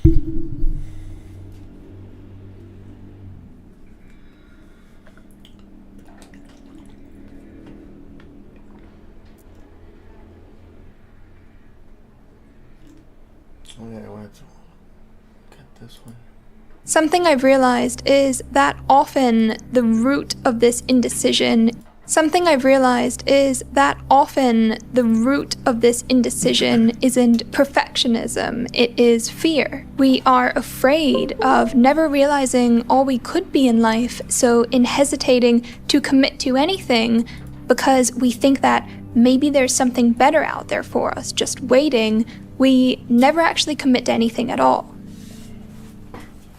Okay, I wanted to get this one. Something I've realized is that often the root of this indecision isn't perfectionism, it is fear. We are afraid of never realizing all we could be in life, so in hesitating to commit to anything because we think that maybe there's something better out there for us just waiting, we never actually commit to anything at all.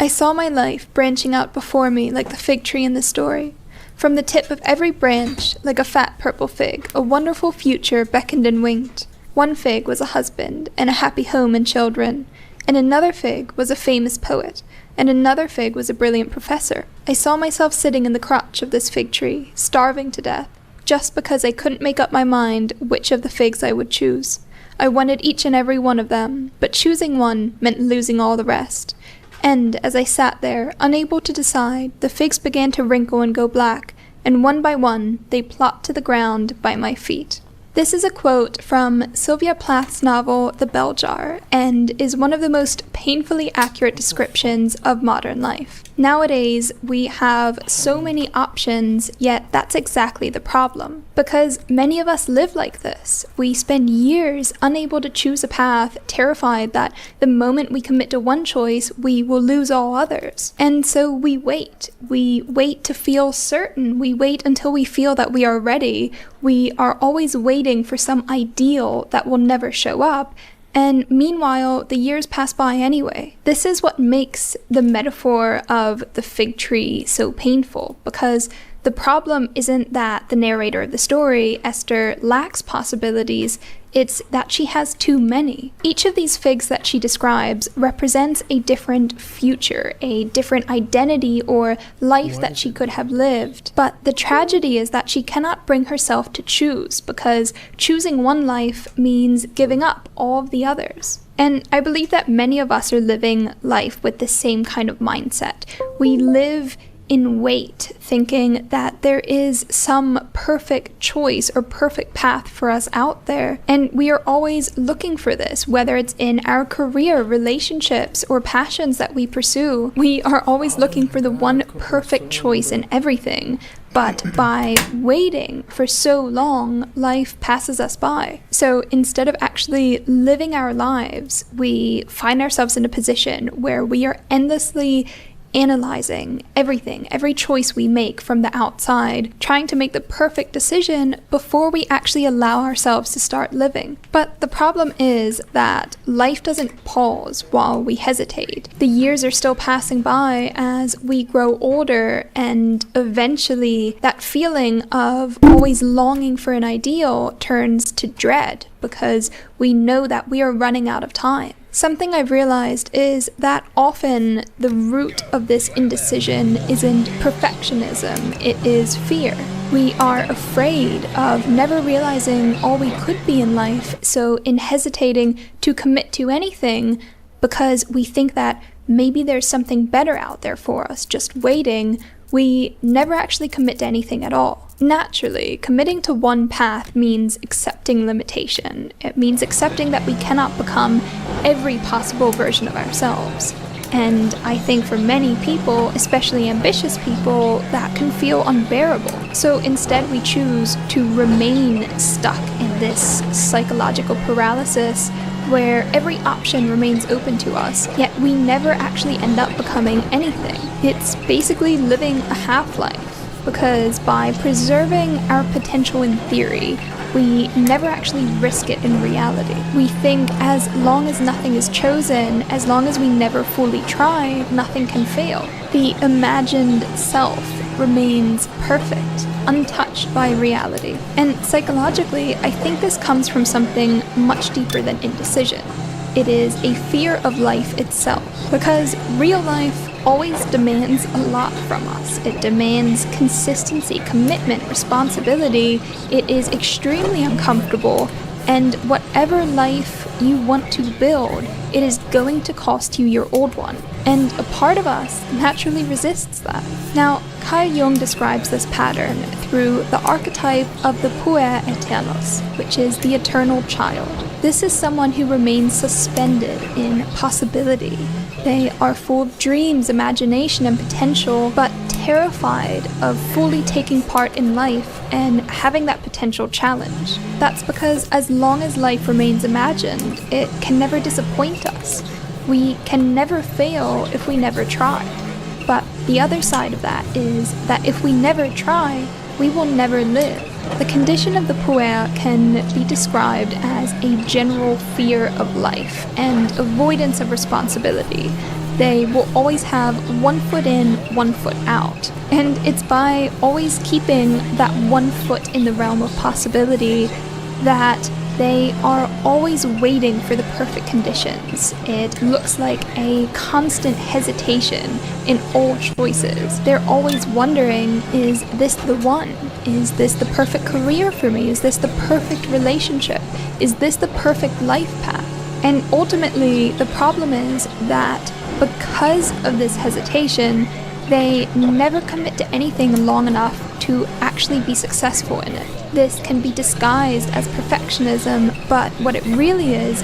I saw my life branching out before me like the fig tree in the story. From the tip of every branch, like a fat purple fig, a wonderful future beckoned and winked. One fig was a husband and a happy home and children, and another fig was a famous poet, and another fig was a brilliant professor. I saw myself sitting in the crotch of this fig tree, starving to death, just because I couldn't make up my mind which of the figs I would choose. I wanted each and every one of them, but choosing one meant losing all the rest. And as I sat there, unable to decide, the figs began to wrinkle and go black, and one by one, they plopped to the ground by my feet. This is a quote from Sylvia Plath's novel The Bell Jar, and is one of the most painfully accurate descriptions of modern life. Nowadays, we have so many options, yet that's exactly the problem. Because many of us live like this. We spend years unable to choose a path, terrified that the moment we commit to one choice, we will lose all others. And so we wait. We wait to feel certain. We wait until we feel that we are ready. We are always waiting for some ideal that will never show up. And meanwhile, the years pass by anyway. This is what makes the metaphor of the fig tree so painful, because the problem isn't that the narrator of the story, Esther, lacks possibilities, it's that she has too many. Each of these figs that she describes represents a different future, a different identity or life that she could have lived. But the tragedy is that she cannot bring herself to choose, because choosing one life means giving up all of the others. And I believe that many of us are living life with the same kind of mindset. We live in wait, thinking that there is some perfect choice or perfect path for us out there. And we are always looking for this, whether it's in our career, relationships, or passions that we pursue. We are always looking for the one perfect choice in everything. But by waiting for so long, life passes us by. So instead of actually living our lives, we find ourselves in a position where we are endlessly analyzing everything, every choice we make from the outside, trying to make the perfect decision before we actually allow ourselves to start living. But the problem is that life doesn't pause while we hesitate. The years are still passing by as we grow older, and eventually that feeling of always longing for an ideal turns to dread, because we know that we are running out of time. Something I've realized is that often the root of this indecision isn't perfectionism, it is fear. We are afraid of never realizing all we could be in life, so in hesitating to commit to anything, because we think that maybe there's something better out there for us just waiting, we never actually commit to anything at all. Naturally, committing to one path means accepting limitation. It means accepting that we cannot become every possible version of ourselves. And I think for many people, especially ambitious people, that can feel unbearable. So instead we choose to remain stuck in this psychological paralysis where every option remains open to us, yet we never actually end up becoming anything. It's basically living a half-life, because by preserving our potential in theory, we never actually risk it in reality. We think as long as nothing is chosen, as long as we never fully try, nothing can fail. The imagined self remains perfect, untouched by reality. And psychologically, I think this comes from something much deeper than indecision. It is a fear of life itself, because real life always demands a lot from us. It demands consistency, commitment, responsibility. It is extremely uncomfortable, and whatever life you want to build, it is going to cost you your old one. And a part of us naturally resists that. Now, Carl Jung describes this pattern through the archetype of the puer aeternus, which is the eternal child. This is someone who remains suspended in possibility. They are full of dreams, imagination, and potential, but terrified of fully taking part in life and having that potential challenge. That's because as long as life remains imagined, it can never disappoint us. We can never fail if we never try. But the other side of that is that if we never try, we will never live. The condition of the puer can be described as a general fear of life and avoidance of responsibility. They will always have one foot in, one foot out. And it's by always keeping that one foot in the realm of possibility that they are always waiting for the perfect conditions. It looks like a constant hesitation in all choices. They're always wondering, is this the one? Is this the perfect career for me? Is this the perfect relationship? Is this the perfect life path? And ultimately, the problem is that because of this hesitation, they never commit to anything long enough to actually be successful in it. This can be disguised as perfectionism, but what it really is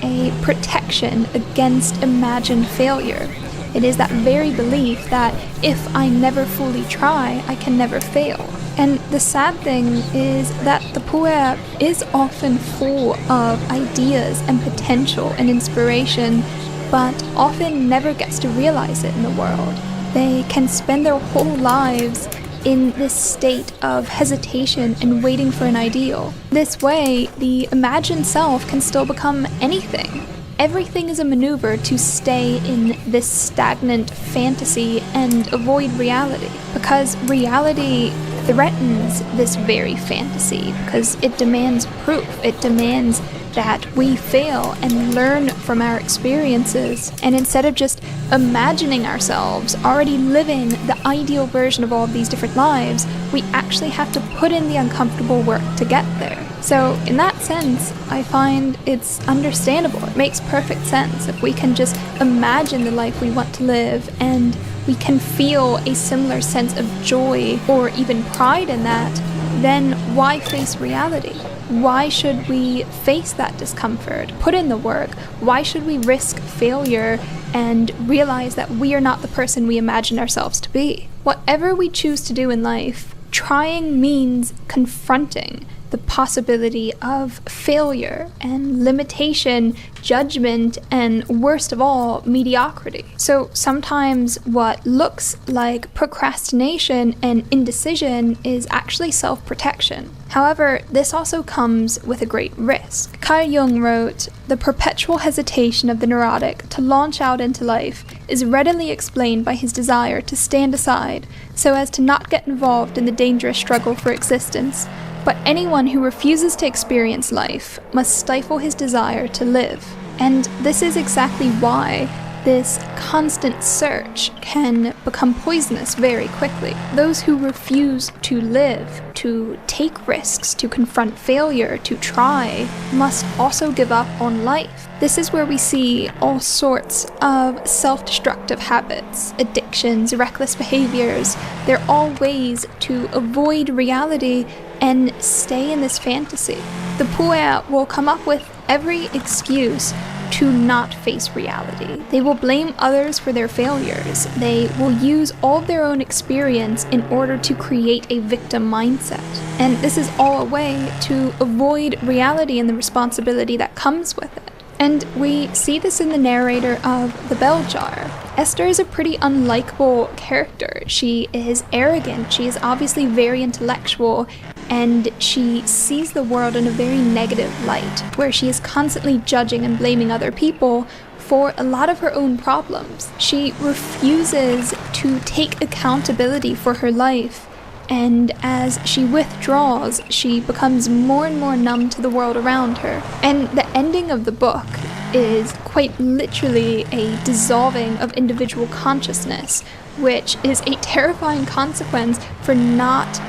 a protection against imagined failure. It is that very belief that if I never fully try, I can never fail. And the sad thing is that the puer is often full of ideas and potential and inspiration, but often never gets to realize it in the world. They can spend their whole lives in this state of hesitation and waiting for an ideal. This way, the imagined self can still become anything. Everything is a maneuver to stay in this stagnant fantasy and avoid reality, because reality threatens this very fantasy, because it demands proof, it demands that we fail and learn from our experiences, and instead of just imagining ourselves already living the ideal version of all of these different lives, we actually have to put in the uncomfortable work to get there. So in that sense, I find it's understandable. It makes perfect sense. If we can just imagine the life we want to live and we can feel a similar sense of joy or even pride in that, then why face reality? Why should we face that discomfort, put in the work? Why should we risk failure and realize that we are not the person we imagined ourselves to be? Whatever we choose to do in life, trying means confronting the possibility of failure and limitation, judgment, and worst of all, mediocrity. So sometimes what looks like procrastination and indecision is actually self-protection. However, this also comes with a great risk. Carl Jung wrote, "The perpetual hesitation of the neurotic to launch out into life is readily explained by his desire to stand aside so as to not get involved in the dangerous struggle for existence. But anyone who refuses to experience life must stifle his desire to live." And this is exactly why this constant search can become poisonous very quickly. Those who refuse to live, to take risks, to confront failure, to try, must also give up on life. This is where we see all sorts of self-destructive habits, addictions, reckless behaviors. They're all ways to avoid reality and stay in this fantasy. The puer will come up with every excuse to not face reality. They will blame others for their failures. They will use all of their own experience in order to create a victim mindset. And this is all a way to avoid reality and the responsibility that comes with it. And we see this in the narrator of The Bell Jar. Esther is a pretty unlikable character. She is arrogant, she is obviously very intellectual, and she sees the world in a very negative light, where she is constantly judging and blaming other people for a lot of her own problems. She refuses to take accountability for her life, and as she withdraws, she becomes more and more numb to the world around her. And the ending of the book is quite literally a dissolving of individual consciousness, which is a terrifying consequence for not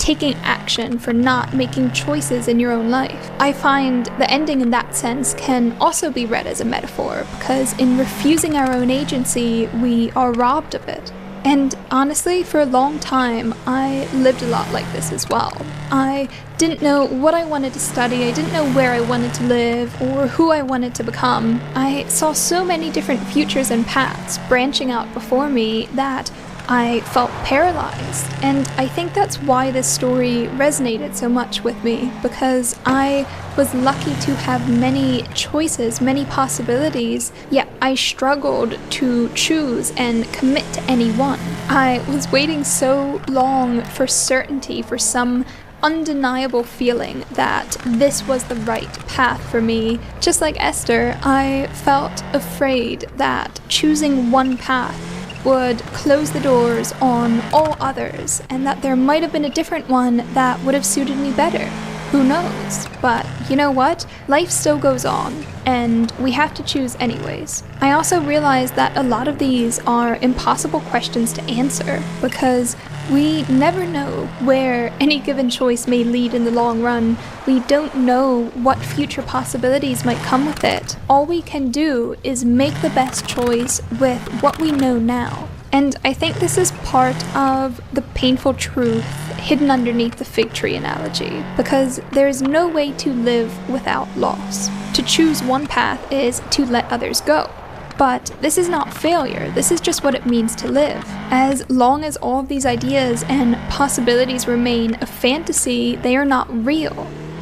taking action, for not making choices in your own life. I find the ending in that sense can also be read as a metaphor, because in refusing our own agency, we are robbed of it. And honestly, for a long time, I lived a lot like this as well. I didn't know what I wanted to study, I didn't know where I wanted to live, or who I wanted to become. I saw so many different futures and paths branching out before me that I felt paralyzed. And I think that's why this story resonated so much with me, because I was lucky to have many choices, many possibilities, yet I struggled to choose and commit to any one. I was waiting so long for certainty, for some undeniable feeling that this was the right path for me. Just like Esther, I felt afraid that choosing one path would close the doors on all others, and that there might have been a different one that would have suited me better. Who knows? But you know what? Life still goes on, and we have to choose anyways. I also realized that a lot of these are impossible questions to answer, because we never know where any given choice may lead in the long run. We don't know what future possibilities might come with it. All we can do is make the best choice with what we know now. And I think this is part of the painful truth hidden underneath the fig tree analogy, because there is no way to live without loss. To choose one path is to let others go. But this is not failure, this is just what it means to live. As long as all of these ideas and possibilities remain a fantasy, they are not real.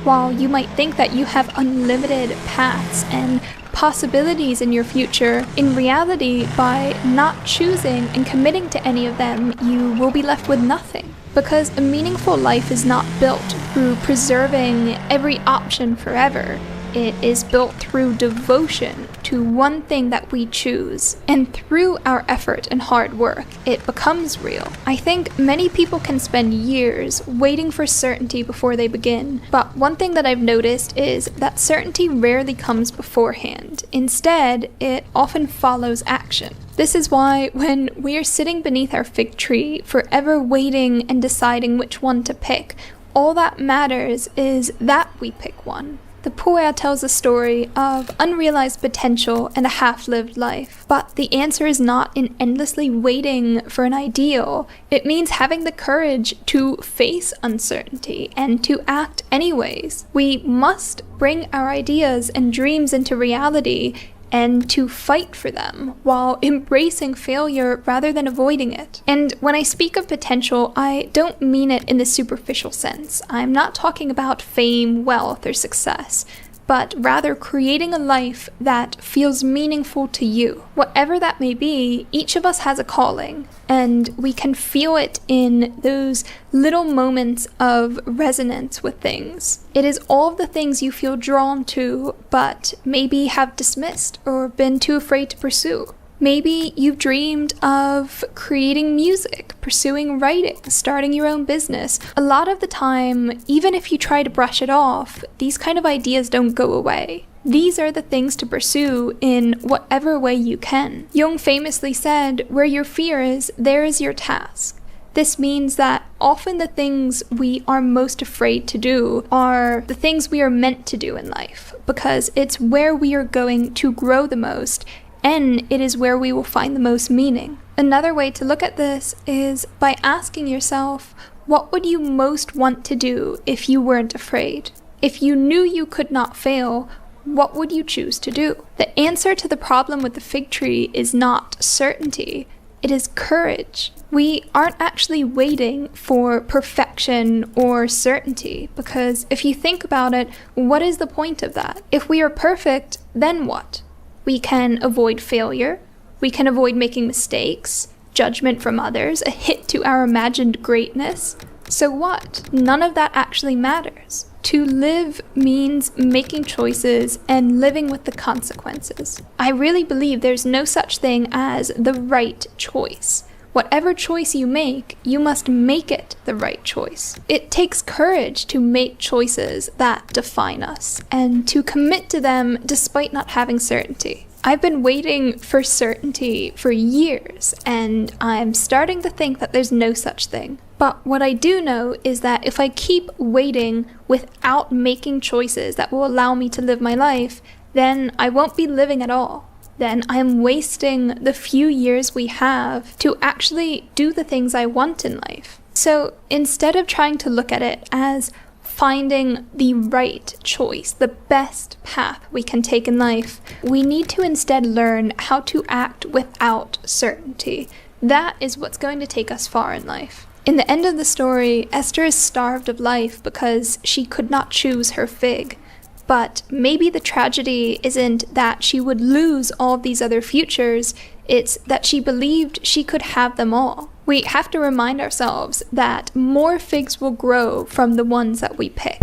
While you might think that you have unlimited paths and possibilities in your future, in reality, by not choosing and committing to any of them, you will be left with nothing. Because a meaningful life is not built through preserving every option forever. It is built through devotion to one thing that we choose, and through our effort and hard work, it becomes real. I think many people can spend years waiting for certainty before they begin, but one thing that I've noticed is that certainty rarely comes beforehand. Instead, it often follows action. This is why when we are sitting beneath our fig tree, forever waiting and deciding which one to pick, all that matters is that we pick one. The poem tells a story of unrealized potential and a half-lived life. But the answer is not in endlessly waiting for an ideal. It means having the courage to face uncertainty and to act anyways. We must bring our ideas and dreams into reality and to fight for them while embracing failure rather than avoiding it. And when I speak of potential, I don't mean it in the superficial sense. I'm not talking about fame, wealth, or success, but rather creating a life that feels meaningful to you. Whatever that may be, each of us has a calling, and we can feel it in those little moments of resonance with things. It is all of the things you feel drawn to, but maybe have dismissed or been too afraid to pursue. Maybe you've dreamed of creating music, pursuing writing, starting your own business. A lot of the time, even if you try to brush it off, these kind of ideas don't go away. These are the things to pursue in whatever way you can. Jung famously said, "Where your fear is, there is your task." This means that often the things we are most afraid to do are the things we are meant to do in life, because it's where we are going to grow the most, and it is where we will find the most meaning. Another way to look at this is by asking yourself, what would you most want to do if you weren't afraid? If you knew you could not fail, what would you choose to do? The answer to the problem with the fig tree is not certainty, it is courage. We aren't actually waiting for perfection or certainty, because if you think about it, what is the point of that? If we are perfect, then what? We can avoid failure, we can avoid making mistakes, judgment from others, a hit to our imagined greatness. So what? None of that actually matters. To live means making choices and living with the consequences. I really believe there's no such thing as the right choice. Whatever choice you make, you must make it the right choice. It takes courage to make choices that define us and to commit to them despite not having certainty. I've been waiting for certainty for years, and I'm starting to think that there's no such thing. But what I do know is that if I keep waiting without making choices that will allow me to live my life, then I won't be living at all. Then I'm wasting the few years we have to actually do the things I want in life. So instead of trying to look at it as finding the right choice, the best path we can take in life, we need to instead learn how to act without certainty. That is what's going to take us far in life. In the end of the story, Esther is starved of life because she could not choose her fig. But maybe the tragedy isn't that she would lose all of these other futures, it's that she believed she could have them all. We have to remind ourselves that more figs will grow from the ones that we pick.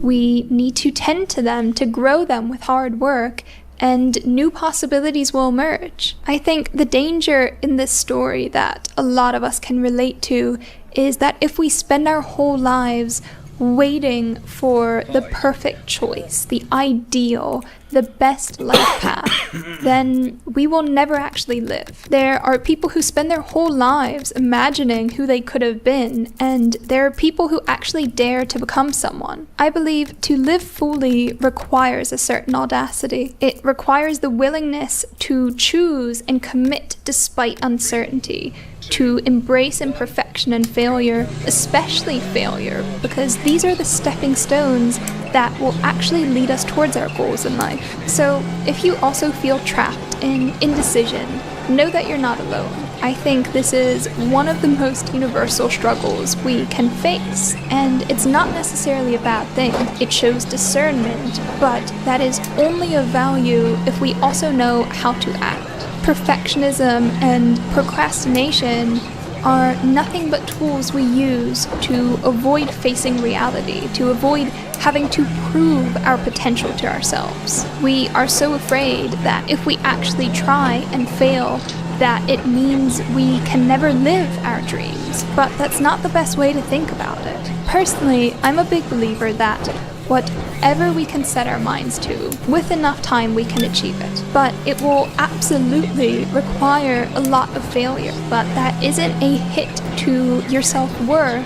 We need to tend to them, to grow them with hard work, and new possibilities will emerge. I think the danger in this story that a lot of us can relate to is that if we spend our whole lives waiting for the perfect choice, the ideal, the best life path, then we will never actually live. There are people who spend their whole lives imagining who they could have been, and there are people who actually dare to become someone. I believe to live fully requires a certain audacity. It requires the willingness to choose and commit despite uncertainty, to embrace imperfection and failure, especially failure, because these are the stepping stones that will actually lead us towards our goals in life. So if you also feel trapped in indecision, know that you're not alone. I think this is one of the most universal struggles we can face, and it's not necessarily a bad thing. It shows discernment, but that is only of value if we also know how to act. Perfectionism and procrastination are nothing but tools we use to avoid facing reality, to avoid having to prove our potential to ourselves. We are so afraid that if we actually try and fail, that it means we can never live our dreams. But that's not the best way to think about it. Personally, I'm a big believer that whatever we can set our minds to, with enough time we can achieve it. But it will absolutely require a lot of failure. But that isn't a hit to your self-worth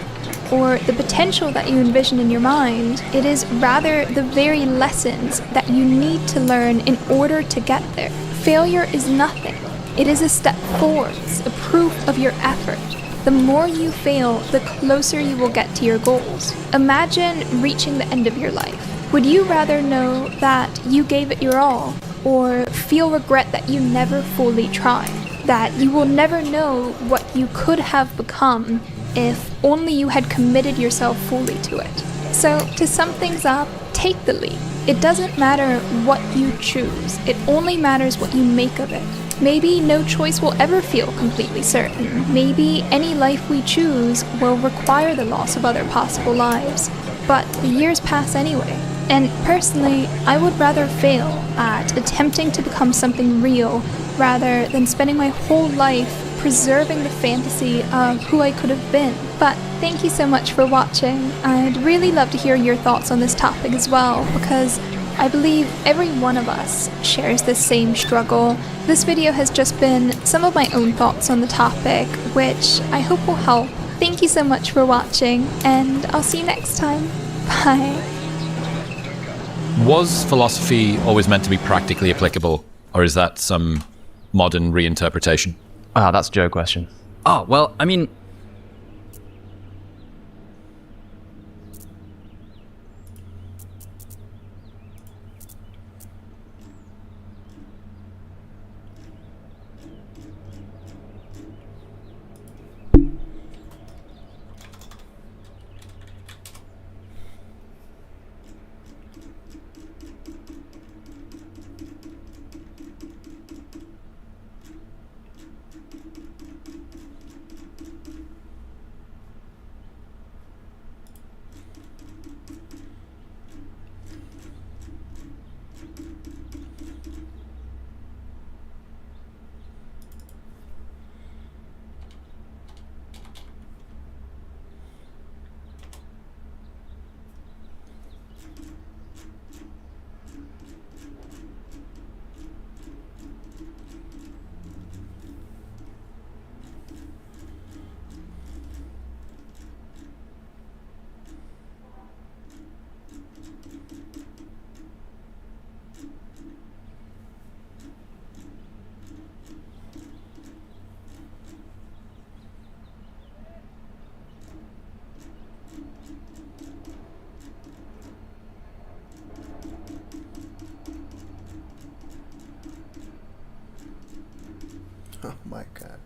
or the potential that you envision in your mind. It is rather the very lessons that you need to learn in order to get there. Failure is nothing. It is a step forwards, a proof of your effort. The more you fail, the closer you will get to your goals. Imagine reaching the end of your life. Would you rather know that you gave it your all, or feel regret that you never fully tried? That you will never know what you could have become if only you had committed yourself fully to it. So, to sum things up, take the leap. It doesn't matter what you choose, it only matters what you make of it. Maybe no choice will ever feel completely certain. Maybe any life we choose will require the loss of other possible lives. But the years pass anyway. And personally, I would rather fail at attempting to become something real rather than spending my whole life preserving the fantasy of who I could have been. But thank you so much for watching. I'd really love to hear your thoughts on this topic as well, because I believe every one of us shares this same struggle. This video has just been some of my own thoughts on the topic, which I hope will help. Thank you so much for watching, and I'll see you next time. Bye. Was philosophy always meant to be practically applicable, or is that some modern reinterpretation? Ah, that's a Joe question. Oh, well, I mean, Oh my god.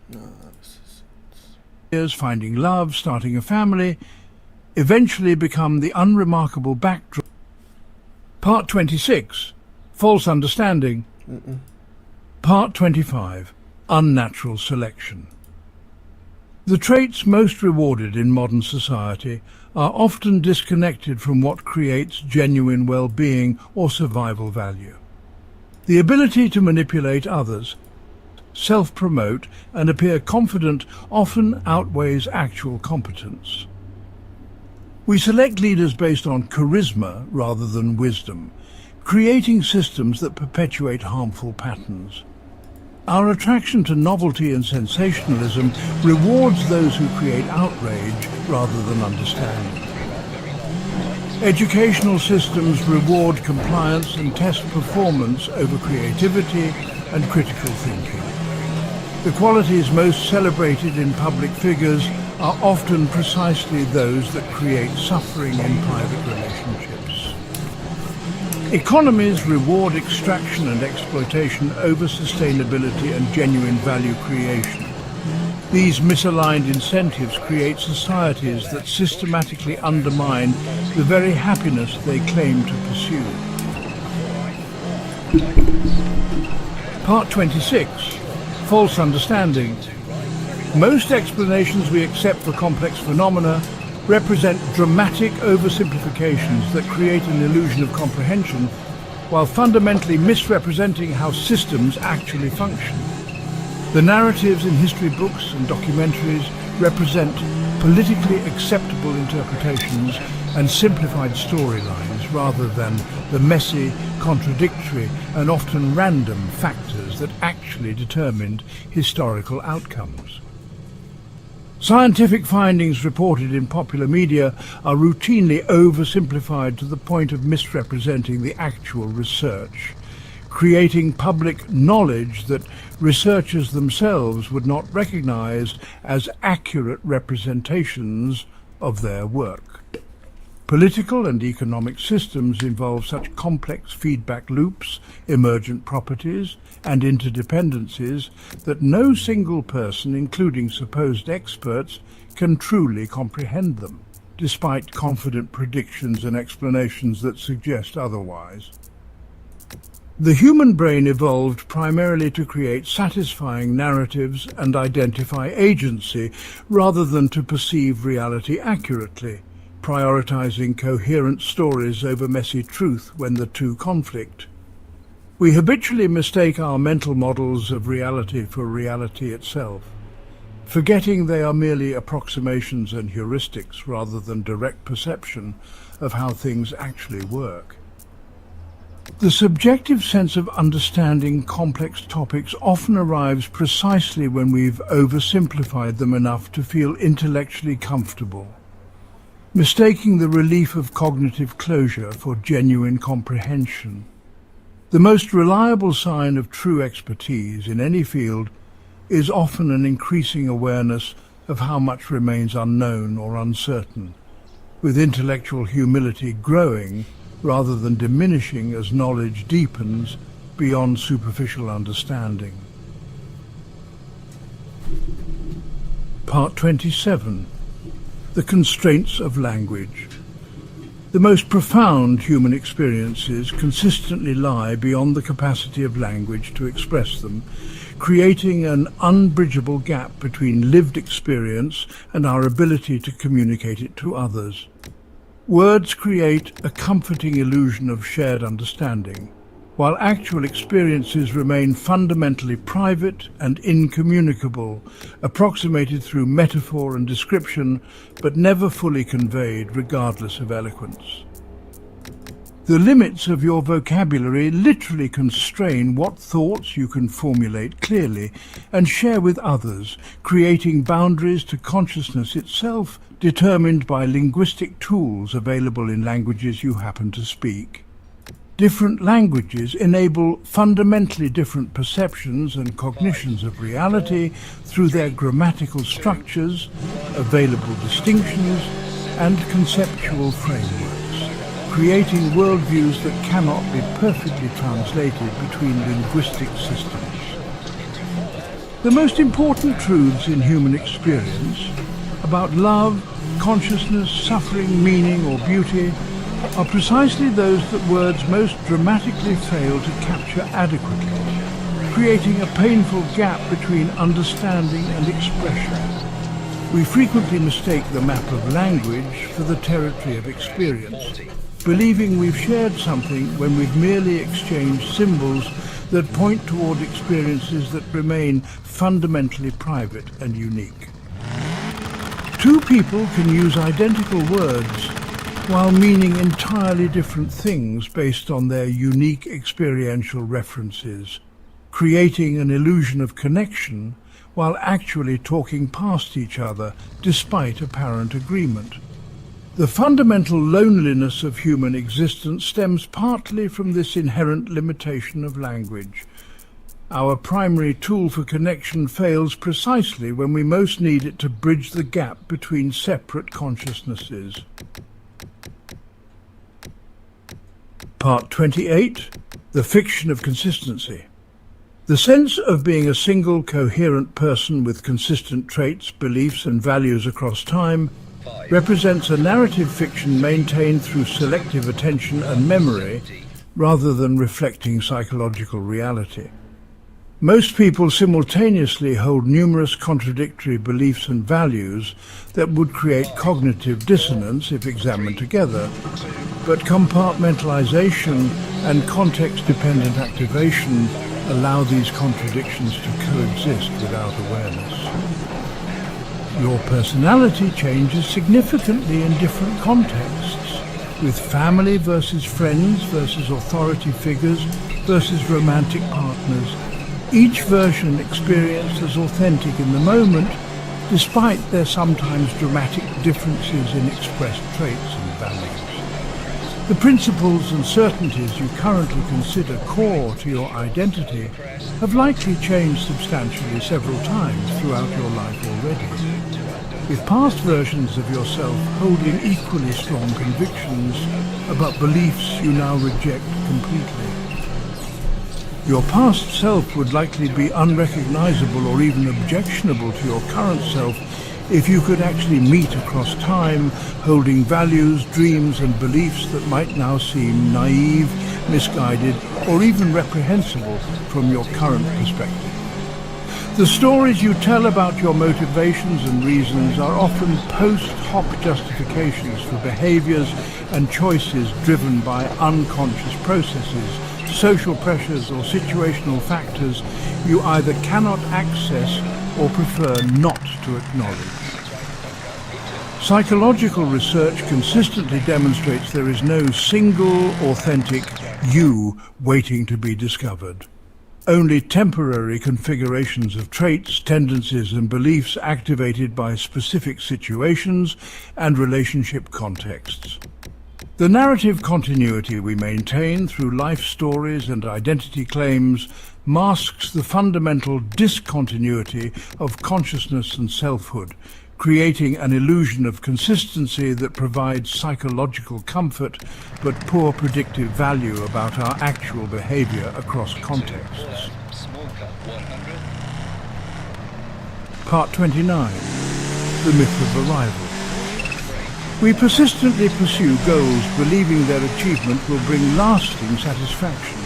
No, years, finding love, starting a family, eventually become the unremarkable backdrop. Part 26, false understanding. Part 25, unnatural selection. The traits most rewarded in modern society are often disconnected from what creates genuine well-being or survival value. The ability to manipulate others, self-promote and appear confident often outweighs actual competence. We select leaders based on charisma rather than wisdom, creating systems that perpetuate harmful patterns. Our attraction to novelty and sensationalism rewards those who create outrage rather than understanding. Educational systems reward compliance and test performance over creativity and critical thinking. The qualities most celebrated in public figures are often precisely those that create suffering in private relationships. Economies reward extraction and exploitation over sustainability and genuine value creation. These misaligned incentives create societies that systematically undermine the very happiness they claim to pursue. Part 26. False understanding. Most explanations we accept for complex phenomena represent dramatic oversimplifications that create an illusion of comprehension while fundamentally misrepresenting how systems actually function. The narratives in history books and documentaries represent politically acceptable interpretations and simplified storylines rather than the messy, contradictory and often random factors that actually determined historical outcomes. Scientific findings reported in popular media are routinely oversimplified to the point of misrepresenting the actual research, creating public knowledge that researchers themselves would not recognize as accurate representations of their work. Political and economic systems involve such complex feedback loops, emergent properties, and interdependencies that no single person, including supposed experts, can truly comprehend them, despite confident predictions and explanations that suggest otherwise. The human brain evolved primarily to create satisfying narratives and identify agency rather than to perceive reality accurately, prioritizing coherent stories over messy truth when the two conflict. We habitually mistake our mental models of reality for reality itself, forgetting they are merely approximations and heuristics rather than direct perception of how things actually work. The subjective sense of understanding complex topics often arrives precisely when we've oversimplified them enough to feel intellectually comfortable, mistaking the relief of cognitive closure for genuine comprehension. The most reliable sign of true expertise in any field is often an increasing awareness of how much remains unknown or uncertain, with intellectual humility growing rather than diminishing as knowledge deepens beyond superficial understanding. Part 27. The constraints of language. The most profound human experiences consistently lie beyond the capacity of language to express them, creating an unbridgeable gap between lived experience and our ability to communicate it to others. Words create a comforting illusion of shared understanding, while actual experiences remain fundamentally private and incommunicable, approximated through metaphor and description, but never fully conveyed regardless of eloquence. The limits of your vocabulary literally constrain what thoughts you can formulate clearly and share with others, creating boundaries to consciousness itself determined by linguistic tools available in languages you happen to speak. Different languages enable fundamentally different perceptions and cognitions of reality through their grammatical structures, available distinctions, and conceptual frameworks, creating worldviews that cannot be perfectly translated between linguistic systems. The most important truths in human experience about love, consciousness, suffering, meaning, or beauty are precisely those that words most dramatically fail to capture adequately, creating a painful gap between understanding and expression. We frequently mistake the map of language for the territory of experience, believing we've shared something when we've merely exchanged symbols that point toward experiences that remain fundamentally private and unique. Two people can use identical words while meaning entirely different things based on their unique experiential references, creating an illusion of connection while actually talking past each other despite apparent agreement. The fundamental loneliness of human existence stems partly from this inherent limitation of language. Our primary tool for connection fails precisely when we most need it to bridge the gap between separate consciousnesses. Part 28. The Fiction of Consistency. The sense of being a single, coherent person with consistent traits, beliefs and values across time represents a narrative fiction maintained through selective attention and memory rather than reflecting psychological reality. Most people simultaneously hold numerous contradictory beliefs and values that would create cognitive dissonance if examined together, but compartmentalization and context-dependent activation allow these contradictions to coexist without awareness. Your personality changes significantly in different contexts, with family versus friends versus authority figures versus romantic partners. Each version experienced as authentic in the moment, despite their sometimes dramatic differences in expressed traits and values. The principles and certainties you currently consider core to your identity have likely changed substantially several times throughout your life already, with past versions of yourself holding equally strong convictions about beliefs you now reject completely. Your past self would likely be unrecognizable or even objectionable to your current self if you could actually meet across time, holding values, dreams and beliefs that might now seem naive, misguided or even reprehensible from your current perspective. The stories you tell about your motivations and reasons are often post hoc justifications for behaviors and choices driven by unconscious processes, social pressures or situational factors you either cannot access or prefer not to acknowledge. Psychological research consistently demonstrates there is no single, authentic you waiting to be discovered. Only temporary configurations of traits, tendencies and beliefs activated by specific situations and relationship contexts. The narrative continuity we maintain through life stories and identity claims masks the fundamental discontinuity of consciousness and selfhood, creating an illusion of consistency that provides psychological comfort but poor predictive value about our actual behavior across contexts. Part 29. The Myth of Arrival. We persistently pursue goals believing their achievement will bring lasting satisfaction,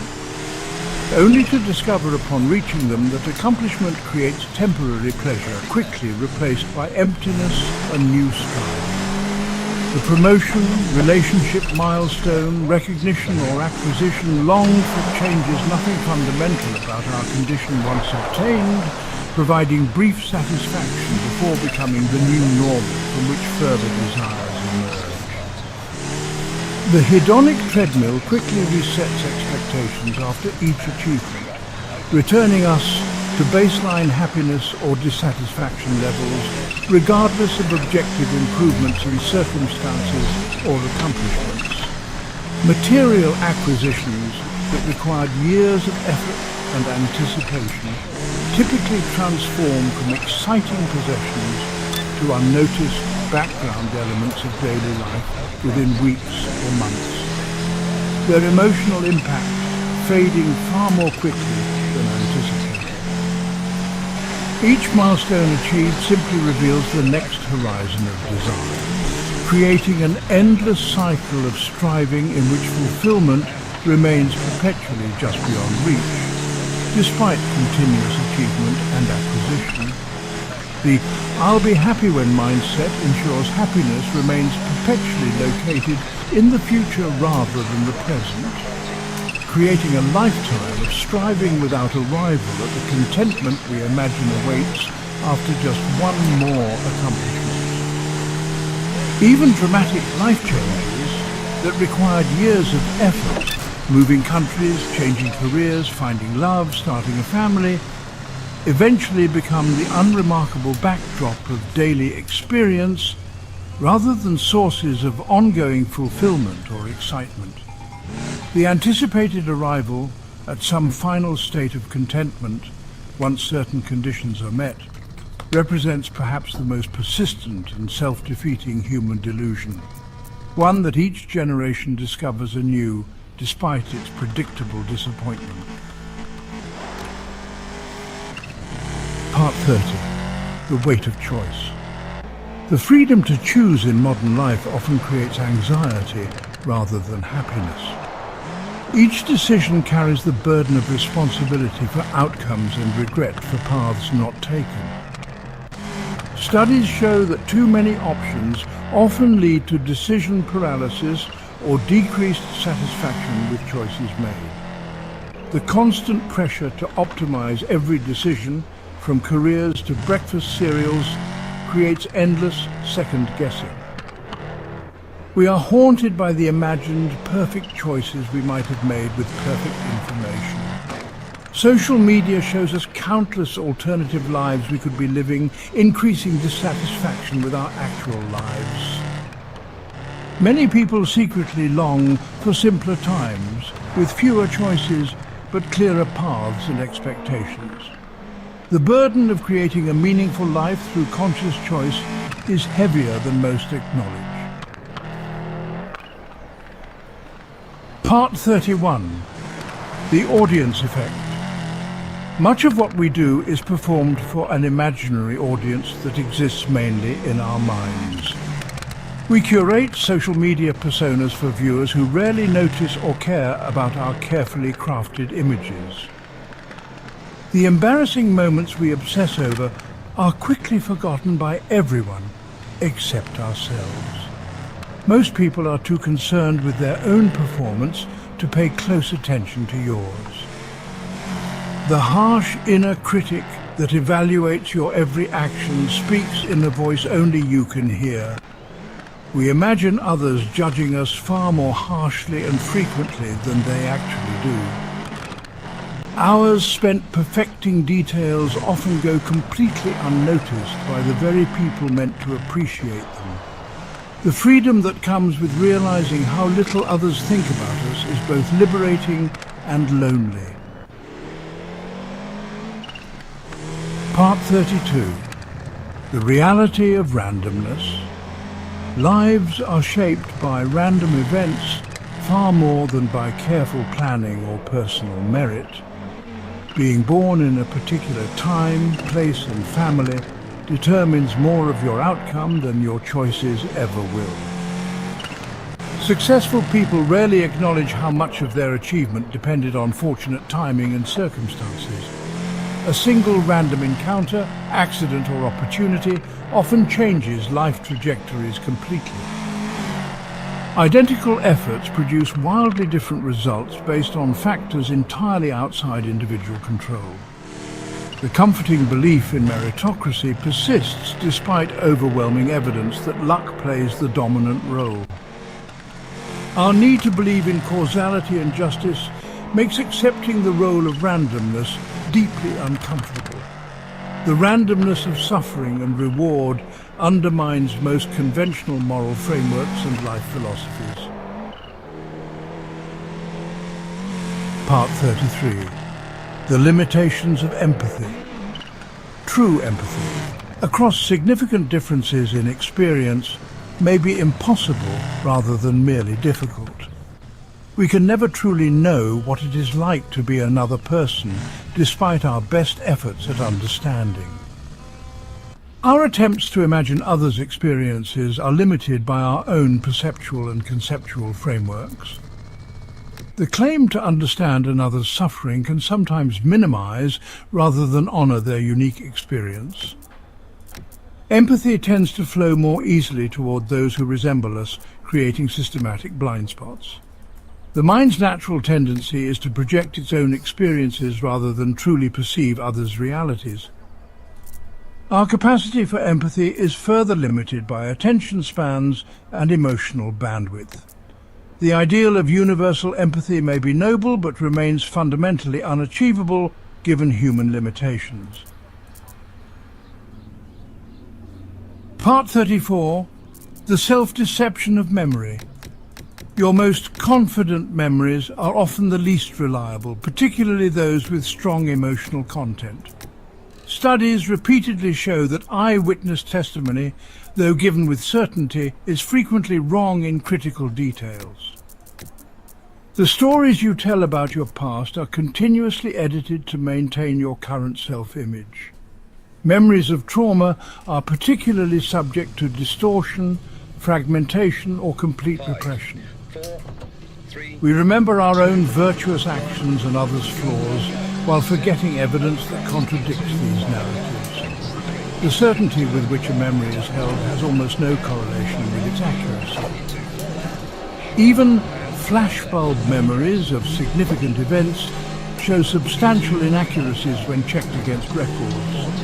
only to discover upon reaching them that accomplishment creates temporary pleasure, quickly replaced by emptiness and new strife. The promotion, relationship milestone, recognition or acquisition longed for changes nothing fundamental about our condition once obtained, providing brief satisfaction before becoming the new normal from which further desires emerge. The hedonic treadmill quickly resets expectations after each achievement, returning us to baseline happiness or dissatisfaction levels, regardless of objective improvements in circumstances or accomplishments. Material acquisitions that required years of effort and anticipation typically transform from exciting possessions to unnoticed background elements of daily life within weeks or months, their emotional impact fading far more quickly than anticipated. Each milestone achieved simply reveals the next horizon of desire, creating an endless cycle of striving in which fulfillment remains perpetually just beyond reach, despite continuous achievement and acquisition. The "I'll be happy when" mindset ensures happiness remains perpetually located in the future rather than the present, creating a lifetime of striving without a rival at the contentment we imagine awaits after just one more accomplishment. Even dramatic life changes that required years of effort, moving countries, changing careers, finding love, starting a family, eventually become the unremarkable backdrop of daily experience rather than sources of ongoing fulfillment or excitement. The anticipated arrival at some final state of contentment, once certain conditions are met, represents perhaps the most persistent and self-defeating human delusion, one that each generation discovers anew despite its predictable disappointment. Part 30. The weight of choice. The freedom to choose in modern life often creates anxiety rather than happiness. Each decision carries the burden of responsibility for outcomes and regret for paths not taken. Studies show that too many options often lead to decision paralysis or decreased satisfaction with choices made. The constant pressure to optimize every decision, from careers to breakfast cereals, creates endless second-guessing. We are haunted by the imagined perfect choices we might have made with perfect information. Social media shows us countless alternative lives we could be living, increasing dissatisfaction with our actual lives. Many people secretly long for simpler times, with fewer choices but clearer paths and expectations. The burden of creating a meaningful life through conscious choice is heavier than most acknowledge. Part 31. The audience effect. Much of what we do is performed for an imaginary audience that exists mainly in our minds. We curate social media personas for viewers who rarely notice or care about our carefully crafted images. The embarrassing moments we obsess over are quickly forgotten by everyone except ourselves. Most people are too concerned with their own performance to pay close attention to yours. The harsh inner critic that evaluates your every action speaks in a voice only you can hear. We imagine others judging us far more harshly and frequently than they actually do. Hours spent perfecting details often go completely unnoticed by the very people meant to appreciate them. The freedom that comes with realizing how little others think about us is both liberating and lonely. Part 32. The reality of randomness. Lives are shaped by random events far more than by careful planning or personal merit. Being born in a particular time, place and family determines more of your outcome than your choices ever will. Successful people rarely acknowledge how much of their achievement depended on fortunate timing and circumstances. A single random encounter, accident or opportunity often changes life trajectories completely. Identical efforts produce wildly different results based on factors entirely outside individual control. The comforting belief in meritocracy persists despite overwhelming evidence that luck plays the dominant role. Our need to believe in causality and justice makes accepting the role of randomness deeply uncomfortable. The randomness of suffering and reward undermines most conventional moral frameworks and life philosophies. Part 33. The limitations of empathy. True empathy, across significant differences in experience, may be impossible rather than merely difficult. We can never truly know what it is like to be another person, despite our best efforts at understanding. Our attempts to imagine others' experiences are limited by our own perceptual and conceptual frameworks. The claim to understand another's suffering can sometimes minimize rather than honor their unique experience. Empathy tends to flow more easily toward those who resemble us, creating systematic blind spots. The mind's natural tendency is to project its own experiences rather than truly perceive others' realities. Our capacity for empathy is further limited by attention spans and emotional bandwidth. The ideal of universal empathy may be noble but remains fundamentally unachievable given human limitations. Part 34. The self-deception of memory. Your most confident memories are often the least reliable, particularly those with strong emotional content. Studies repeatedly show that eyewitness testimony, though given with certainty, is frequently wrong in critical details. The stories you tell about your past are continuously edited to maintain your current self-image. Memories of trauma are particularly subject to distortion, fragmentation, or complete repression. We remember our own virtuous actions and others' flaws, while forgetting evidence that contradicts these narratives. The certainty with which a memory is held has almost no correlation with its accuracy. Even flashbulb memories of significant events show substantial inaccuracies when checked against records.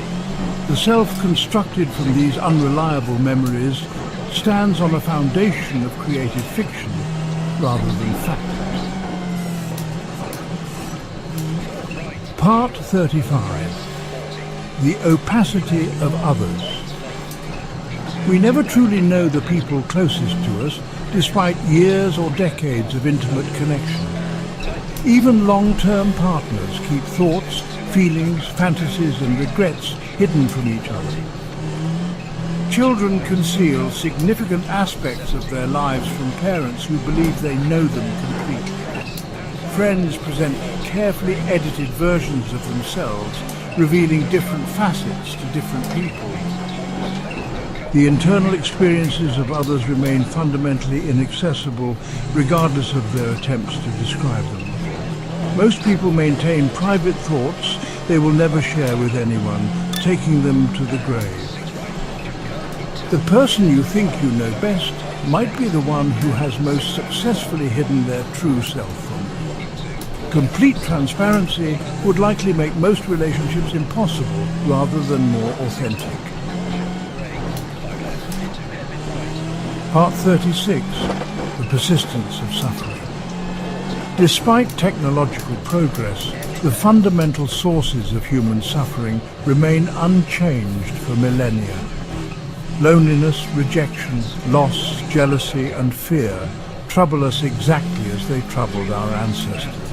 The self constructed from these unreliable memories stands on a foundation of creative fiction rather than fact. Part 35. The opacity of others. We never truly know the people closest to us, despite years or decades of intimate connection. Even long-term partners keep thoughts, feelings, fantasies and regrets hidden from each other. Children conceal significant aspects of their lives from parents who believe they know them completely. Friends present carefully edited versions of themselves, revealing different facets to different people. The internal experiences of others remain fundamentally inaccessible, regardless of their attempts to describe them. Most people maintain private thoughts they will never share with anyone, taking them to the grave. The person you think you know best might be the one who has most successfully hidden their true self from you. Complete transparency would likely make most relationships impossible rather than more authentic. Part 36. The persistence of suffering. Despite technological progress, the fundamental sources of human suffering remain unchanged for millennia. Loneliness, rejection, loss, jealousy and fear trouble us exactly as they troubled our ancestors.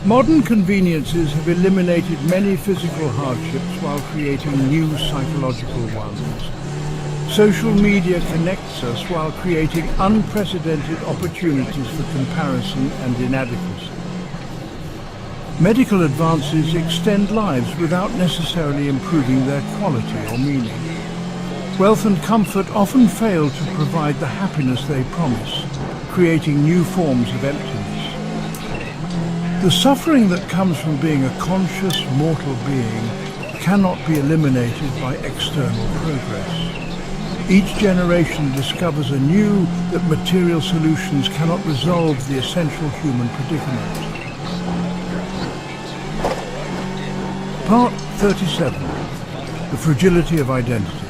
Modern conveniences have eliminated many physical hardships while creating new psychological ones. Social media connects us while creating unprecedented opportunities for comparison and inadequacy. Medical advances extend lives without necessarily improving their quality or meaning. Wealth and comfort often fail to provide the happiness they promise, creating new forms of emptiness. The suffering that comes from being a conscious, mortal being cannot be eliminated by external progress. Each generation discovers anew that material solutions cannot resolve the essential human predicament. Part 37. The fragility of identity.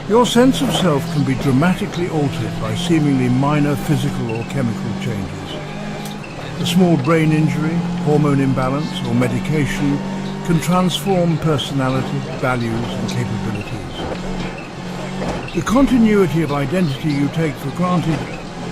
Your sense of self can be dramatically altered by seemingly minor physical or chemical changes. A small brain injury, hormone imbalance, or medication can transform personality, values, and capabilities. The continuity of identity you take for granted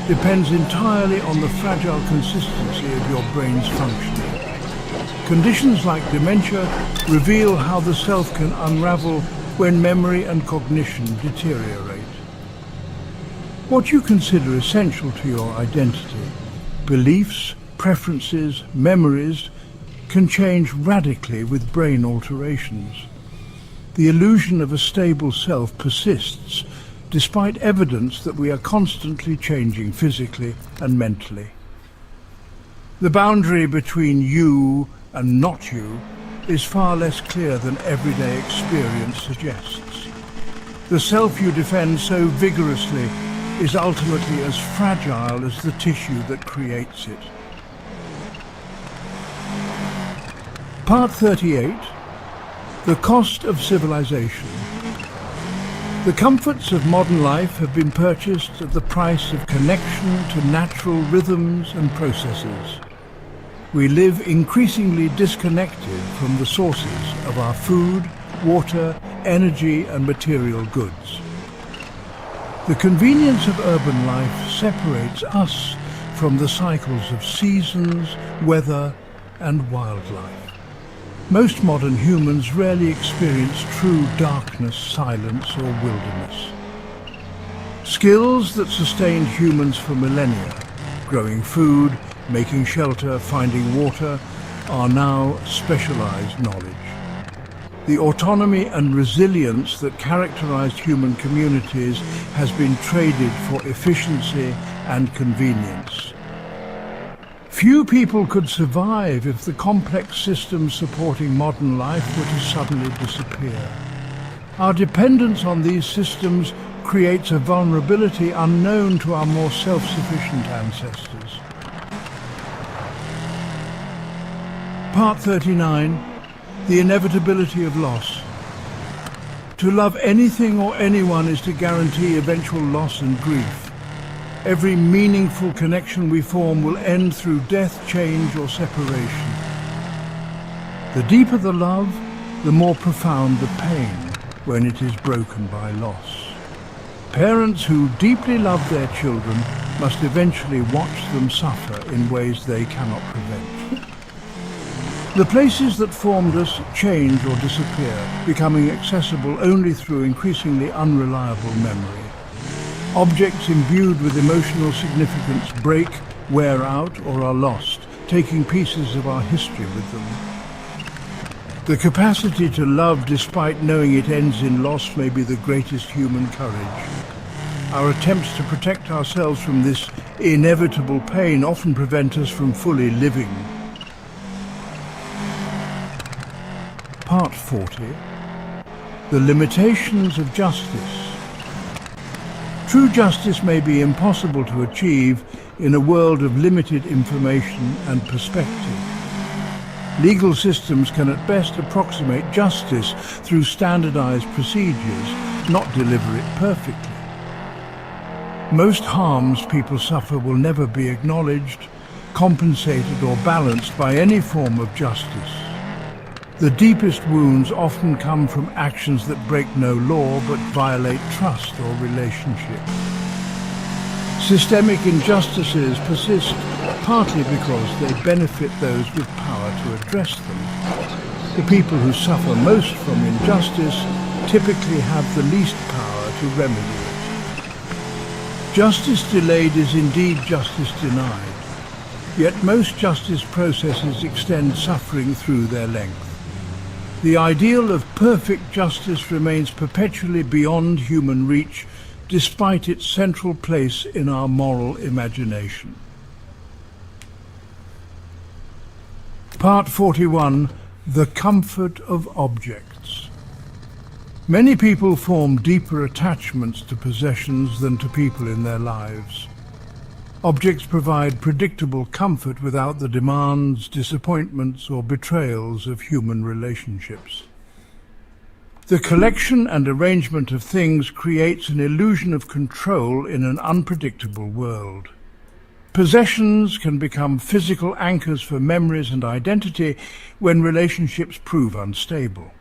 depends entirely on the fragile consistency of your brain's functioning. Conditions like dementia reveal how the self can unravel when memory and cognition deteriorate. What you consider essential to your identity, beliefs, preferences, memories, can change radically with brain alterations. The illusion of a stable self persists, despite evidence that we are constantly changing physically and mentally. The boundary between you and not you is far less clear than everyday experience suggests. The self you defend so vigorously is ultimately as fragile as the tissue that creates it. Part 38. The Cost of Civilization. The comforts of modern life have been purchased at the price of connection to natural rhythms and processes. We live increasingly disconnected from the sources of our food, water, energy and material goods. The convenience of urban life separates us from the cycles of seasons, weather and wildlife. Most modern humans rarely experience true darkness, silence or wilderness. Skills that sustained humans for millennia, growing food, making shelter, finding water, are now specialized knowledge. The autonomy and resilience that characterized human communities has been traded for efficiency and convenience. Few people could survive if the complex systems supporting modern life were to suddenly disappear. Our dependence on these systems creates a vulnerability unknown to our more self-sufficient ancestors. Part 39. The inevitability of loss. To love anything or anyone is to guarantee eventual loss and grief. Every meaningful connection we form will end through death, change or separation. The deeper the love, the more profound the pain when it is broken by loss. Parents who deeply love their children must eventually watch them suffer in ways they cannot prevent. The places that formed us change or disappear, becoming accessible only through increasingly unreliable memory. Objects imbued with emotional significance break, wear out, or are lost, taking pieces of our history with them. The capacity to love despite knowing it ends in loss may be the greatest human courage. Our attempts to protect ourselves from this inevitable pain often prevent us from fully living. Part 40. The limitations of justice. True justice may be impossible to achieve in a world of limited information and perspective. Legal systems can at best approximate justice through standardized procedures, not deliver it perfectly. Most harms people suffer will never be acknowledged, compensated or balanced by any form of justice. The deepest wounds often come from actions that break no law but violate trust or relationship. Systemic injustices persist partly because they benefit those with power to address them. The people who suffer most from injustice typically have the least power to remedy it. Justice delayed is indeed justice denied, yet most justice processes extend suffering through their length. The ideal of perfect justice remains perpetually beyond human reach, despite its central place in our moral imagination. Part 41. The Comfort of Objects. Many people form deeper attachments to possessions than to people in their lives. Objects provide predictable comfort without the demands, disappointments, or betrayals of human relationships. The collection and arrangement of things creates an illusion of control in an unpredictable world. Possessions can become physical anchors for memories and identity when relationships prove unstable.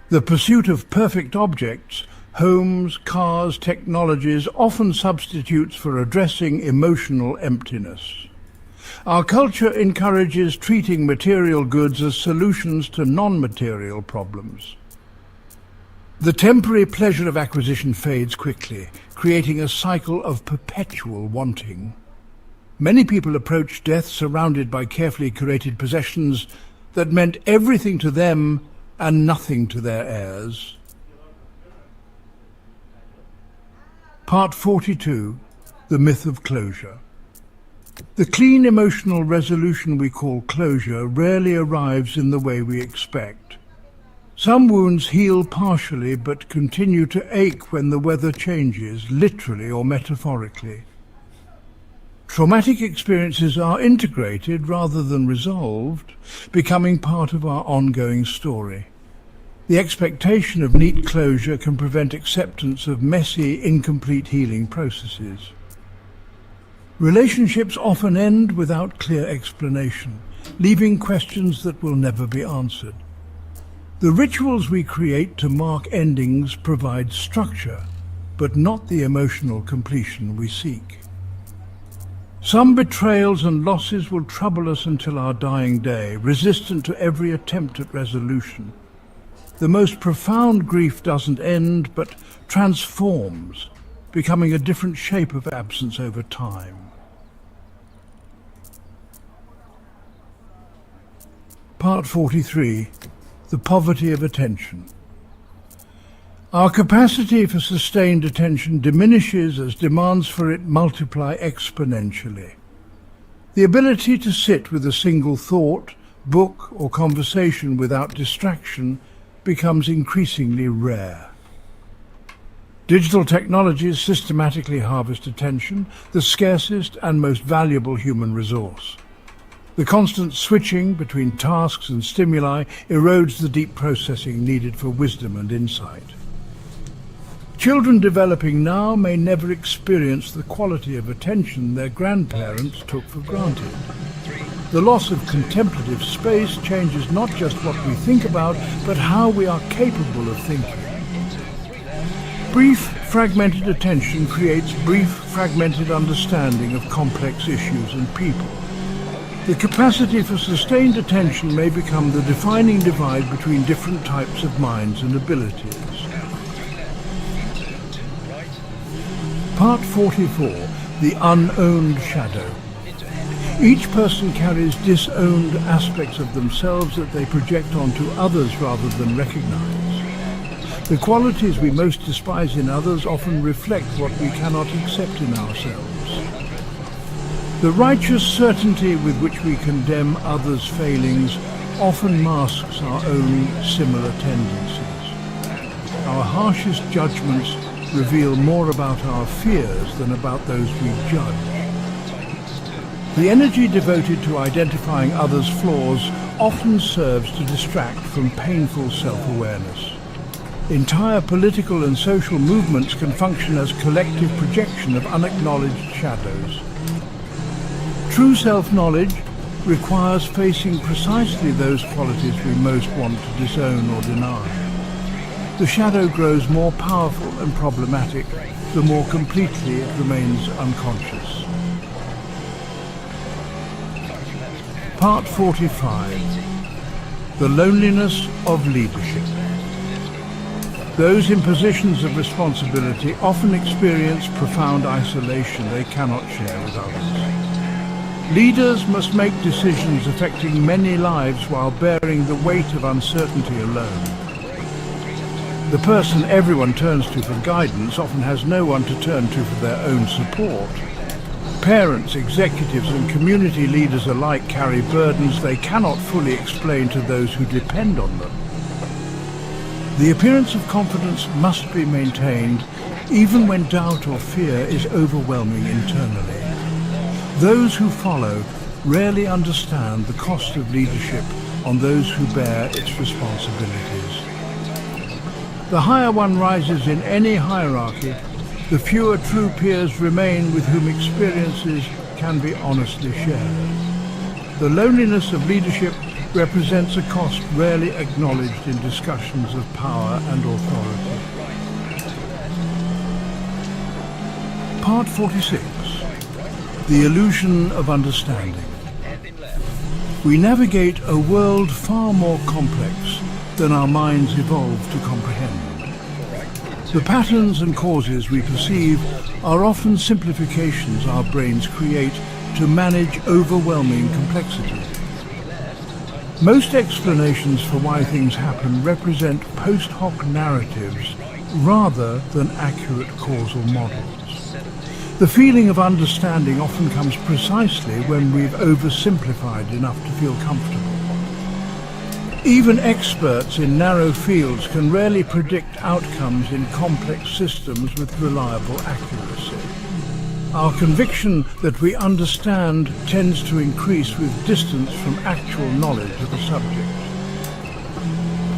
The pursuit of perfect objects Homes, cars, technologies often substitutes for addressing emotional emptiness. Our culture encourages treating material goods as solutions to non-material problems. The temporary pleasure of acquisition fades quickly, creating a cycle of perpetual wanting. Many people approach death surrounded by carefully curated possessions that meant everything to them and nothing to their heirs. Part 42. The Myth of Closure. The clean emotional resolution we call closure rarely arrives in the way we expect. Some wounds heal partially but continue to ache when the weather changes, literally or metaphorically. Traumatic experiences are integrated rather than resolved, becoming part of our ongoing story. The expectation of neat closure can prevent acceptance of messy, incomplete healing processes. Relationships often end without clear explanation, leaving questions that will never be answered. The rituals we create to mark endings provide structure, but not the emotional completion we seek. Some betrayals and losses will trouble us until our dying day, resistant to every attempt at resolution. The most profound grief doesn't end, but transforms, becoming a different shape of absence over time. Part 43. The Poverty of Attention. Our capacity for sustained attention diminishes as demands for it multiply exponentially. The ability to sit with a single thought, book, or conversation without distraction becomes increasingly rare. Digital technologies systematically harvest attention, the scarcest and most valuable human resource. The constant switching between tasks and stimuli erodes the deep processing needed for wisdom and insight. Children developing now may never experience the quality of attention their grandparents took for granted. The loss of contemplative space changes not just what we think about, but how we are capable of thinking. Brief, fragmented attention creates brief, fragmented understanding of complex issues and people. The capacity for sustained attention may become the defining divide between different types of minds and abilities. Part 44. The Unowned Shadow. Each person carries disowned aspects of themselves that they project onto others rather than recognize. The qualities we most despise in others often reflect what we cannot accept in ourselves. The righteous certainty with which we condemn others' failings often masks our own similar tendencies. Our harshest judgments reveal more about our fears than about those we judge. The energy devoted to identifying others' flaws often serves to distract from painful self-awareness. Entire political and social movements can function as collective projection of unacknowledged shadows. True self-knowledge requires facing precisely those qualities we most want to disown or deny. The shadow grows more powerful and problematic the more completely it remains unconscious. Part 45. The Loneliness of Leadership. Those in positions of responsibility often experience profound isolation they cannot share with others. Leaders must make decisions affecting many lives while bearing the weight of uncertainty alone. The person everyone turns to for guidance often has no one to turn to for their own support. Parents, executives and community leaders alike carry burdens they cannot fully explain to those who depend on them. The appearance of confidence must be maintained even when doubt or fear is overwhelming internally. Those who follow rarely understand the cost of leadership on those who bear its responsibilities. The higher one rises in any hierarchy, the fewer true peers remain with whom experiences can be honestly shared. The loneliness of leadership represents a cost rarely acknowledged in discussions of power and authority. Part 46. The illusion of understanding. We navigate a world far more complex than our minds evolved to comprehend. The patterns and causes we perceive are often simplifications our brains create to manage overwhelming complexity. Most explanations for why things happen represent post hoc narratives rather than accurate causal models. The feeling of understanding often comes precisely when we've oversimplified enough to feel comfortable. Even experts in narrow fields can rarely predict outcomes in complex systems with reliable accuracy. Our conviction that we understand tends to increase with distance from actual knowledge of a subject.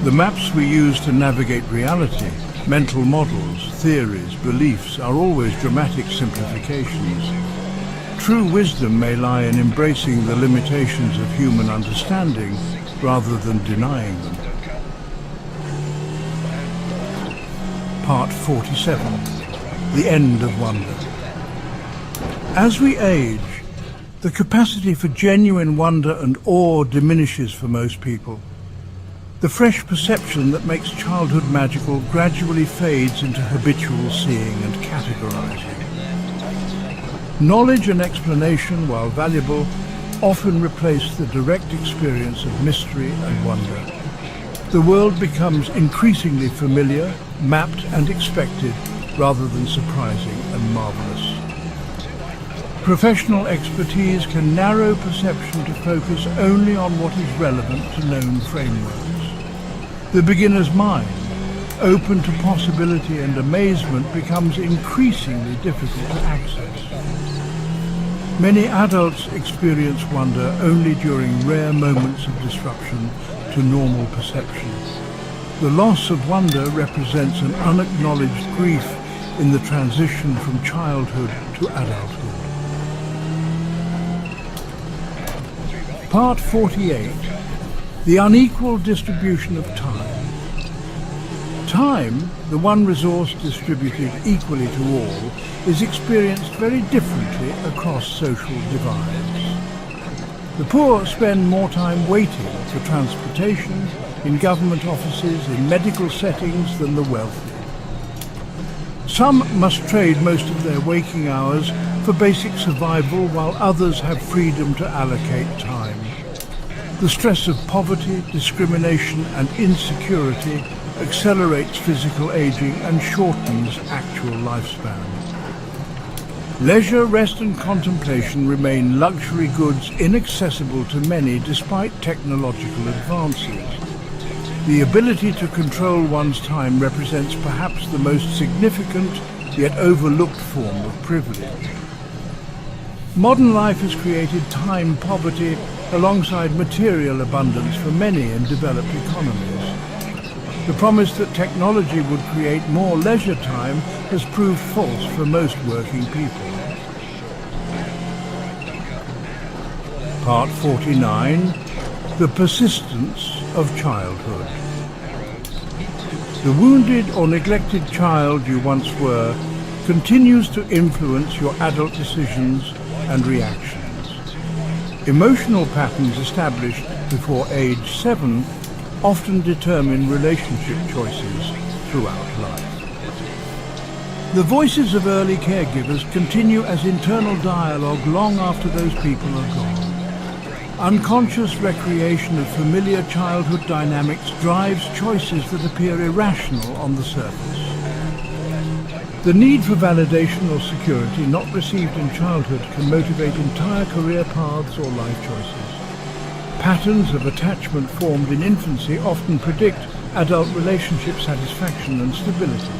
The maps we use to navigate reality, mental models, theories, beliefs, are always dramatic simplifications. True wisdom may lie in embracing the limitations of human understanding rather than denying them. Part 47. The End of Wonder. As we age, the capacity for genuine wonder and awe diminishes for most people. The fresh perception that makes childhood magical gradually fades into habitual seeing and categorizing. Knowledge and explanation, while valuable, often replace the direct experience of mystery and wonder. The world becomes increasingly familiar, mapped and expected, rather than surprising and marvelous. Professional expertise can narrow perception to focus only on what is relevant to known frameworks. The beginner's mind, open to possibility and amazement, becomes increasingly difficult to access. Many adults experience wonder only during rare moments of disruption to normal perception. The loss of wonder represents an unacknowledged grief in the transition from childhood to adulthood. Part 48. The unequal distribution of time. Time, the one resource distributed equally to all, is experienced very differently across social divides. The poor spend more time waiting for transportation, in government offices, in medical settings than the wealthy. Some must trade most of their waking hours for basic survival, while others have freedom to allocate time. The stress of poverty, discrimination and insecurity accelerates physical aging and shortens actual lifespan. Leisure, rest and contemplation remain luxury goods inaccessible to many despite technological advances. The ability to control one's time represents perhaps the most significant yet overlooked form of privilege. Modern life has created time poverty alongside material abundance for many in developed economies. The promise that technology would create more leisure time has proved false for most working people. Part 49. The persistence of childhood. The wounded or neglected child you once were continues to influence your adult decisions and reactions. Emotional patterns established before age 7 often determine relationship choices throughout life. The voices of early caregivers continue as internal dialogue long after those people are gone. Unconscious recreation of familiar childhood dynamics drives choices that appear irrational on the surface. The need for validation or security not received in childhood can motivate entire career paths or life choices. Patterns of attachment formed in infancy often predict adult relationship satisfaction and stability.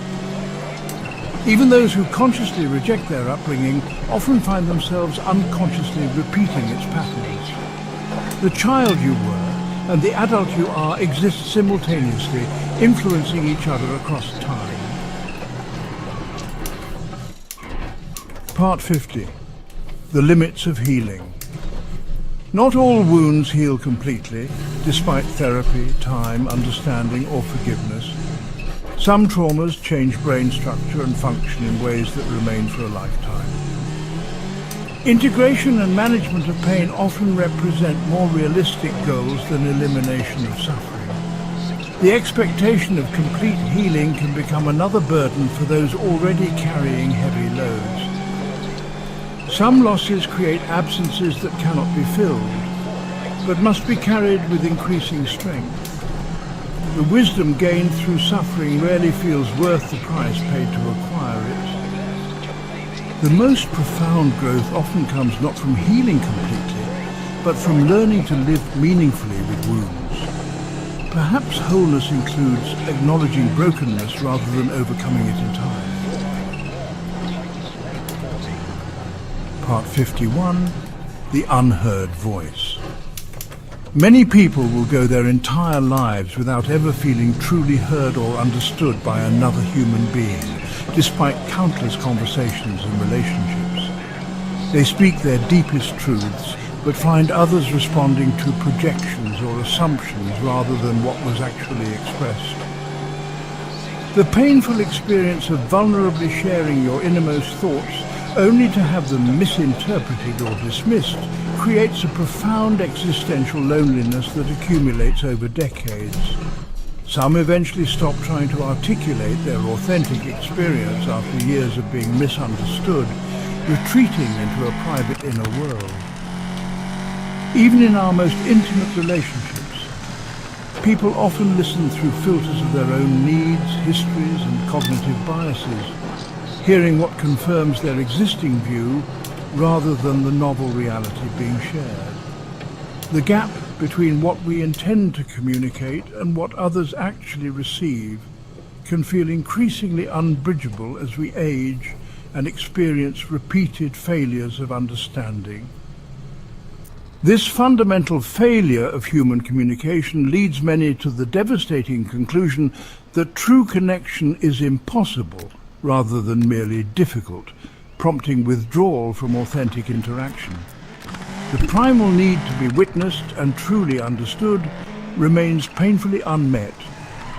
Even those who consciously reject their upbringing often find themselves unconsciously repeating its patterns. The child you were and the adult you are exist simultaneously, influencing each other across time. Part 50. The limits of healing. Not all wounds heal completely, despite therapy, time, understanding or forgiveness. Some traumas change brain structure and function in ways that remain for a lifetime. Integration and management of pain often represent more realistic goals than elimination of suffering. The expectation of complete healing can become another burden for those already carrying heavy loads. Some losses create absences that cannot be filled, but must be carried with increasing strength. The wisdom gained through suffering rarely feels worth the price paid to acquire it. The most profound growth often comes not from healing completely, but from learning to live meaningfully with wounds. Perhaps wholeness includes acknowledging brokenness rather than overcoming it entirely. Part 51, The Unheard Voice. Many people will go their entire lives without ever feeling truly heard or understood by another human being, despite countless conversations and relationships. They speak their deepest truths, but find others responding to projections or assumptions rather than what was actually expressed. The painful experience of vulnerably sharing your innermost thoughts only to have them misinterpreted or dismissed creates a profound existential loneliness that accumulates over decades. Some eventually stop trying to articulate their authentic experience after years of being misunderstood, retreating into a private inner world. Even in our most intimate relationships, people often listen through filters of their own needs, histories, and cognitive biases, hearing what confirms their existing view rather than the novel reality being shared. The gap between what we intend to communicate and what others actually receive can feel increasingly unbridgeable as we age and experience repeated failures of understanding. This fundamental failure of human communication leads many to the devastating conclusion that true connection is impossible rather than merely difficult, prompting withdrawal from authentic interaction. The primal need to be witnessed and truly understood remains painfully unmet,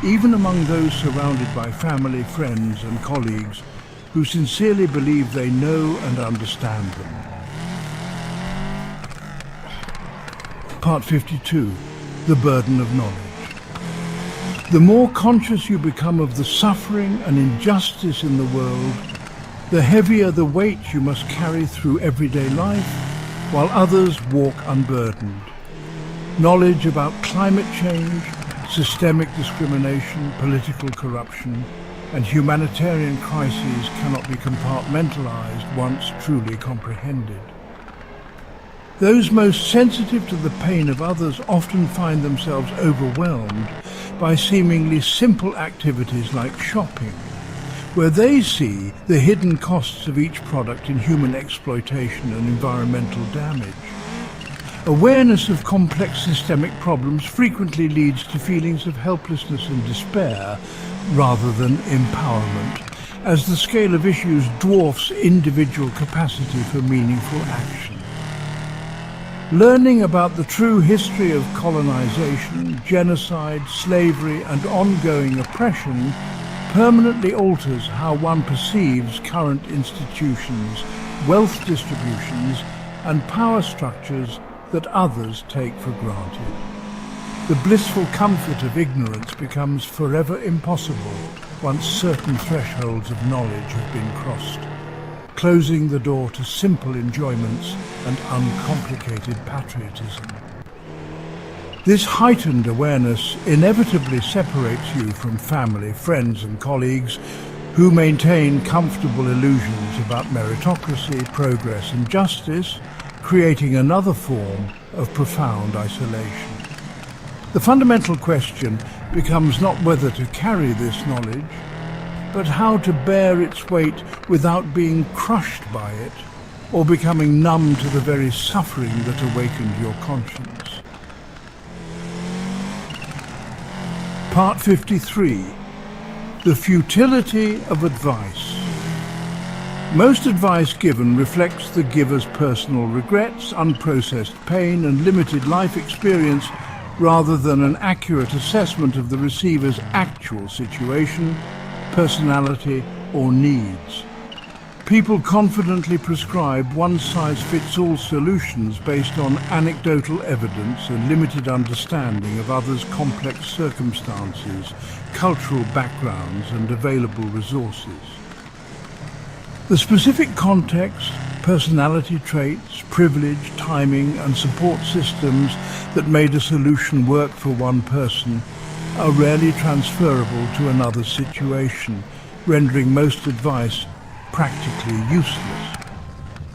even among those surrounded by family, friends, and colleagues who sincerely believe they know and understand them. Part 52. The Burden of Knowledge. The more conscious you become of the suffering and injustice in the world, the heavier the weight you must carry through everyday life, while others walk unburdened. Knowledge about climate change, systemic discrimination, political corruption, and humanitarian crises cannot be compartmentalized once truly comprehended. Those most sensitive to the pain of others often find themselves overwhelmed by seemingly simple activities like shopping, where they see the hidden costs of each product in human exploitation and environmental damage. Awareness of complex systemic problems frequently leads to feelings of helplessness and despair rather than empowerment, as the scale of issues dwarfs individual capacity for meaningful action. Learning about the true history of colonization, genocide, slavery, and ongoing oppression permanently alters how one perceives current institutions, wealth distributions, and power structures that others take for granted. The blissful comfort of ignorance becomes forever impossible once certain thresholds of knowledge have been crossed, closing the door to simple enjoyments and uncomplicated patriotism. This heightened awareness inevitably separates you from family, friends, and colleagues who maintain comfortable illusions about meritocracy, progress, and justice, creating another form of profound isolation. The fundamental question becomes not whether to carry this knowledge, but how to bear its weight without being crushed by it or becoming numb to the very suffering that awakened your conscience. Part 53. The Futility of Advice. Most advice given reflects the giver's personal regrets, unprocessed pain, and limited life experience rather than an accurate assessment of the receiver's actual situation, personality, or needs. People confidently prescribe one-size-fits-all solutions based on anecdotal evidence and limited understanding of others' complex circumstances, cultural backgrounds, and available resources. The specific context, personality traits, privilege, timing, and support systems that made a solution work for one person are rarely transferable to another situation, rendering most advice practically useless.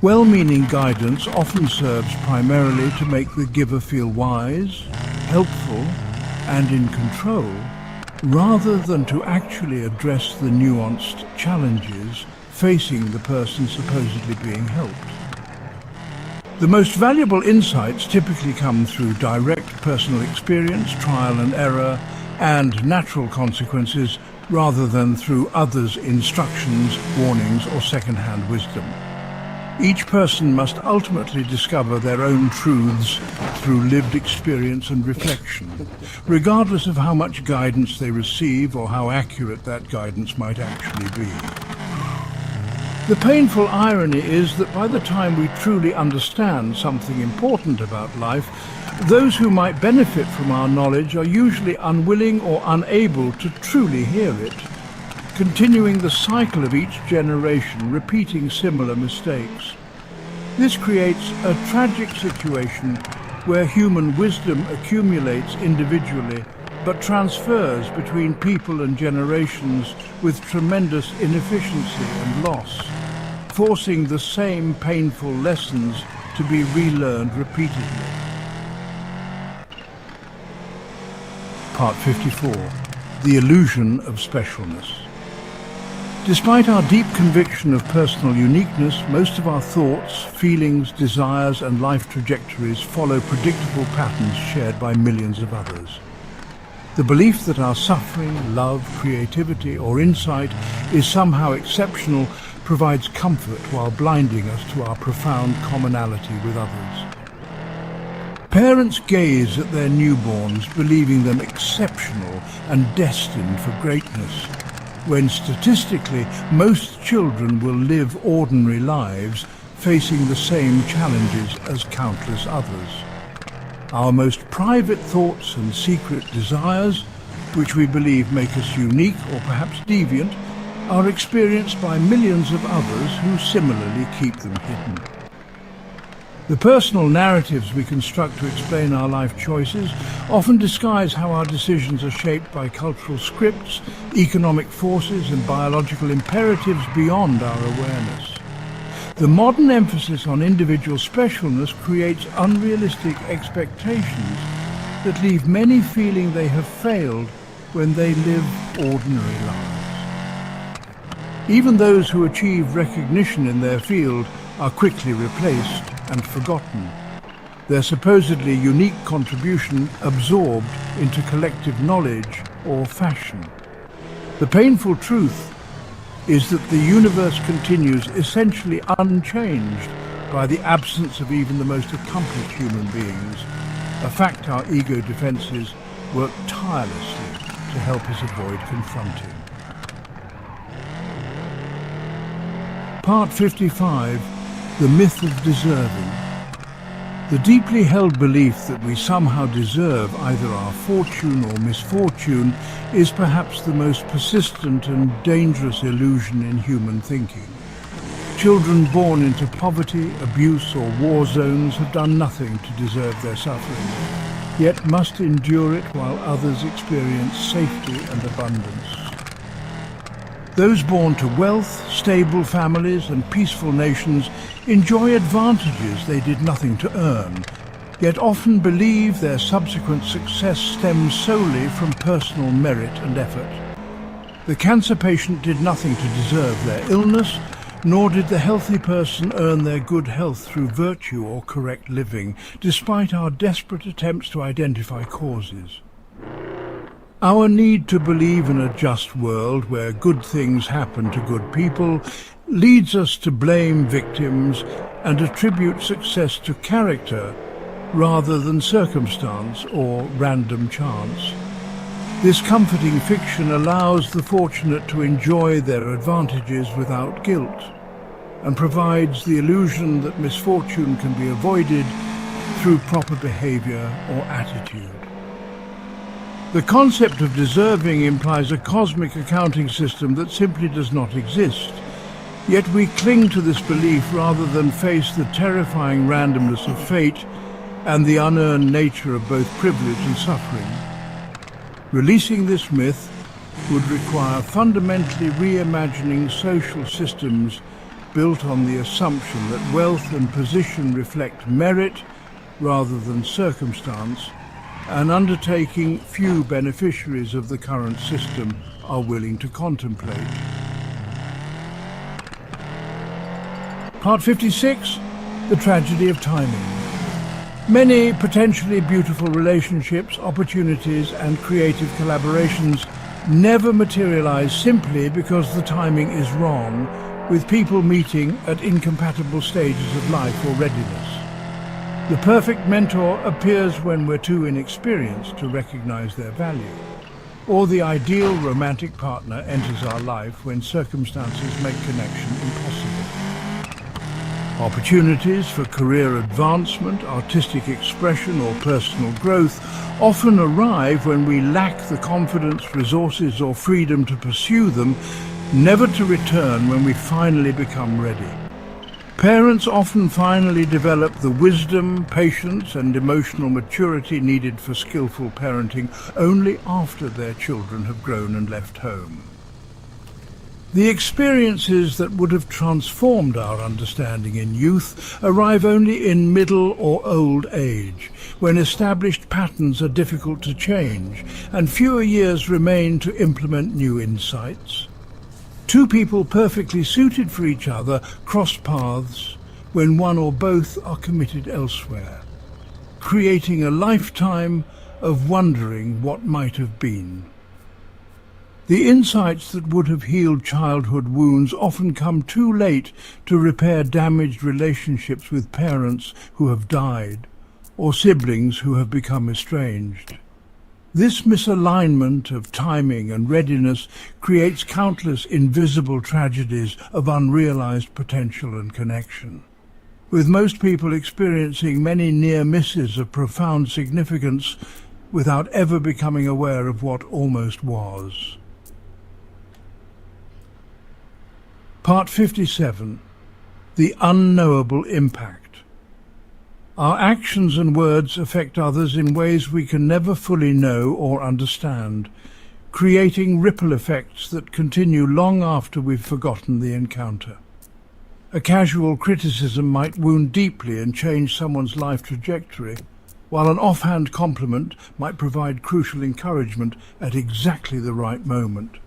Well-meaning guidance often serves primarily to make the giver feel wise, helpful, and in control, rather than to actually address the nuanced challenges facing the person supposedly being helped. The most valuable insights typically come through direct personal experience, trial and error, and natural consequences, rather than through others' instructions, warnings, or second-hand wisdom. Each person must ultimately discover their own truths through lived experience and reflection, regardless of how much guidance they receive or how accurate that guidance might actually be. The painful irony is that by the time we truly understand something important about life, those who might benefit from our knowledge are usually unwilling or unable to truly hear it, continuing the cycle of each generation repeating similar mistakes. This creates a tragic situation where human wisdom accumulates individually but transfers between people and generations with tremendous inefficiency and loss, forcing the same painful lessons to be relearned repeatedly. Part 54. The Illusion of Specialness. Despite our deep conviction of personal uniqueness, most of our thoughts, feelings, desires, and life trajectories follow predictable patterns shared by millions of others. The belief that our suffering, love, creativity, or insight is somehow exceptional provides comfort while blinding us to our profound commonality with others. Parents gaze at their newborns, believing them exceptional and destined for greatness, when statistically most children will live ordinary lives, facing the same challenges as countless others. Our most private thoughts and secret desires, which we believe make us unique or perhaps deviant, are experienced by millions of others who similarly keep them hidden. The personal narratives we construct to explain our life choices often disguise how our decisions are shaped by cultural scripts, economic forces, and biological imperatives beyond our awareness. The modern emphasis on individual specialness creates unrealistic expectations that leave many feeling they have failed when they live ordinary lives. Even those who achieve recognition in their field are quickly replaced and forgotten, their supposedly unique contribution absorbed into collective knowledge or fashion. The painful truth is that the universe continues essentially unchanged by the absence of even the most accomplished human beings, a fact our ego defenses work tirelessly to help us avoid confronting. Part 55. The Myth of Deserving. The deeply held belief that we somehow deserve either our fortune or misfortune is perhaps the most persistent and dangerous illusion in human thinking. Children born into poverty, abuse, or war zones have done nothing to deserve their suffering, yet must endure it while others experience safety and abundance. Those born to wealth, stable families, and peaceful nations enjoy advantages they did nothing to earn, yet often believe their subsequent success stems solely from personal merit and effort. The cancer patient did nothing to deserve their illness, nor did the healthy person earn their good health through virtue or correct living, despite our desperate attempts to identify causes. Our need to believe in a just world where good things happen to good people leads us to blame victims and attribute success to character rather than circumstance or random chance. This comforting fiction allows the fortunate to enjoy their advantages without guilt, and provides the illusion that misfortune can be avoided through proper behavior or attitude. The concept of deserving implies a cosmic accounting system that simply does not exist. Yet we cling to this belief rather than face the terrifying randomness of fate and the unearned nature of both privilege and suffering. Releasing this myth would require fundamentally reimagining social systems built on the assumption that wealth and position reflect merit rather than circumstance, an undertaking few beneficiaries of the current system are willing to contemplate. Part 56, the tragedy of timing. Many potentially beautiful relationships, opportunities, and creative collaborations never materialize simply because the timing is wrong, with people meeting at incompatible stages of life or readiness. The perfect mentor appears when we're too inexperienced to recognize their value, or the ideal romantic partner enters our life when circumstances make connection impossible. Opportunities for career advancement, artistic expression, or personal growth often arrive when we lack the confidence, resources, or freedom to pursue them, never to return when we finally become ready. Parents often finally develop the wisdom, patience, and emotional maturity needed for skillful parenting only after their children have grown and left home. The experiences that would have transformed our understanding in youth arrive only in middle or old age, when established patterns are difficult to change and fewer years remain to implement new insights. Two people perfectly suited for each other cross paths when one or both are committed elsewhere, creating a lifetime of wondering what might have been. The insights that would have healed childhood wounds often come too late to repair damaged relationships with parents who have died or siblings who have become estranged. This misalignment of timing and readiness creates countless invisible tragedies of unrealized potential and connection, with most people experiencing many near misses of profound significance without ever becoming aware of what almost was. Part 57. The unknowable impact. Our actions and words affect others in ways we can never fully know or understand, creating ripple effects that continue long after we've forgotten the encounter. A casual criticism might wound deeply and change someone's life trajectory, while an offhand compliment might provide crucial encouragement at exactly the right moment.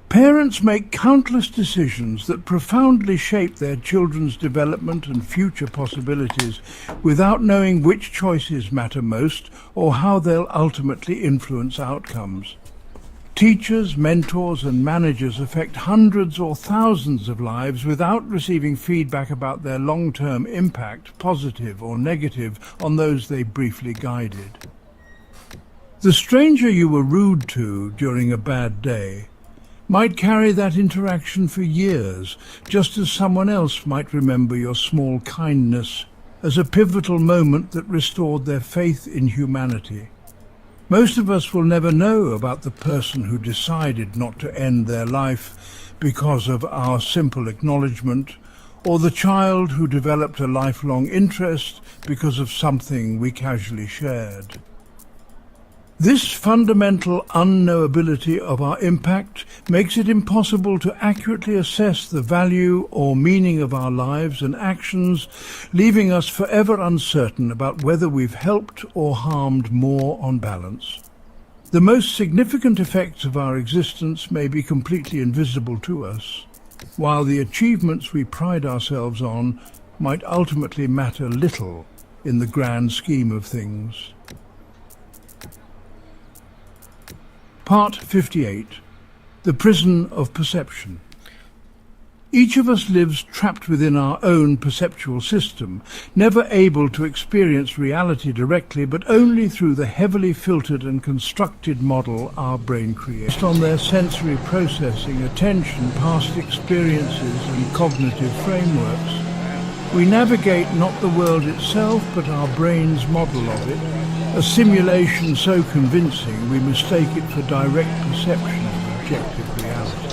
Parents make countless decisions that profoundly shape their children's development and future possibilities without knowing which choices matter most or how they'll ultimately influence outcomes. Teachers, mentors, and managers affect hundreds or thousands of lives without receiving feedback about their long-term impact, positive or negative, on those they briefly guided. The stranger you were rude to during a bad day might carry that interaction for years, just as someone else might remember your small kindness as a pivotal moment that restored their faith in humanity. Most of us will never know about the person who decided not to end their life because of our simple acknowledgement, or the child who developed a lifelong interest because of something we casually shared. This fundamental unknowability of our impact makes it impossible to accurately assess the value or meaning of our lives and actions, leaving us forever uncertain about whether we've helped or harmed more on balance. The most significant effects of our existence may be completely invisible to us, while the achievements we pride ourselves on might ultimately matter little in the grand scheme of things. Part 58. The Prison of Perception. Each of us lives trapped within our own perceptual system, never able to experience reality directly, but only through the heavily filtered and constructed model our brain creates. Based on their sensory processing, attention, past experiences and cognitive frameworks, we navigate not the world itself, but our brain's model of it, a simulation so convincing we mistake it for direct perception of objective reality.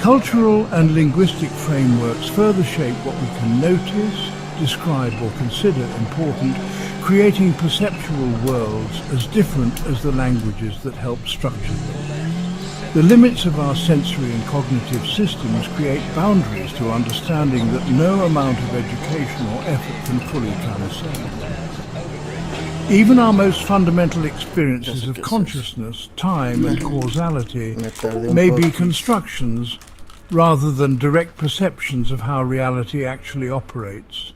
Cultural and linguistic frameworks further shape what we can notice, describe or consider important, creating perceptual worlds as different as the languages that help structure them. The limits of our sensory and cognitive systems create boundaries to understanding that no amount of education or effort can fully transcend. Even our most fundamental experiences of consciousness, time and causality may be constructions rather than direct perceptions of how reality actually operates.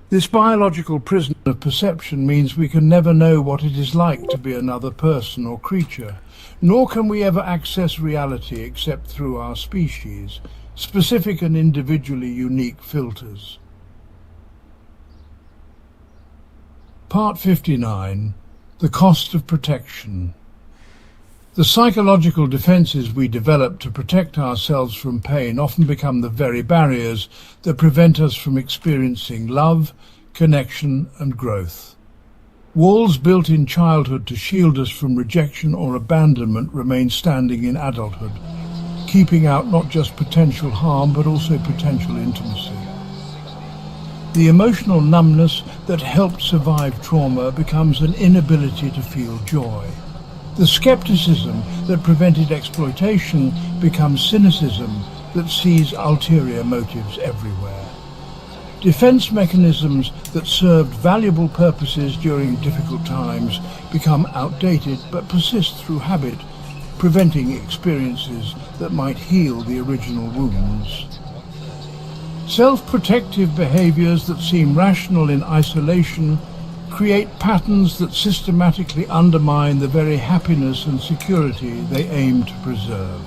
This biological prison of perception means we can never know what it is like to be another person or creature, nor can we ever access reality except through our species, specific and individually unique filters. Part 59. The Cost of Protection. The psychological defenses we develop to protect ourselves from pain often become the very barriers that prevent us from experiencing love, connection and growth. Walls built in childhood to shield us from rejection or abandonment remain standing in adulthood, keeping out not just potential harm but also potential intimacy. The emotional numbness that helped survive trauma becomes an inability to feel joy. The skepticism that prevented exploitation becomes cynicism that sees ulterior motives everywhere. Defense mechanisms that served valuable purposes during difficult times become outdated but persist through habit, preventing experiences that might heal the original wounds. Self-protective behaviors that seem rational in isolation create patterns that systematically undermine the very happiness and security they aim to preserve.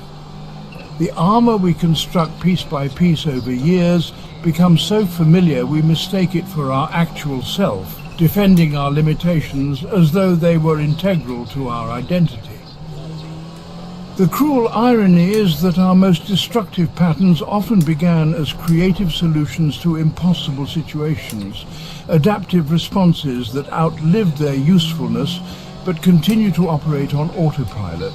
The armor we construct piece by piece over years becomes so familiar we mistake it for our actual self, defending our limitations as though they were integral to our identity. The cruel irony is that our most destructive patterns often began as creative solutions to impossible situations, adaptive responses that outlived their usefulness but continue to operate on autopilot.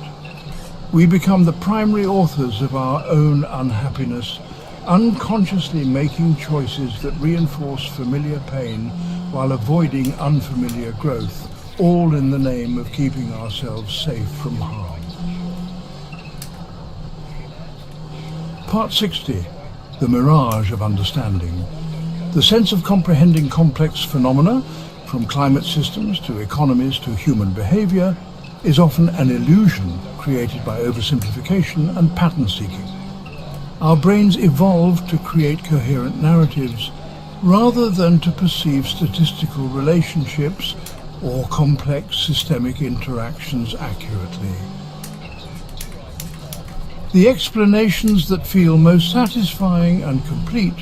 We become the primary authors of our own unhappiness, unconsciously making choices that reinforce familiar pain while avoiding unfamiliar growth, all in the name of keeping ourselves safe from harm. Part 60. The Mirage of Understanding. The sense of comprehending complex phenomena, from climate systems to economies to human behavior, is often an illusion created by oversimplification and pattern seeking. Our brains evolved to create coherent narratives rather than to perceive statistical relationships or complex systemic interactions accurately. The explanations that feel most satisfying and complete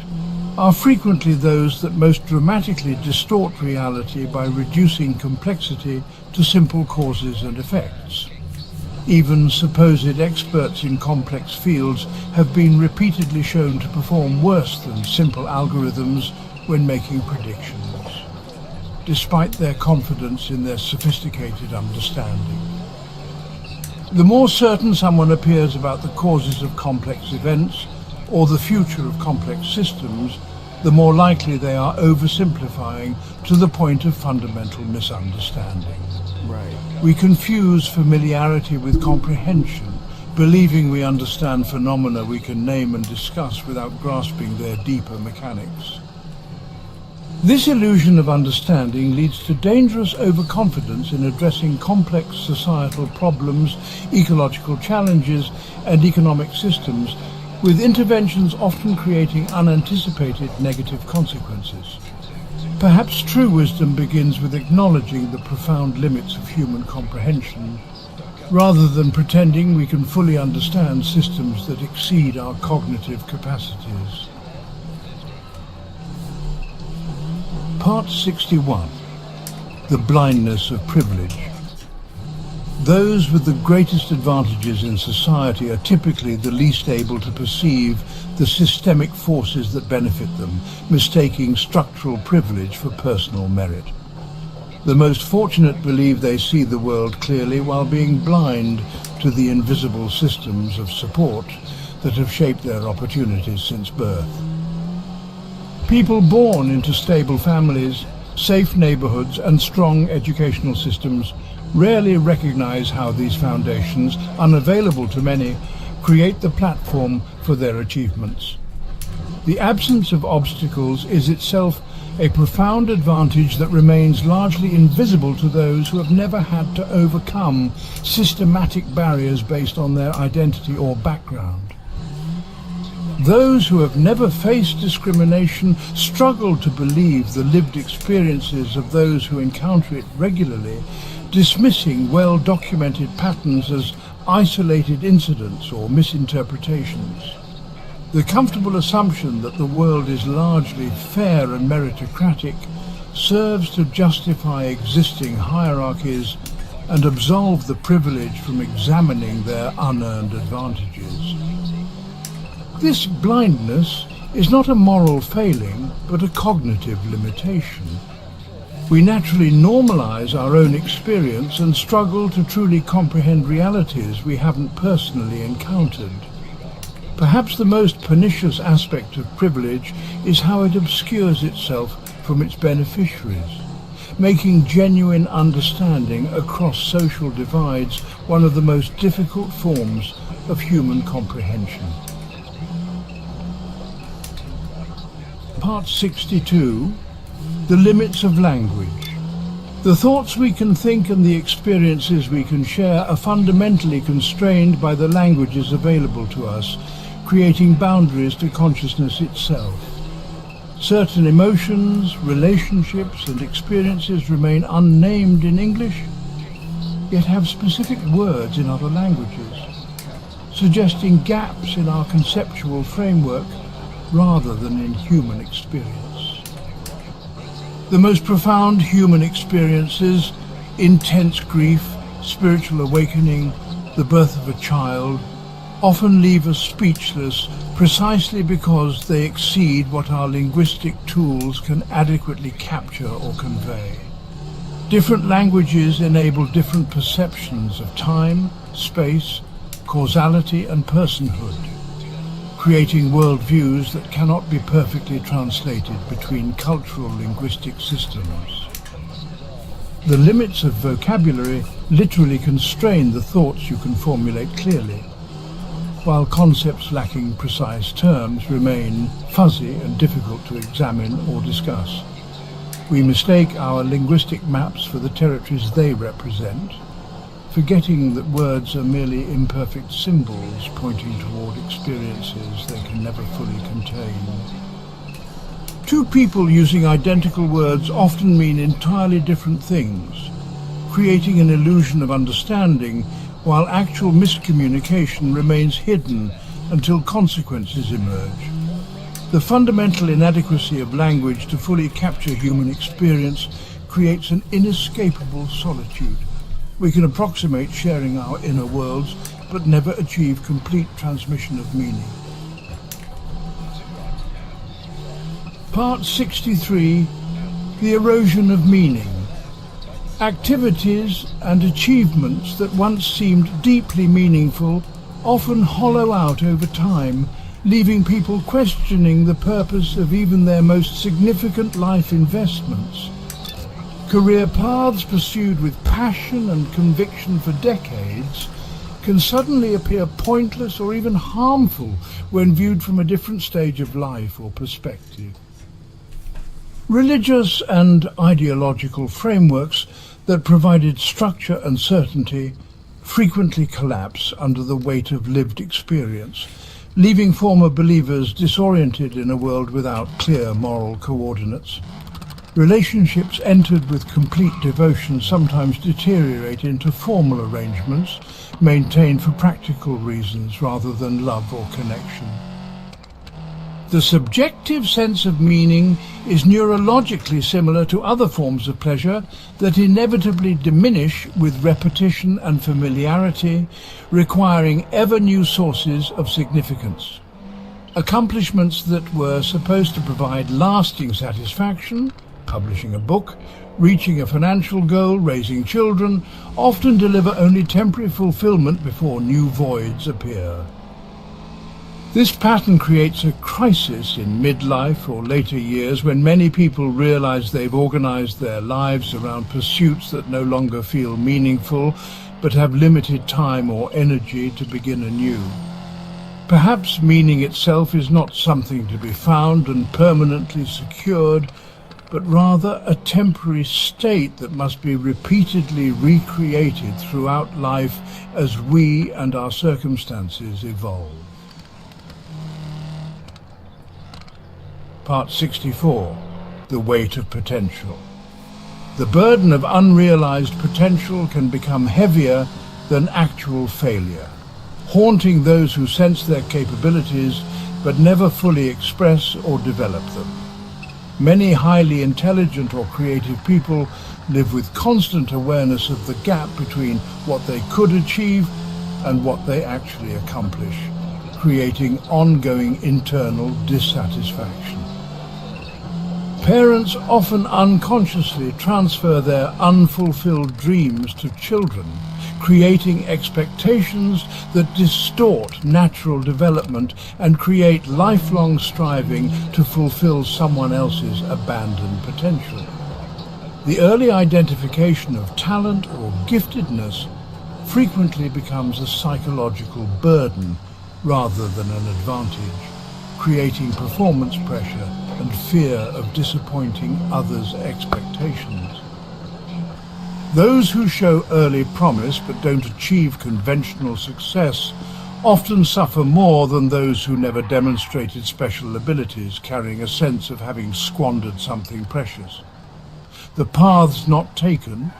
are frequently those that most dramatically distort reality by reducing complexity to simple causes and effects. Even supposed experts in complex fields have been repeatedly shown to perform worse than simple algorithms when making predictions, despite their confidence in their sophisticated understanding. The more certain someone appears about the causes of complex events or the future of complex systems, the more likely they are oversimplifying to the point of fundamental misunderstanding. Right. We confuse familiarity with comprehension, believing we understand phenomena we can name and discuss without grasping their deeper mechanics. This illusion of understanding leads to dangerous overconfidence in addressing complex societal problems, ecological challenges, and economic systems, with interventions often creating unanticipated negative consequences. Perhaps true wisdom begins with acknowledging the profound limits of human comprehension rather than pretending we can fully understand systems that exceed our cognitive capacities. Part 61. The blindness of privilege. Those with the greatest advantages in society are typically the least able to perceive the systemic forces that benefit them, mistaking structural privilege for personal merit. The most fortunate believe they see the world clearly while being blind to the invisible systems of support that have shaped their opportunities since birth. People born into stable families, safe neighborhoods, and strong educational systems rarely recognize how these foundations, unavailable to many, create the platform for their achievements. The absence of obstacles is itself a profound advantage that remains largely invisible to those who have never had to overcome systematic barriers based on their identity or background. Those who have never faced discrimination struggle to believe the lived experiences of those who encounter it regularly, dismissing well-documented patterns as isolated incidents or misinterpretations. The comfortable assumption that the world is largely fair and meritocratic serves to justify existing hierarchies and absolve the privileged from examining their unearned advantages. This blindness is not a moral failing, but a cognitive limitation. We naturally normalize our own experience and struggle to truly comprehend realities we haven't personally encountered. Perhaps the most pernicious aspect of privilege is how it obscures itself from its beneficiaries, making genuine understanding across social divides one of the most difficult forms of human comprehension. Part 62. The limits of language. The thoughts we can think and the experiences we can share are fundamentally constrained by the languages available to us, creating boundaries to consciousness itself. Certain emotions, relationships, and experiences remain unnamed in English, yet have specific words in other languages, suggesting gaps in our conceptual framework rather than in human experience. The most profound human experiences, intense grief, spiritual awakening, the birth of a child, often leave us speechless precisely because they exceed what our linguistic tools can adequately capture or convey. Different languages enable different perceptions of time, space, causality, and personhood, creating worldviews that cannot be perfectly translated between cultural linguistic systems. The limits of vocabulary literally constrain the thoughts you can formulate clearly, while concepts lacking precise terms remain fuzzy and difficult to examine or discuss. We mistake our linguistic maps for the territories they represent, forgetting that words are merely imperfect symbols pointing toward experiences they can never fully contain. Two people using identical words often mean entirely different things, creating an illusion of understanding while actual miscommunication remains hidden until consequences emerge. The fundamental inadequacy of language to fully capture human experience creates an inescapable solitude. We can approximate sharing our inner worlds, but never achieve complete transmission of meaning. Part 63. The erosion of meaning. Activities and achievements that once seemed deeply meaningful often hollow out over time, leaving people questioning the purpose of even their most significant life investments. Career paths pursued with passion and conviction for decades can suddenly appear pointless or even harmful when viewed from a different stage of life or perspective. Religious and ideological frameworks that provided structure and certainty frequently collapse under the weight of lived experience, leaving former believers disoriented in a world without clear moral coordinates. Relationships entered with complete devotion sometimes deteriorate into formal arrangements, maintained for practical reasons rather than love or connection. The subjective sense of meaning is neurologically similar to other forms of pleasure that inevitably diminish with repetition and familiarity, requiring ever new sources of significance. Accomplishments that were supposed to provide lasting satisfaction, publishing a book, reaching a financial goal, raising children, often deliver only temporary fulfillment before new voids appear. This pattern creates a crisis in midlife or later years when many people realize they've organized their lives around pursuits that no longer feel meaningful but have limited time or energy to begin anew. Perhaps meaning itself is not something to be found and permanently secured, but rather a temporary state that must be repeatedly recreated throughout life as we and our circumstances evolve. Part 64. The Weight of Potential. The burden of unrealized potential can become heavier than actual failure, haunting those who sense their capabilities but never fully express or develop them. Many highly intelligent or creative people live with constant awareness of the gap between what they could achieve and what they actually accomplish, creating ongoing internal dissatisfaction. Parents often unconsciously transfer their unfulfilled dreams to children, creating expectations that distort natural development and create lifelong striving to fulfill someone else's abandoned potential. The early identification of talent or giftedness frequently becomes a psychological burden rather than an advantage, creating performance pressure and fear of disappointing others' expectations. Those who show early promise but don't achieve conventional success often suffer more than those who never demonstrated special abilities, carrying a sense of having squandered something precious. The paths not taken,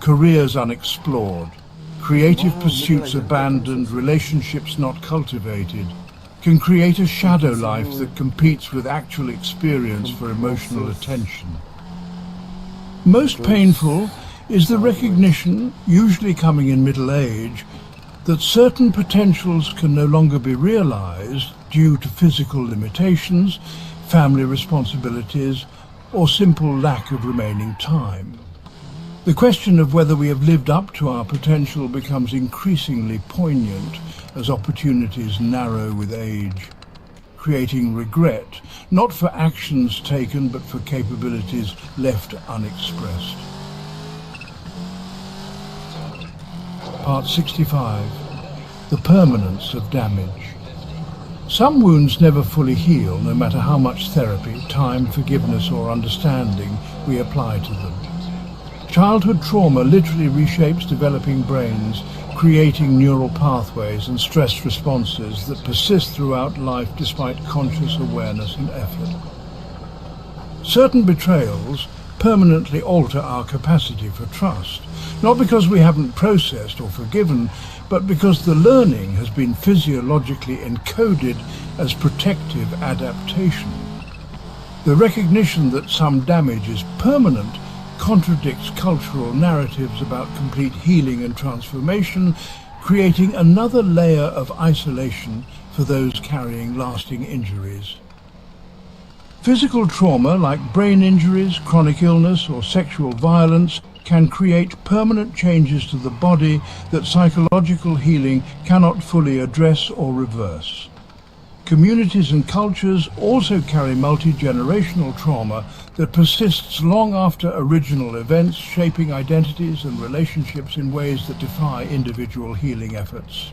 careers unexplored, creative pursuits abandoned, relationships not cultivated, can create a shadow life that competes with actual experience for emotional attention. Most painful is the recognition, usually coming in middle age, that certain potentials can no longer be realized due to physical limitations, family responsibilities, or simple lack of remaining time. The question of whether we have lived up to our potential becomes increasingly poignant as opportunities narrow with age, creating regret, not for actions taken but for capabilities left unexpressed. Part 65. The permanence of damage. Some wounds never fully heal, no matter how much therapy, time, forgiveness, or understanding we apply to them. Childhood trauma literally reshapes developing brains, creating neural pathways and stress responses that persist throughout life despite conscious awareness and effort. Certain betrayals permanently alter our capacity for trust, not because we haven't processed or forgiven, but because the learning has been physiologically encoded as protective adaptation. The recognition that some damage is permanent contradicts cultural narratives about complete healing and transformation, creating another layer of isolation for those carrying lasting injuries. Physical trauma, like brain injuries, chronic illness, or sexual violence, can create permanent changes to the body that psychological healing cannot fully address or reverse. Communities and cultures also carry multi-generational trauma that persists long after original events, shaping identities and relationships in ways that defy individual healing efforts.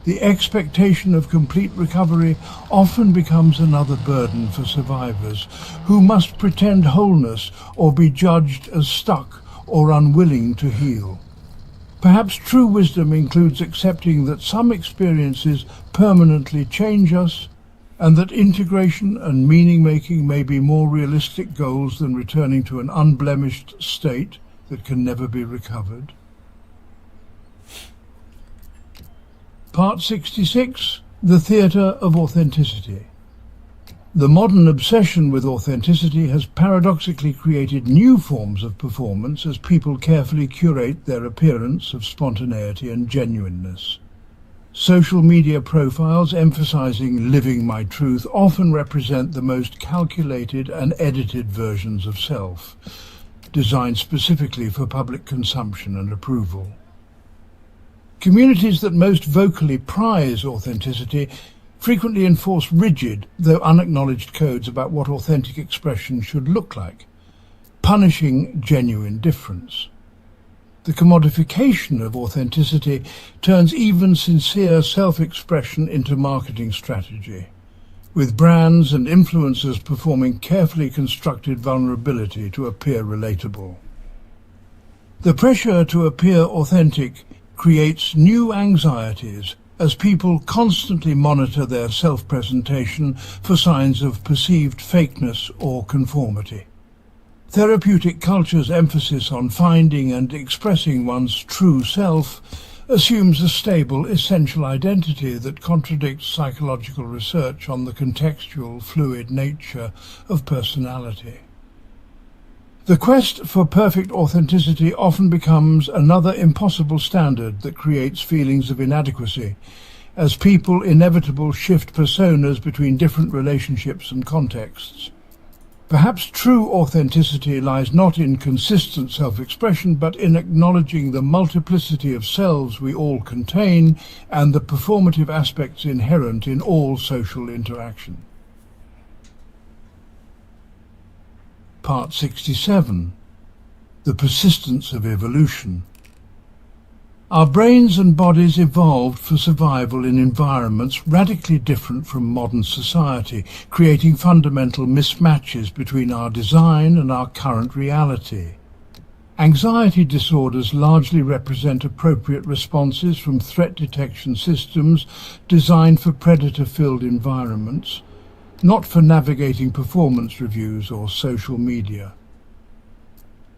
The expectation of complete recovery often becomes another burden for survivors who must pretend wholeness or be judged as stuck or unwilling to heal. Perhaps true wisdom includes accepting that some experiences permanently change us and that integration and meaning-making may be more realistic goals than returning to an unblemished state that can never be recovered. Part 66, the theatre of authenticity. The modern obsession with authenticity has paradoxically created new forms of performance as people carefully curate their appearance of spontaneity and genuineness. Social media profiles emphasizing living my truth often represent the most calculated and edited versions of self, designed specifically for public consumption and approval. Communities that most vocally prize authenticity frequently enforce rigid, though unacknowledged codes about what authentic expression should look like, punishing genuine difference. The commodification of authenticity turns even sincere self-expression into marketing strategy, with brands and influencers performing carefully constructed vulnerability to appear relatable. The pressure to appear authentic creates new anxieties as people constantly monitor their self-presentation for signs of perceived fakeness or conformity. Therapeutic culture's emphasis on finding and expressing one's true self assumes a stable, essential identity that contradicts psychological research on the contextual, fluid nature of personality. The quest for perfect authenticity often becomes another impossible standard that creates feelings of inadequacy, as people inevitably shift personas between different relationships and contexts. Perhaps true authenticity lies not in consistent self-expression, but in acknowledging the multiplicity of selves we all contain and the performative aspects inherent in all social interaction. Part 67. The persistence of evolution. Our brains and bodies evolved for survival in environments radically different from modern society, creating fundamental mismatches between our design and our current reality. Anxiety disorders largely represent appropriate responses from threat detection systems designed for predator-filled environments, not for navigating performance reviews or social media.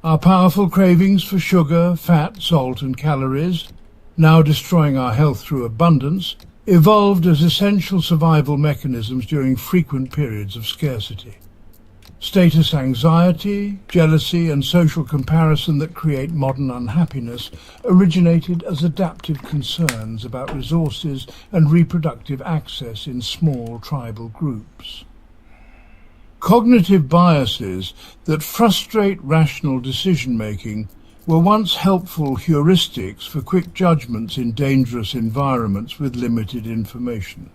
Our powerful cravings for sugar, fat, salt and calories, now destroying our health through abundance, evolved as essential survival mechanisms during frequent periods of scarcity. Status anxiety, jealousy and social comparison that create modern unhappiness originated as adaptive concerns about resources and reproductive access in small tribal groups. Cognitive biases that frustrate rational decision-making were once helpful heuristics for quick judgments in dangerous environments with limited information.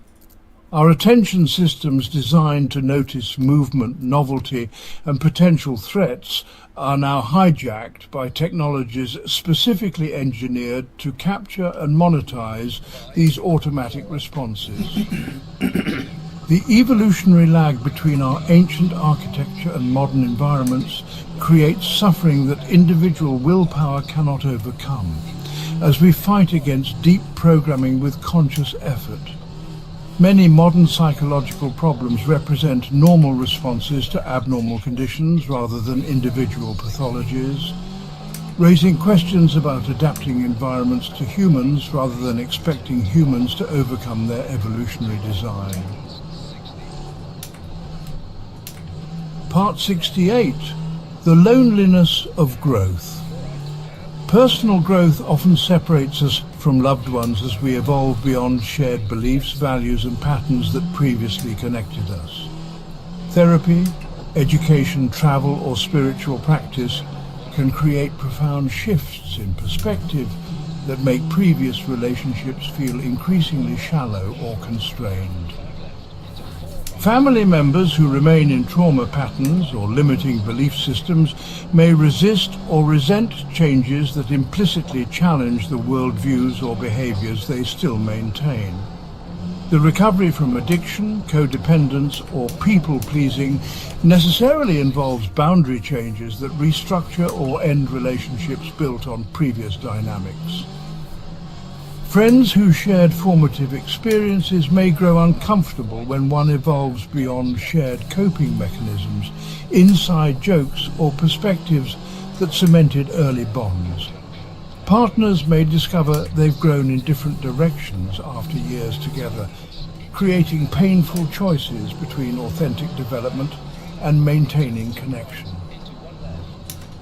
Our attention systems designed to notice movement, novelty and potential threats are now hijacked by technologies specifically engineered to capture and monetize these automatic responses. The evolutionary lag between our ancient architecture and modern environments creates suffering that individual willpower cannot overcome, as we fight against deep programming with conscious effort. Many modern psychological problems represent normal responses to abnormal conditions rather than individual pathologies, raising questions about adapting environments to humans rather than expecting humans to overcome their evolutionary design. Part 68. The loneliness of growth. Personal growth often separates us from loved ones as we evolve beyond shared beliefs, values and patterns that previously connected us. Therapy, education, travel or spiritual practice can create profound shifts in perspective that make previous relationships feel increasingly shallow or constrained. Family members who remain in trauma patterns or limiting belief systems may resist or resent changes that implicitly challenge the worldviews or behaviors they still maintain. The recovery from addiction, codependence, or people-pleasing necessarily involves boundary changes that restructure or end relationships built on previous dynamics. Friends who shared formative experiences may grow uncomfortable when one evolves beyond shared coping mechanisms, inside jokes or perspectives that cemented early bonds. Partners may discover they've grown in different directions after years together, creating painful choices between authentic development and maintaining connection.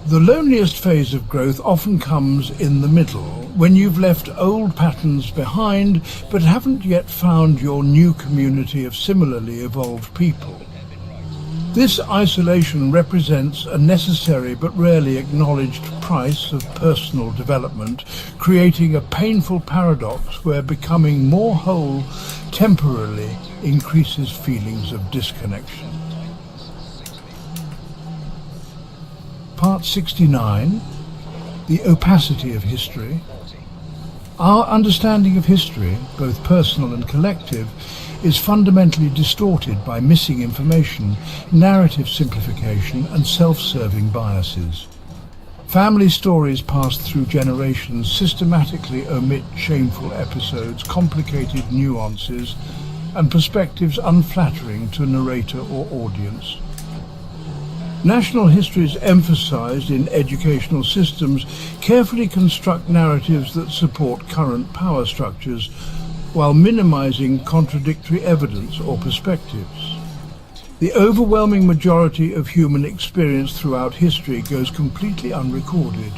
The loneliest phase of growth often comes in the middle, when you've left old patterns behind but haven't yet found your new community of similarly evolved people. This isolation represents a necessary but rarely acknowledged price of personal development, creating a painful paradox where becoming more whole temporarily increases feelings of disconnection. Part 69, the opacity of history. Our understanding of history, both personal and collective, is fundamentally distorted by missing information, narrative simplification, and self-serving biases. Family stories passed through generations systematically omit shameful episodes, complicated nuances, and perspectives unflattering to narrator or audience. National histories emphasized in educational systems carefully construct narratives that support current power structures while minimizing contradictory evidence or perspectives. The overwhelming majority of human experience throughout history goes completely unrecorded,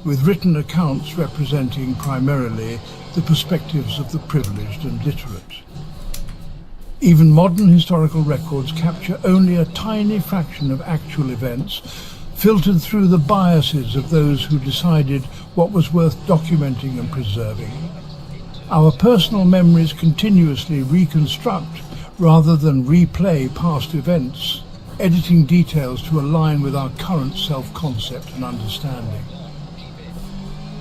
with written accounts representing primarily the perspectives of the privileged and literate. Even modern historical records capture only a tiny fraction of actual events, filtered through the biases of those who decided what was worth documenting and preserving. Our personal memories continuously reconstruct rather than replay past events, editing details to align with our current self-concept and understanding.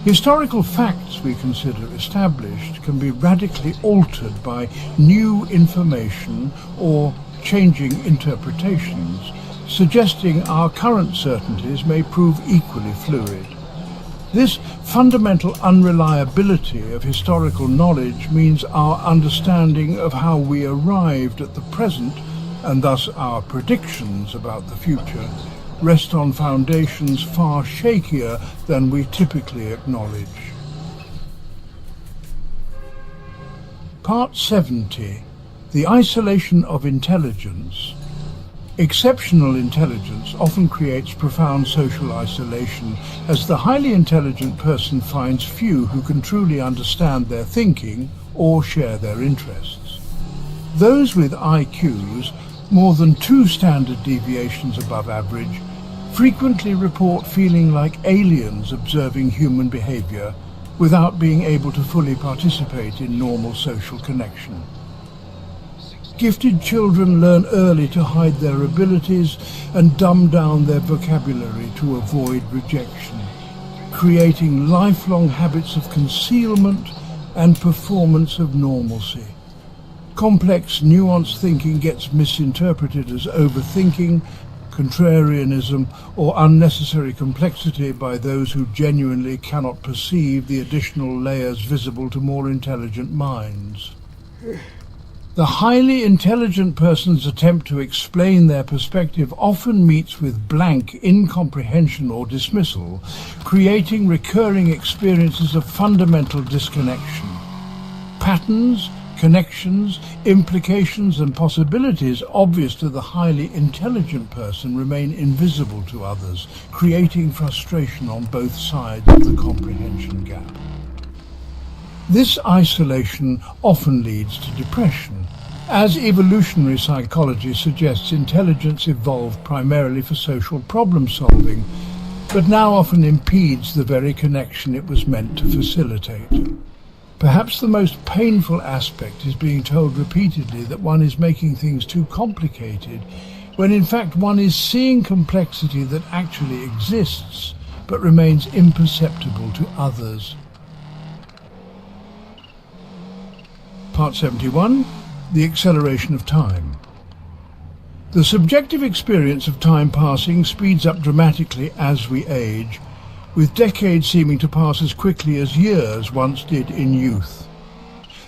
Historical facts we consider established can be radically altered by new information or changing interpretations, suggesting our current certainties may prove equally fluid. This fundamental unreliability of historical knowledge means our understanding of how we arrived at the present, and thus our predictions about the future, rest on foundations far shakier than we typically acknowledge. Part 70. The isolation of intelligence. Exceptional intelligence often creates profound social isolation, as the highly intelligent person finds few who can truly understand their thinking or share their interests. Those with IQs more than 2 standard deviations above average frequently report feeling like aliens observing human behavior without being able to fully participate in normal social connection. Gifted children learn early to hide their abilities and dumb down their vocabulary to avoid rejection, creating lifelong habits of concealment and performance of normalcy. Complex, nuanced thinking gets misinterpreted as overthinking, contrarianism, or unnecessary complexity by those who genuinely cannot perceive the additional layers visible to more intelligent minds. The highly intelligent person's attempt to explain their perspective often meets with blank incomprehension or dismissal, creating recurring experiences of fundamental disconnection. Patterns, connections, implications, and possibilities obvious to the highly intelligent person remain invisible to others, creating frustration on both sides of the comprehension gap. This isolation often leads to depression. As evolutionary psychology suggests, intelligence evolved primarily for social problem solving, but now often impedes the very connection it was meant to facilitate. Perhaps the most painful aspect is being told repeatedly that one is making things too complicated, when in fact one is seeing complexity that actually exists, but remains imperceptible to others. Part 71. The acceleration of time. The subjective experience of time passing speeds up dramatically as we age, with decades seeming to pass as quickly as years once did in youth.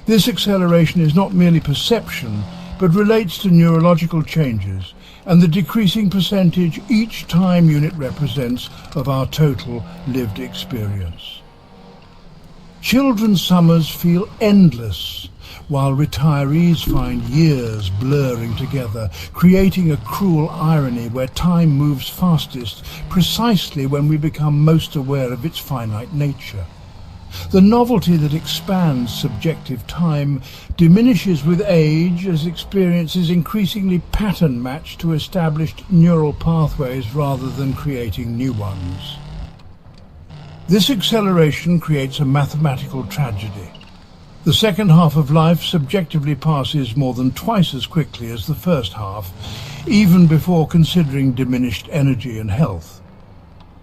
This acceleration is not merely perception, but relates to neurological changes and the decreasing percentage each time unit represents of our total lived experience. Children's summers feel endless, while retirees find years blurring together, creating a cruel irony where time moves fastest precisely when we become most aware of its finite nature. The novelty that expands subjective time diminishes with age as experience is increasingly pattern matched to established neural pathways rather than creating new ones. This acceleration creates a mathematical tragedy. The second half of life subjectively passes more than twice as quickly as the first half, even before considering diminished energy and health.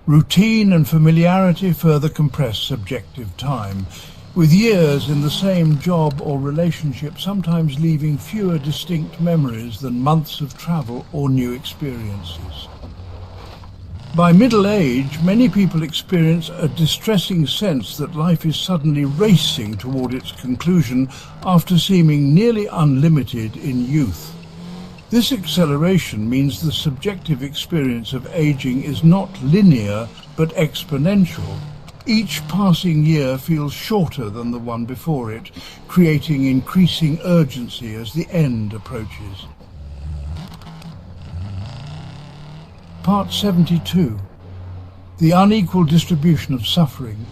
Routine and familiarity further compress subjective time, with years in the same job or relationship sometimes leaving fewer distinct memories than months of travel or new experiences. By middle age, many people experience a distressing sense that life is suddenly racing toward its conclusion after seeming nearly unlimited in youth. This acceleration means the subjective experience of aging is not linear but exponential. Each passing year feels shorter than the one before it, creating increasing urgency as the end approaches. Part 72. The unequal distribution of suffering.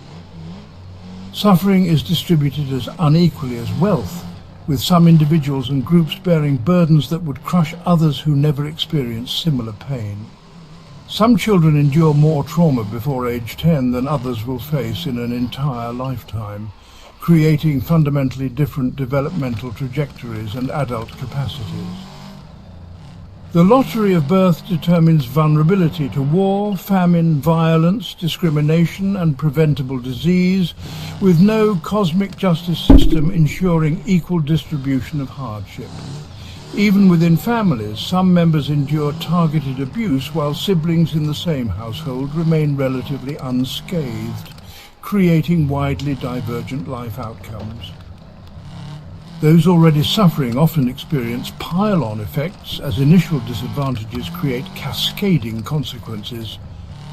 Suffering is distributed as unequally as wealth, with some individuals and groups bearing burdens that would crush others who never experience similar pain. Some children endure more trauma before age 10 than others will face in an entire lifetime, creating fundamentally different developmental trajectories and adult capacities. The lottery of birth determines vulnerability to war, famine, violence, discrimination and preventable disease, with no cosmic justice system ensuring equal distribution of hardship. Even within families, some members endure targeted abuse while siblings in the same household remain relatively unscathed, creating widely divergent life outcomes. Those already suffering often experience pile-on effects as initial disadvantages create cascading consequences.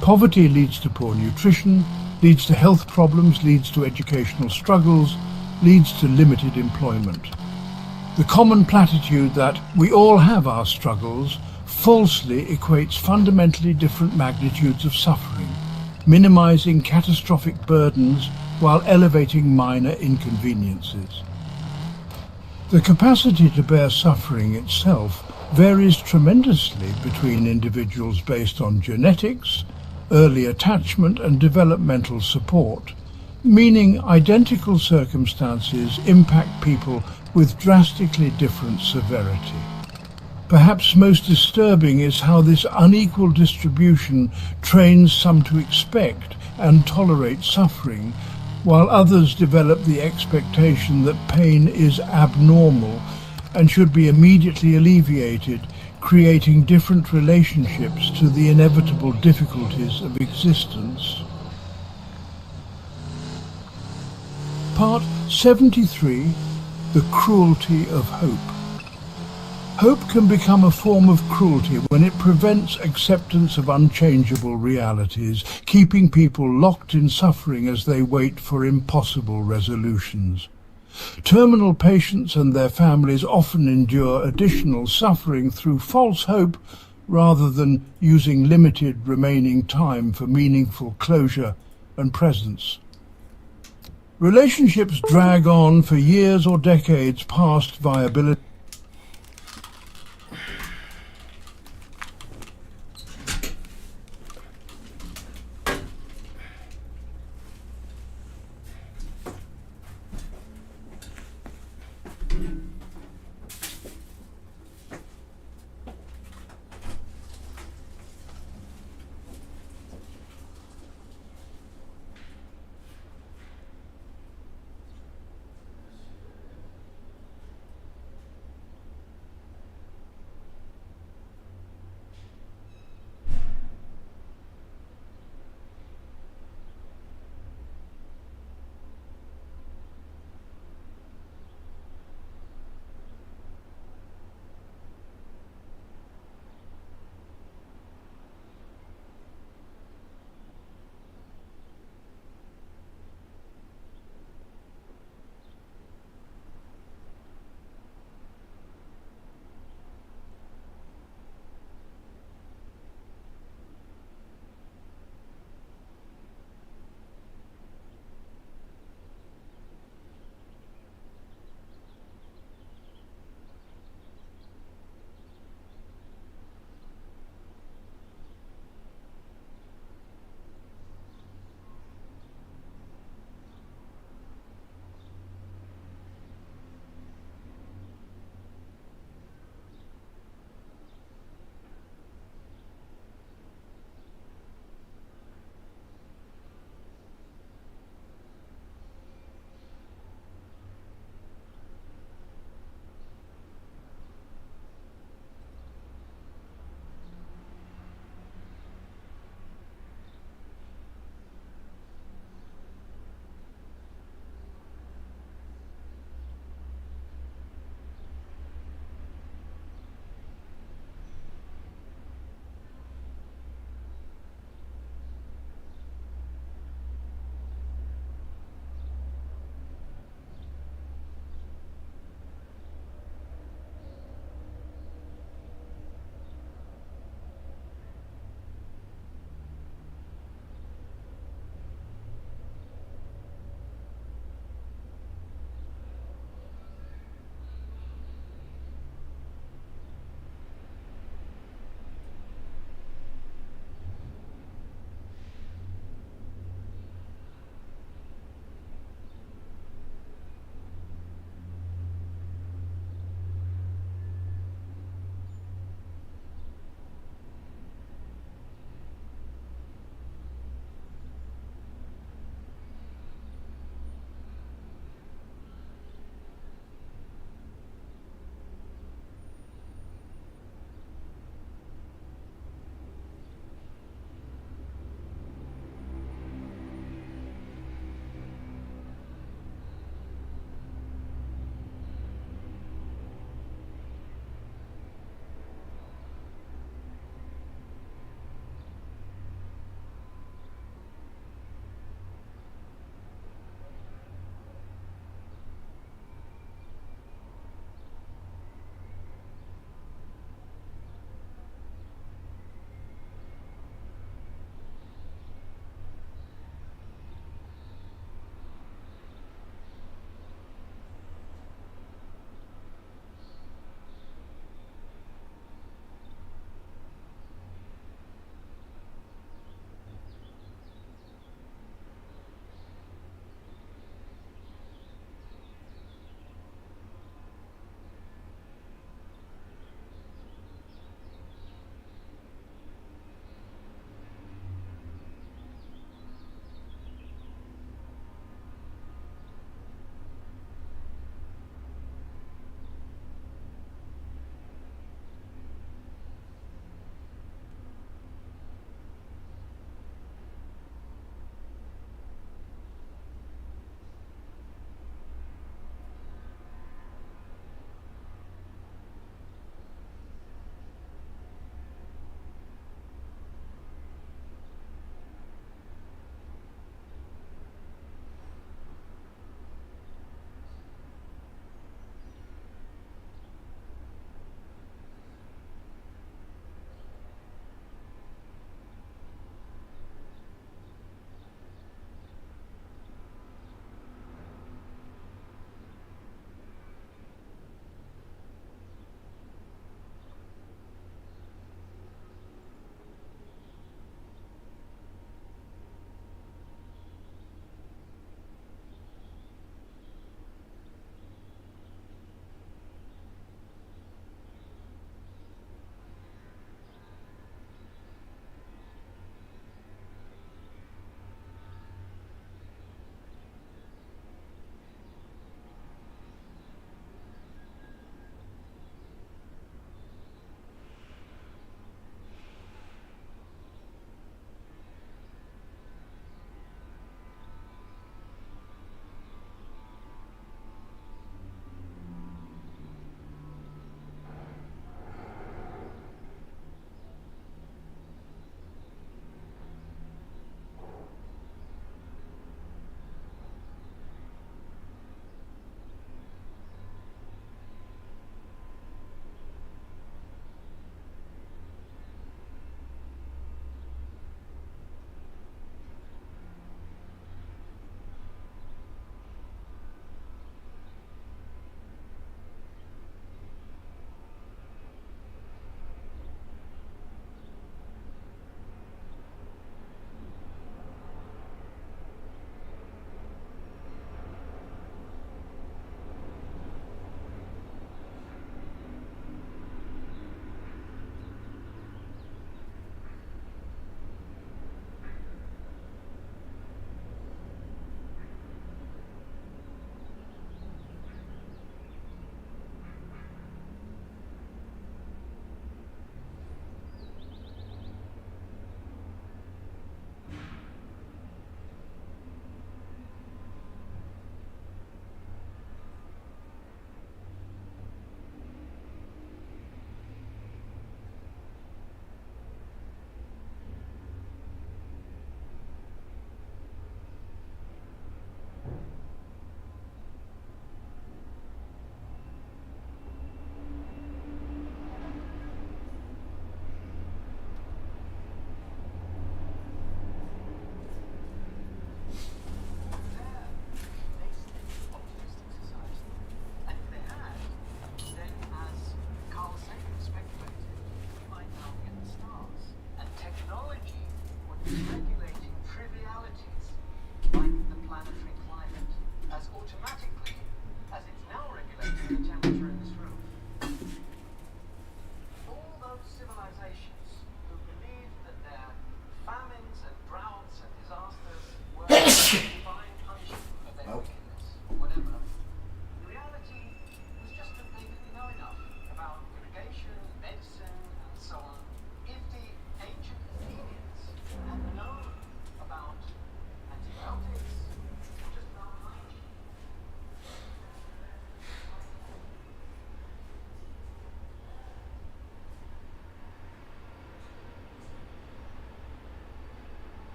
Poverty leads to poor nutrition, leads to health problems, leads to educational struggles, leads to limited employment. The common platitude that we all have our struggles falsely equates fundamentally different magnitudes of suffering, minimizing catastrophic burdens while elevating minor inconveniences. The capacity to bear suffering itself varies tremendously between individuals based on genetics, early attachment and developmental support, meaning identical circumstances impact people with drastically different severity. Perhaps most disturbing is how this unequal distribution trains some to expect and tolerate suffering, while others develop the expectation that pain is abnormal and should be immediately alleviated, creating different relationships to the inevitable difficulties of existence. Part 73. The cruelty of hope. Hope can become a form of cruelty when it prevents acceptance of unchangeable realities, keeping people locked in suffering as they wait for impossible resolutions. Terminal patients and their families often endure additional suffering through false hope rather than using limited remaining time for meaningful closure and presence. Relationships drag on for years or decades past viability.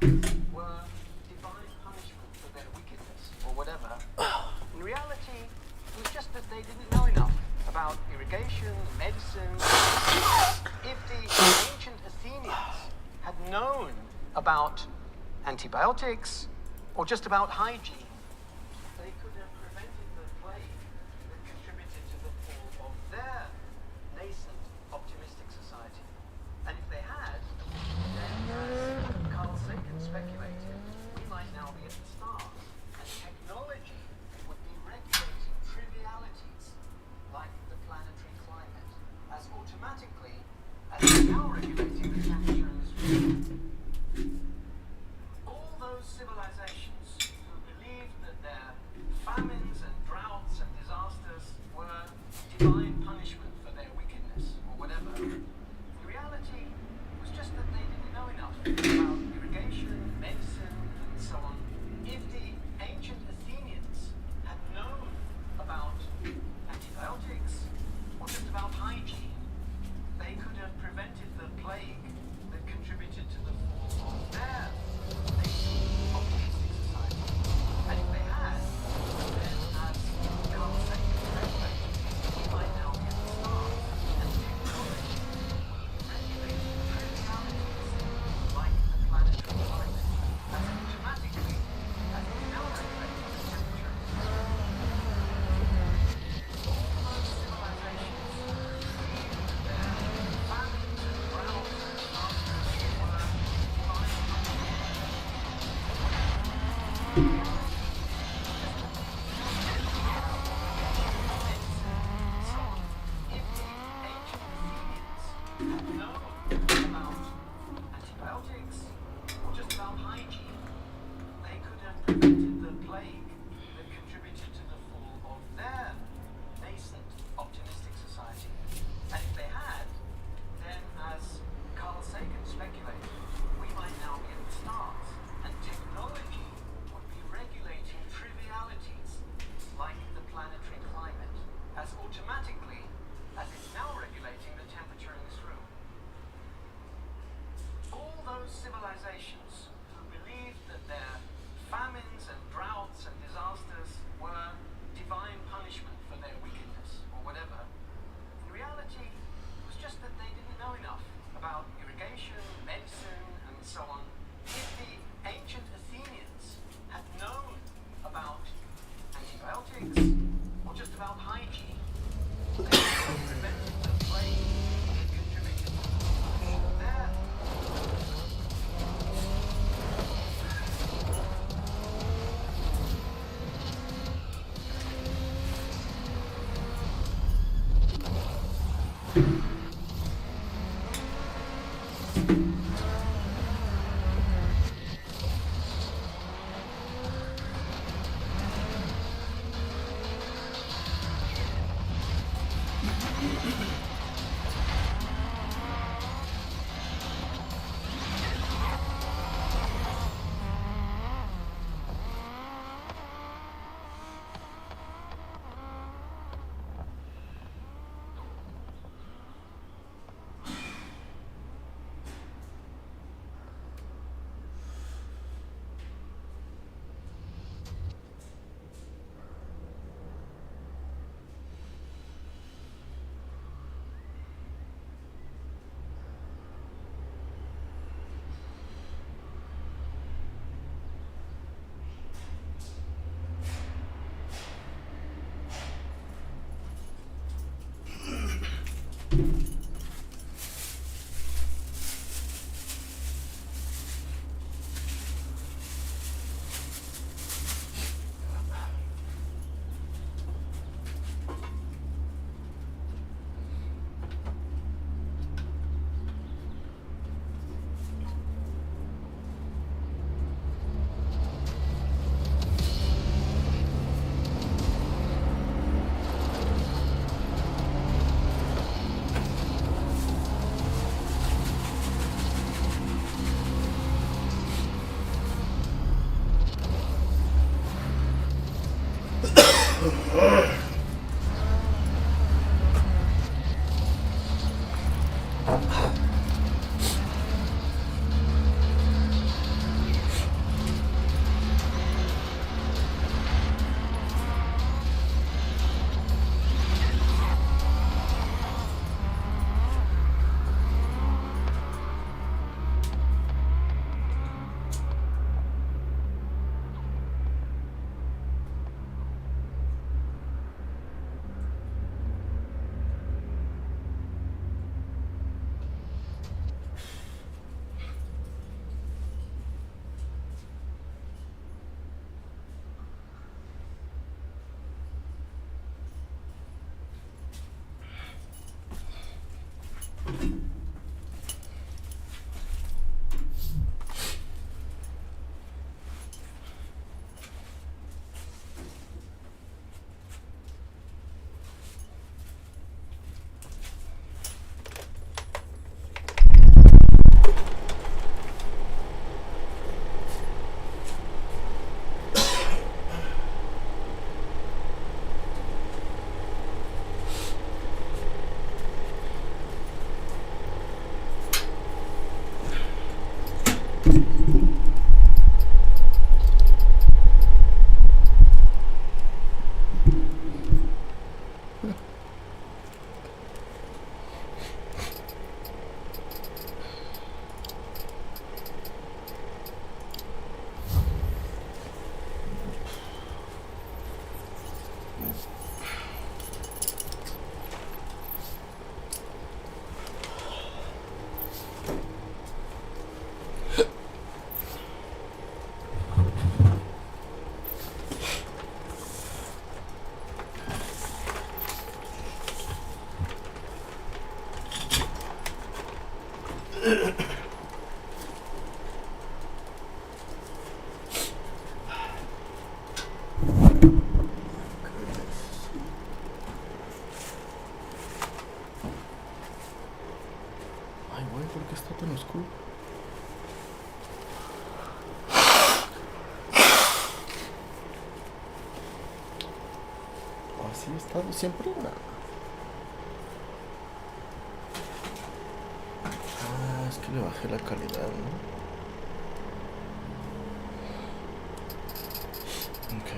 were divine punishment for their wickedness or whatever. In reality, it was just that they didn't know enough about irrigation, medicine. If the ancient Athenians had known about antibiotics or just about hygiene, they could have prevented the plague that contributed to the fall of their nascent optimistic society. And if they had, then as Carl Sagan speculated, we might now be at the start, and technology would be regulating trivialities like the planetary climate as automatically as it's now regulating the temperature in this room. All those civilizations who believed that their famines and droughts and disasters were divine punishment for their wickedness or whatever. In reality, it was just that they didn't know enough about irrigation, medicine, and so on. If the ancient Athenians had known about antibiotics or just about hygiene, they could have prevented the plague that contributed to the fall of their nascent optimistic society. And if they had, then as Carl Sagan speculated, we might now be at the start, and technology would be regulating trivialities like the planetary climate as automatically as it's now regulating the temperature in this room. All those civilizations believed that their famines and droughts and disasters were divine punishment. If the ancient Athenians had known about antibiotics or just about hygiene, they could have prevented the plague that contributed to the fall of their nascent optimistic society. And if they had, then as Carl Sagan speculated, we might now be at the start, and technology would be regulating trivialities like the planetary climate as automatically as it's now regulating the temperature in this room. All those civilizations who believed that their famines and droughts and disasters were divine punishment for their wickedness or whatever, in reality, it was just that they didn't know enough about irrigation, medicine, and so on. If the ancient Athenians had known about antibiotics or just about hygiene, they could have prevented the plague that contributed to the fall of their Ay, güey, ¿por qué está tan oscuro? Así ha estado siempre. Nada. Ah, es que le bajé la calidad, ¿no? Ok,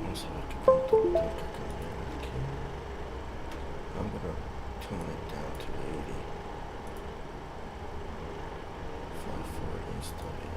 vamos a ver qué punto tengo que cambiar aquí. I'm gonna tone it down to 80. 540 está bien.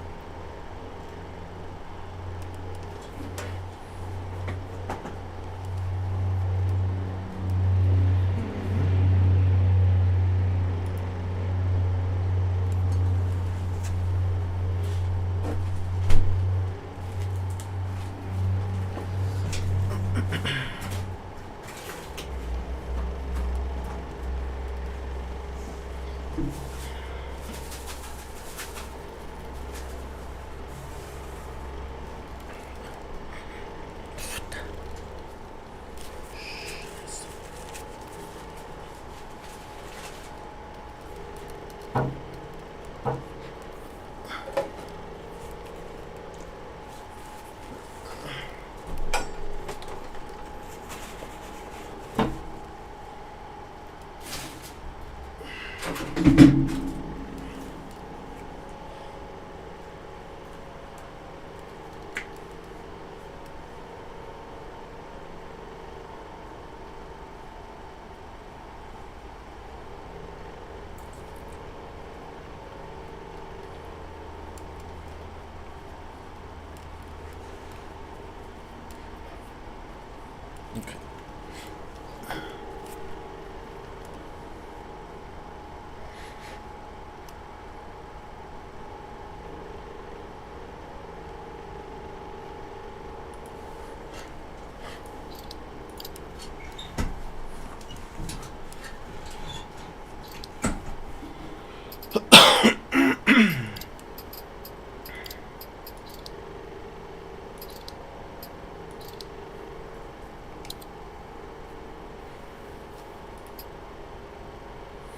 Okay.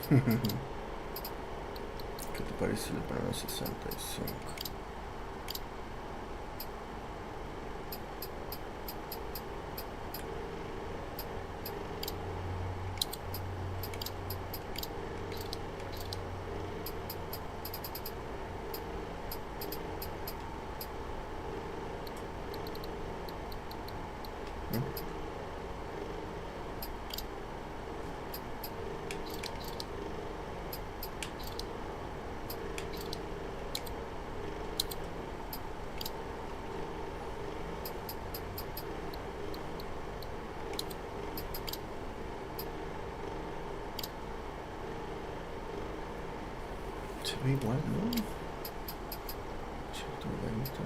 ¿Qué te parece si le ponemos 65? Se ve igual, ¿no? 120.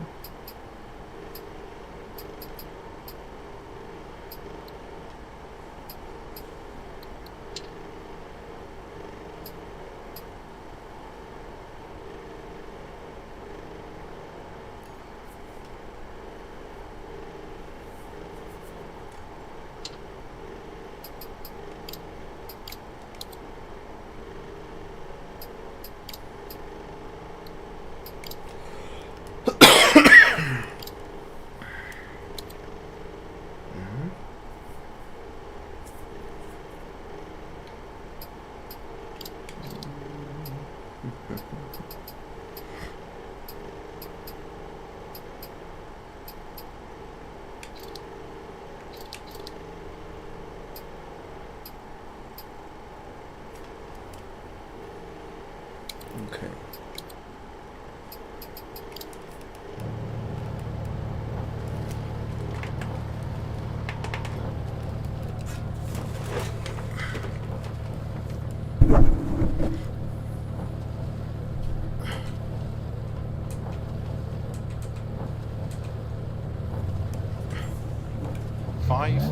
5,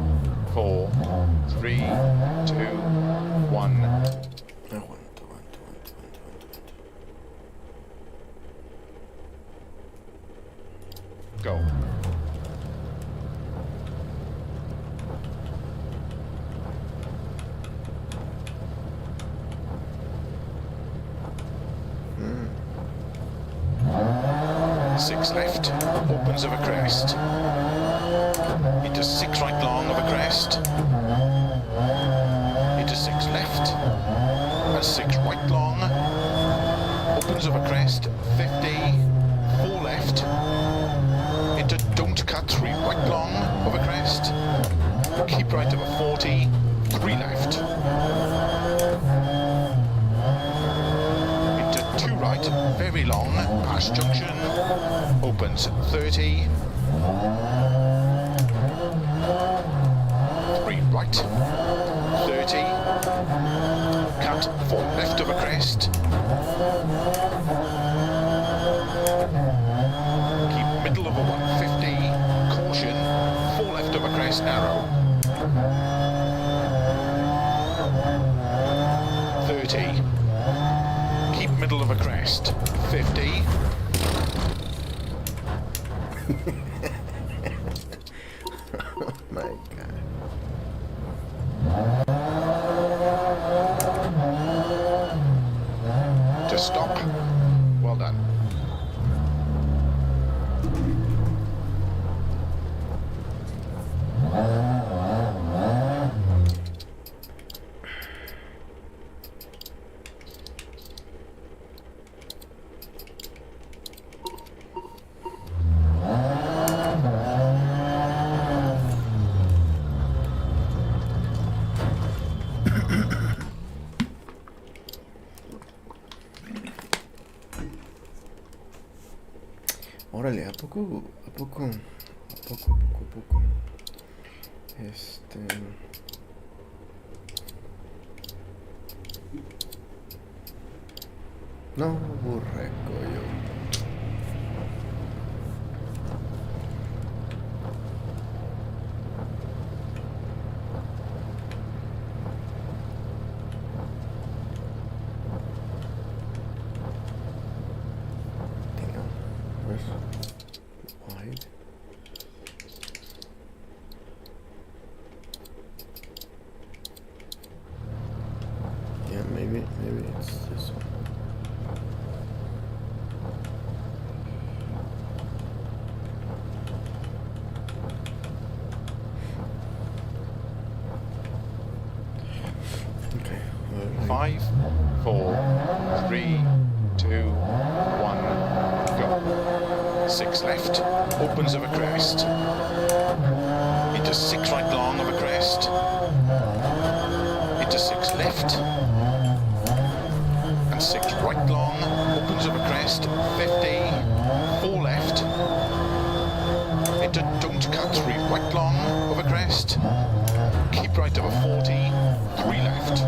4, 3, 2, 1. Aguanto. Go. Six left, opens of a crest. Into 6 right long of a crest. Into 6 left, and 6 right long. Opens of a crest, 50, 4 left. Into don't cut 3 right long of a crest. Keep right of a 40, 3 left. Into 2 right, very long, past junction. Opens 30. 3 right, 30. Cut 4 left of a crest. Keep middle of a 150. Caution, 4 left of a crest, narrow. 30. Keep middle of a crest. 50. My God. To stop. Well done. Órale, ¿a poco? No, burreco yo. Damn. Where's wide? Yeah, maybe it's this one. Okay. 5, 4, 3, 2, 1, go. 6 left, opens of a crest. Into 6 right long of a crest. Into 6 left. And 6 right long, opens of a crest. 50, 4 left. Into don't cut 3 right long of a crest. Keep right of a 40, 3 left.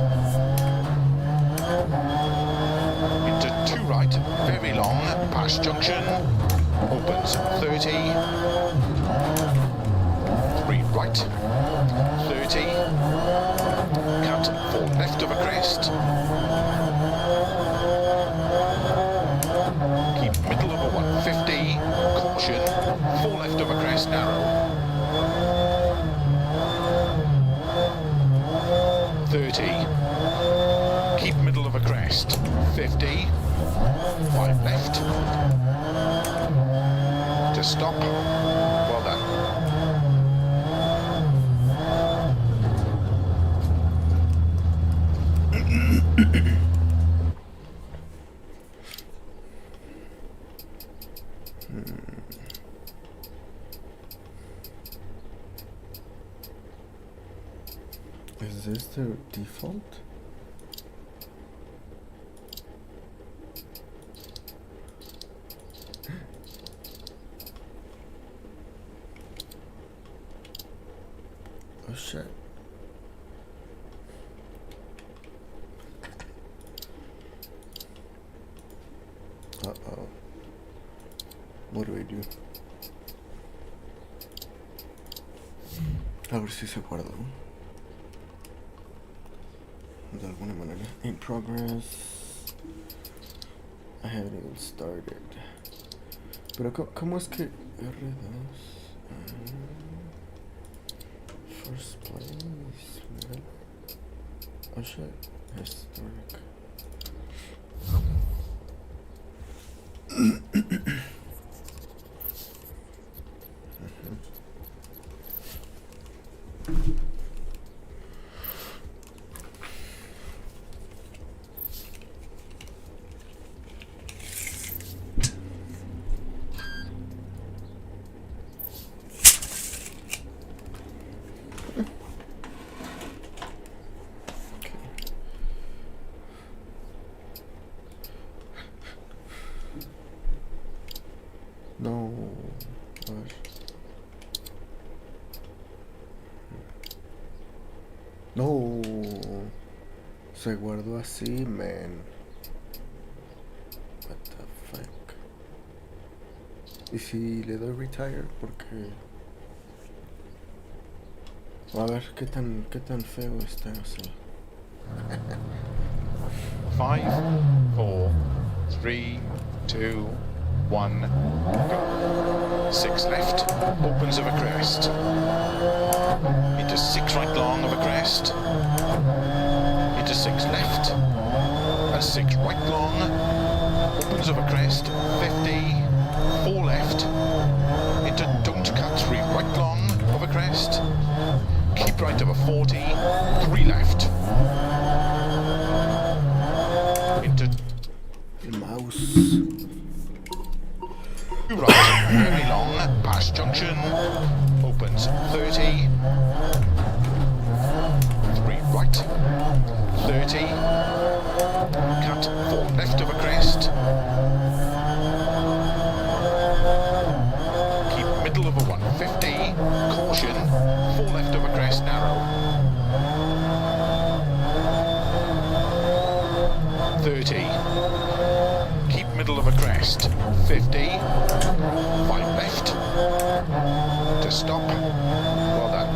Into 2 right, very long, past junction. Opens 30. 3 right. 30. Cut 4 left of a crest. Keep middle of a 150. Caution. 4 left of a crest, narrow. 30. Keep middle of a crest. 50. 5 left. To stop. Well done. Is this the default? Oh shit. Uh-oh. What do we do? A ver si se guardó. De alguna manera. In progress. I haven't even started. Pero ¿cómo es que R2? First place. Mira. Oh shit. Historic. No. A ver. No. Se guardó así, man. What the fuck. ¿Y si le doy retire? Porque... A ver, qué tan feo está así. 5, 4, 3, 2, 1, go. 6 left, opens of a crest. Into 6 right long of a crest. Into 6 left. A 6 right long. Opens of a crest. 50. 4 left. Into don't cut 3 right long of a crest. Keep right of a 40. 3 left. Into El mouse. right, very long, past junction, opens 30, 3 right, 30, cut 4 left of a crest, keep middle of a 150, caution, 4 left of a crest, narrow, 30, keep middle of a crest, 50, 5 left, to stop, well done.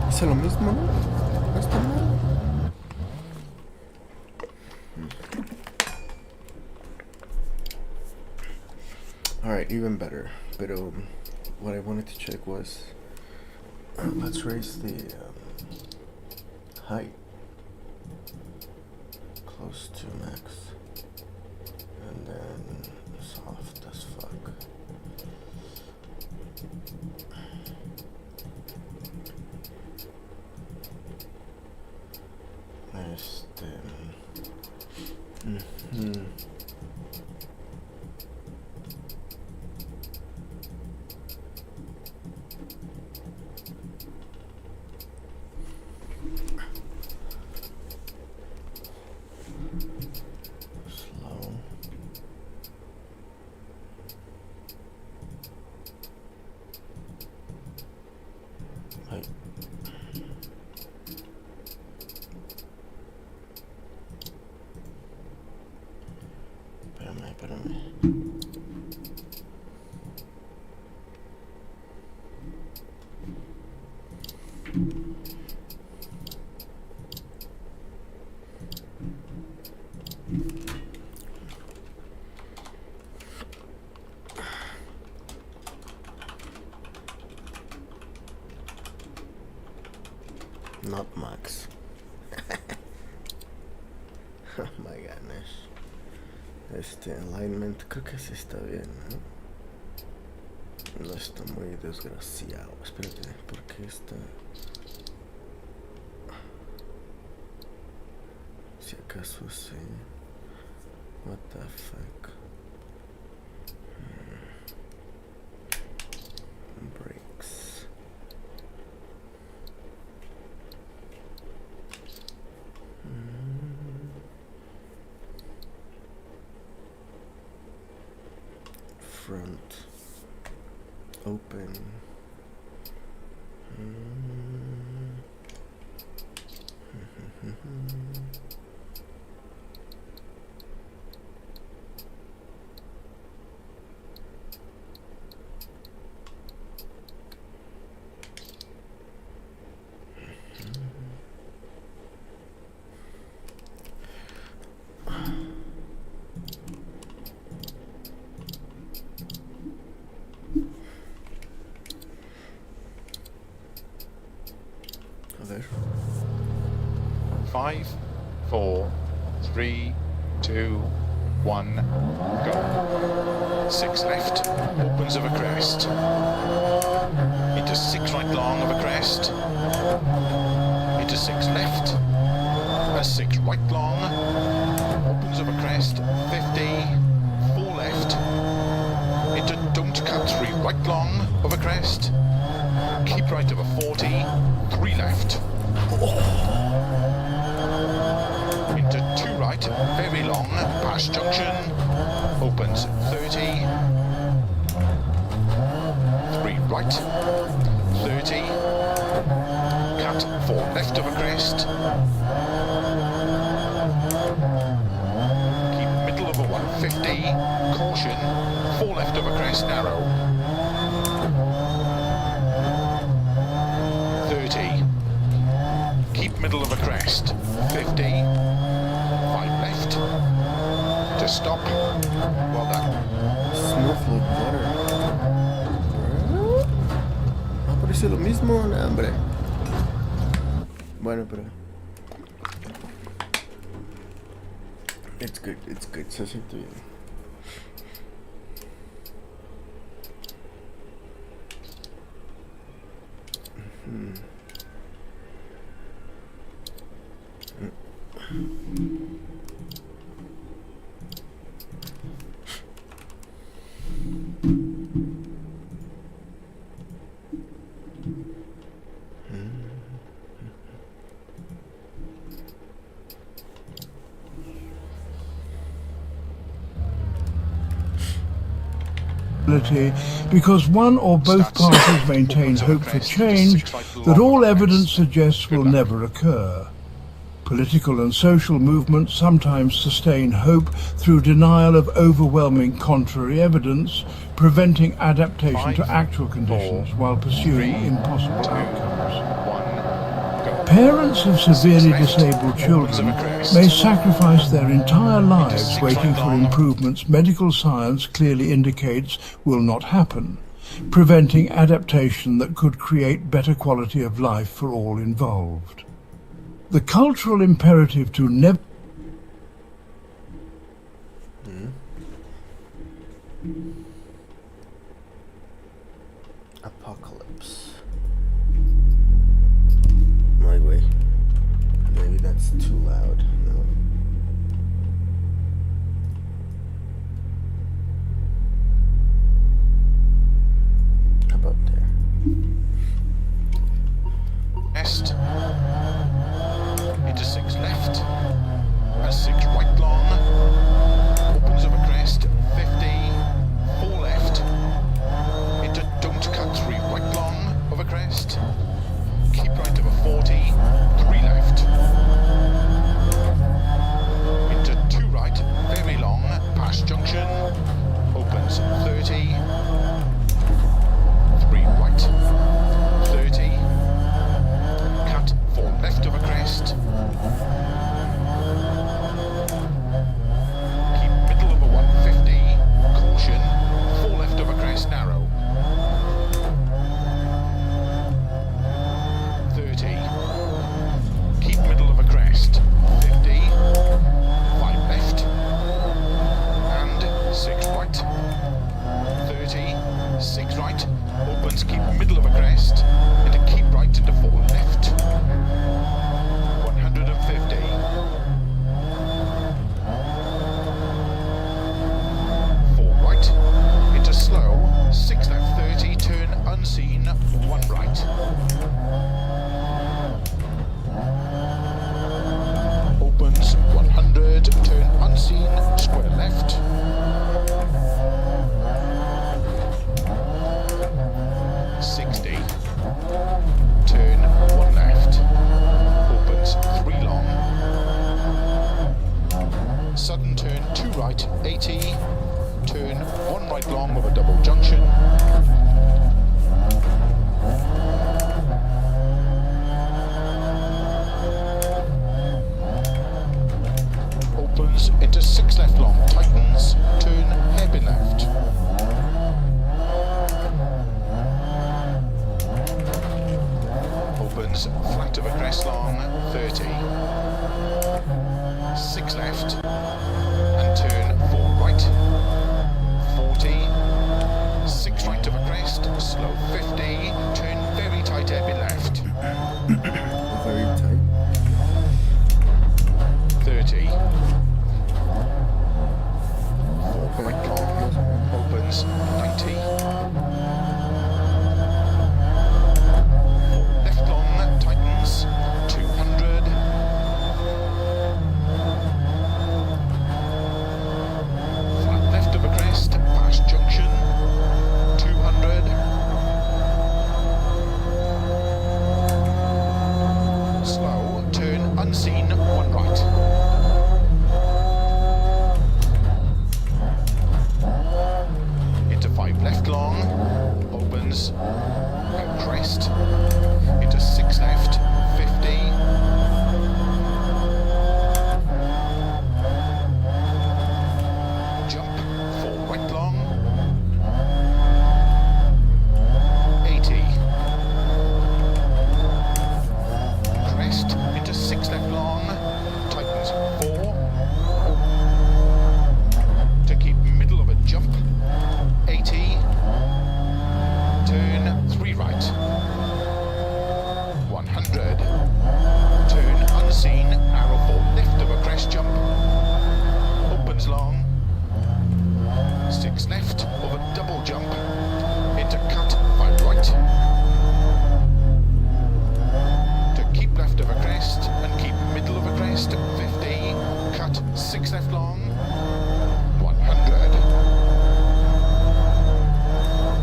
Hice lo mismo, ¿no? No está mal. Alright, even better. Pero what I wanted to check was let's raise the height close to max. And then soft as fuck. Slow. Height. Espérame. Not max. Oh my goodness. Alignment creo que sí está bien, ¿no? No está muy desgraciado. Espérate, ¿por qué está? Si acaso sí. What the fuck? Brakes. Front open. 5, 4, 3, 2, 1, go. 6 left, opens of a crest. Into 6 right long of a crest. Into 6 left. A 6 right long. Opens of a crest. 50. 4 left. Into don't cut 3 right long of a crest. Keep right of a 40. 3 left. Into 2 right, very long, past junction, opens 30, 3 right, 30, cut 4 left of a crest, keep middle of a 150, caution, 4 left of a crest, narrow, 30, keep middle of a crest, 50, 5 left, to stop, well done. Smooth like butter. Va a parecer lo mismo, no, hombre. Bueno, pero... It's good, se siente bien. Because one or both parties maintain hope for change that all evidence suggests will never occur. Political and social movements sometimes sustain hope through denial of overwhelming contrary evidence, preventing adaptation to actual conditions while pursuing impossible outcomes. Parents of severely disabled children may sacrifice their entire lives waiting for improvements medical science clearly indicates will not happen, preventing adaptation that could create better quality of life for all involved. The cultural imperative to never Apocalypse. My way. Maybe that's too loud. No. How about there? Est. Into 6 left. A 6 right long. Opens of a crest. 50. 4 left. Into don't cut 3 right long of a crest. Keep right of a 40. 3 left. Into 2 right. Very long. Past junction. Opens 30. 3 right. 30. Cut 4 left of a crest. Keep middle of a 150. Caution. 4 left of a crest, narrow. 30. Keep middle of a crest. 50. 5 left. And 6 right. 30. 6 right. Opens, keep middle of a crest. And to keep right into 4 left. 150. 4 right. Into slow. 6 left 30. Turn unseen. 1 right. Opens 100. Turn unseen. Square left. 60. Turn 1 left. Opens 3 long. Sudden turn 2 right, 80. Turn 1 right long with a double junction. Opens into 6 left long, tightens. Turn hairpin left. Opens flat of a crest long, 30. left long, opens, out crest, into 6 left, 50, jump, 4 right long, 80, crest, into 6 left long, tightens 4, to keep middle of a jump, 80, turn 3 right, 100, turn unseen, narrow 4 left of a crest jump, opens long, 6 left of a double jump, into cut 5 right, to keep left of a crest and keep middle of a crest, 50, cut 6 left long, 100,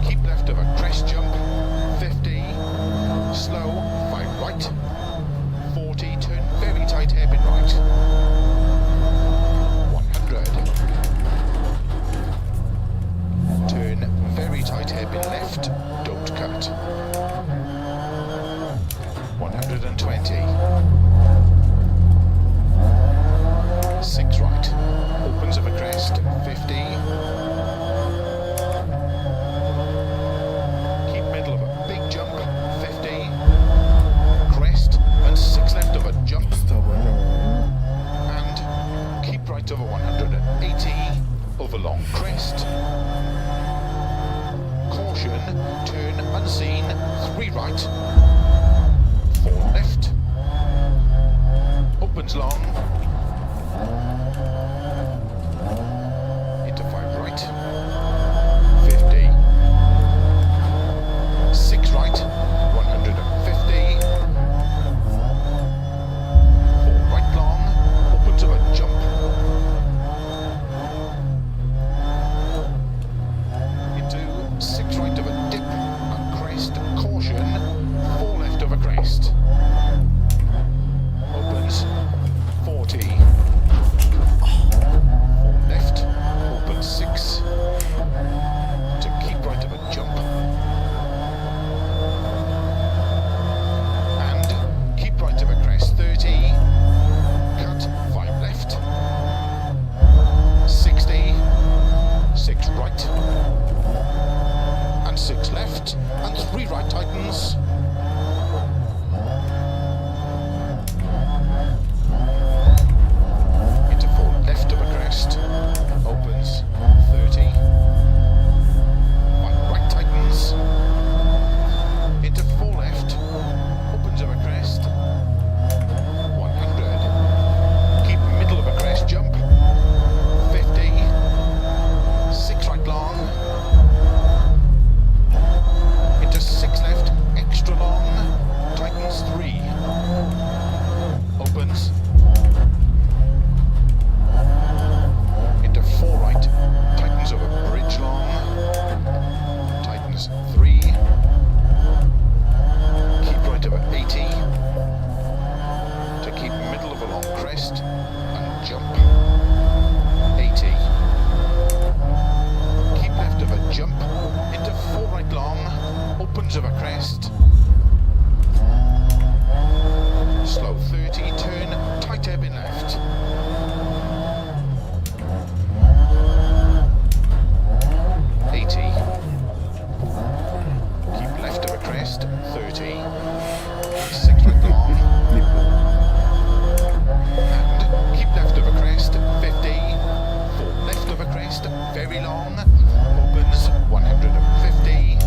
keep left of a crest jump, 50, slow, 5 right, 40, turn very tight hairpin right, 100, turn very tight hairpin left, don't cut, 120, 6 right, opens of a crest, 50, keep middle of a big jump, 50, crest, and 6 left of a jump, and keep right over 180, over long crest, caution, turn unseen, 3 right, 4 left, opens long, into 5 right, 50, 6 right, 150, 4 right long, opens of a jump, into 6 right of a dip, and crest, caution, 4 left of a crest, opens, 40, 4 left, opens 6, to keep right of a jump, and keep right of a crest, 30, cut, 5 left, 60, 6 right, and 6 left, and 3 right tightens, into 4 left of a crest, opens, 30, 1 right tightens, into 4 left, opens of a crest, 100, keep middle of a crest jump, 50, 6 right long, into 6 left, extra long, tightens 3, opens, into 4 right, tightens over bridge long, tightens 3, keep right over 80, to keep middle of a long crest, and jump, 80, keep left of a jump, into 4 right long, opens of a crest, slow 30, turn, tight hairpin left, 80, keep left of a crest, 30, 6 right long, and keep left of a crest, 50, 4 left of a crest, very long, opens, 150,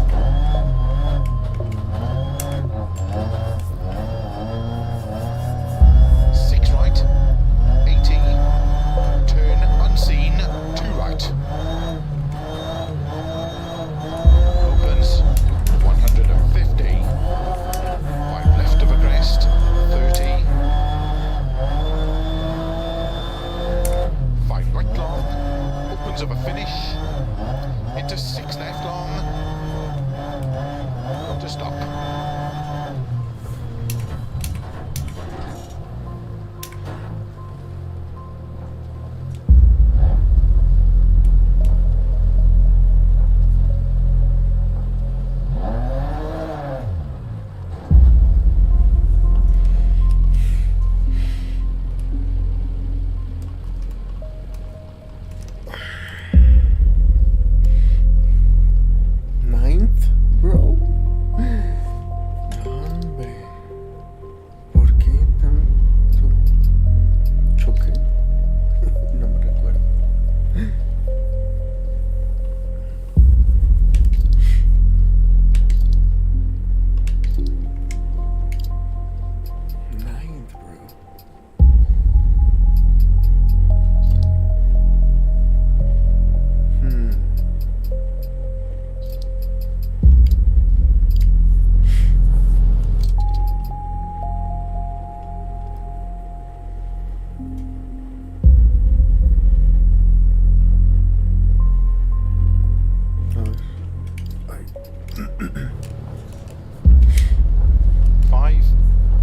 5,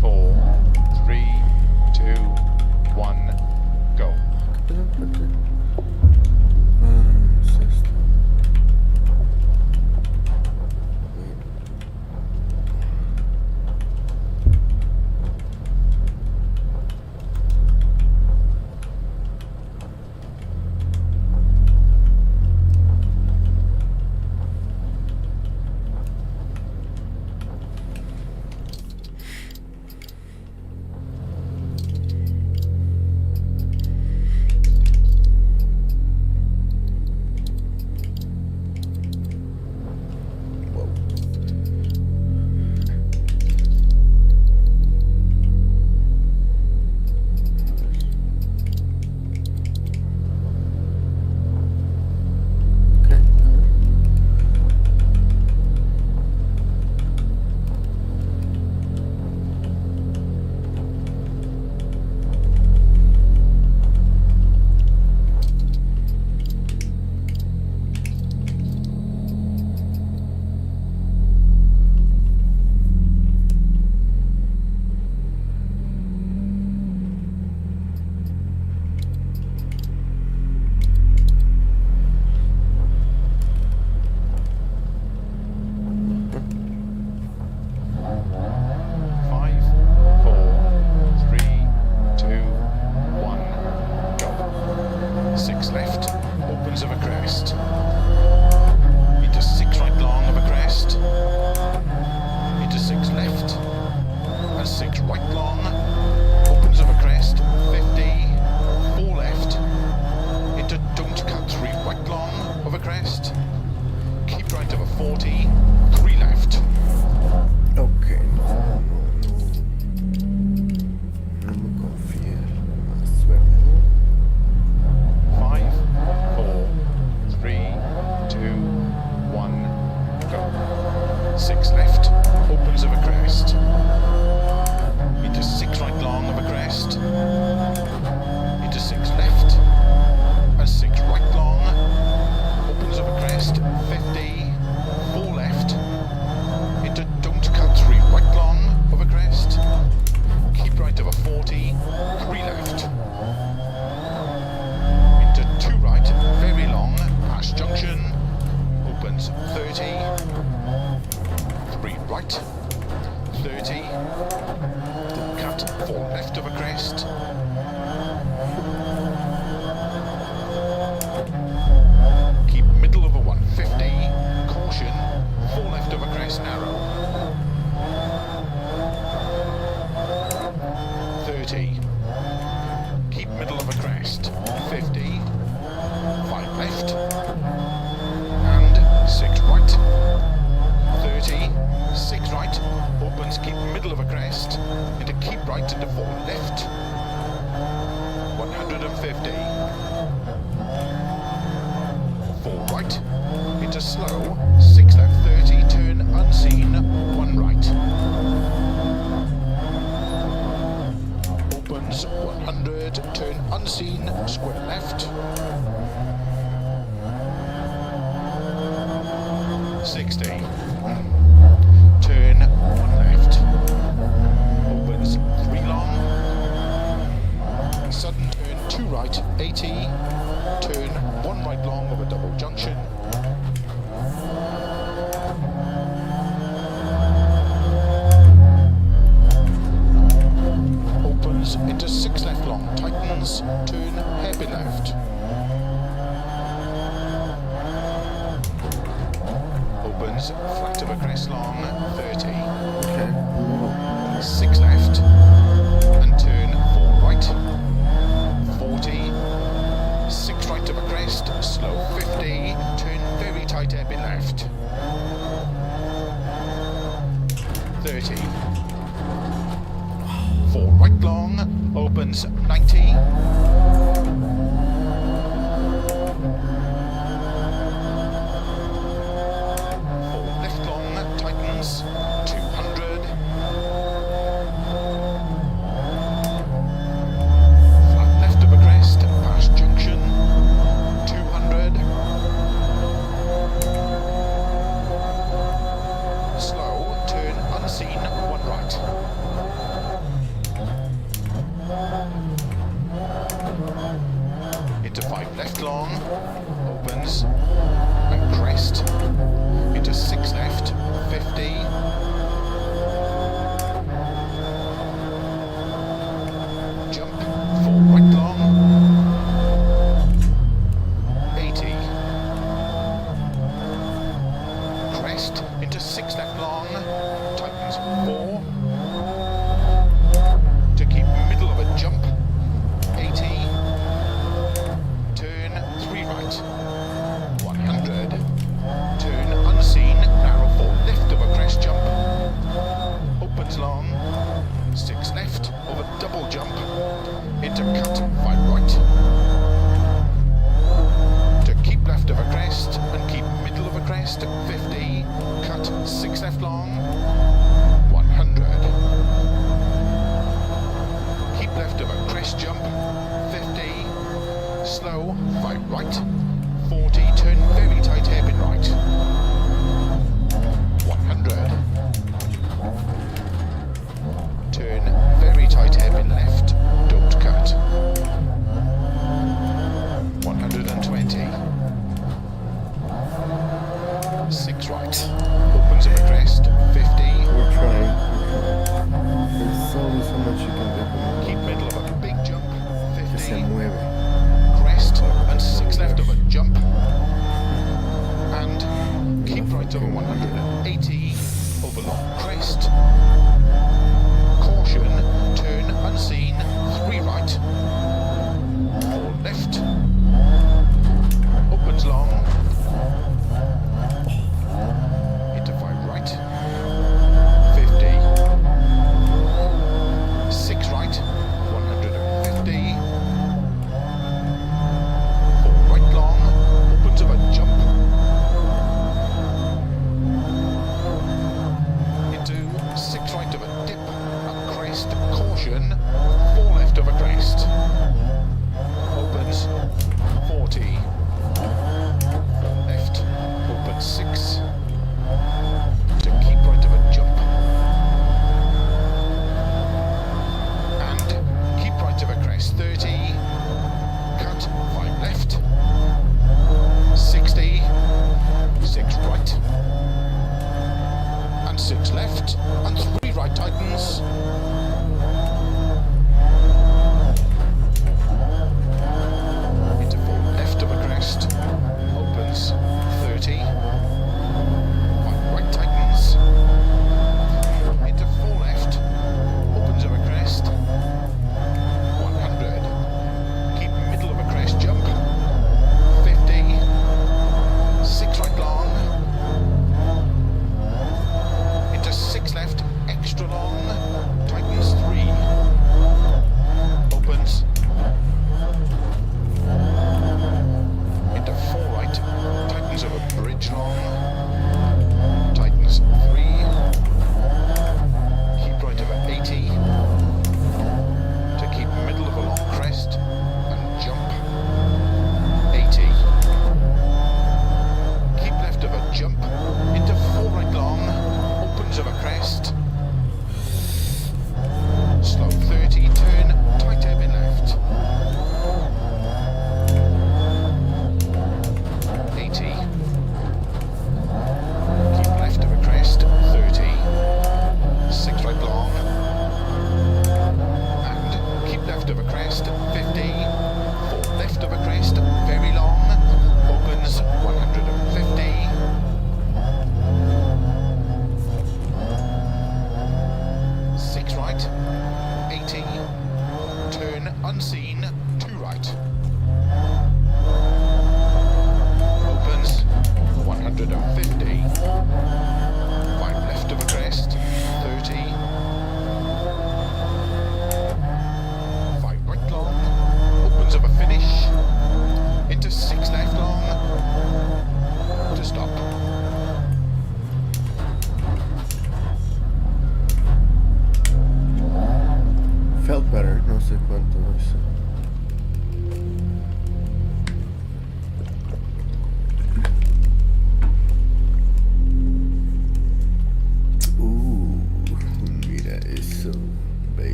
4, 3, 2, 1, go. System. 6 left long, tightens 4. To keep middle of a jump, 80. Turn 3 right, 100. Turn unseen, narrow 4 left of a crest jump. Opens long, 6 left over double jump. Into cut 5 right. To keep left of a crest and keep middle of a crest, 50. Cut 6 left long, 100. Keep left of a crest jump, 50. Slow 5 right, 40. Turn very tight hairpin right, 100. Turn very tight hairpin left, don't cut, 120. 6 right, opens up a crest, 50. We're trying. There's only so much you can do. Keep middle of a big jump, Que 50. se mueve. Crest and 6 left of a jump. And keep right over 180, over long crest. Caution, turn unseen, 3 right, 4 left. Opens long. Into 5 right, 50. 6 right, 150. 4 right long, opens of a jump. Into 6 right of a dip, a crest, caution, 4 left of a crest. Opens 40. 4 left, opens 6. To keep right of a jump. And keep right of a crest, 30. Cut, 5 left. 60. 6 right. And 6 left. And 3 right tightens. Into 4 left of a crest. Opens 30. 5 right tightens. Into 4 left. Opens of a crest. 100. Keep middle of a crest jump. 50. 6 right long. Into 6 left. Extra long. Tightens.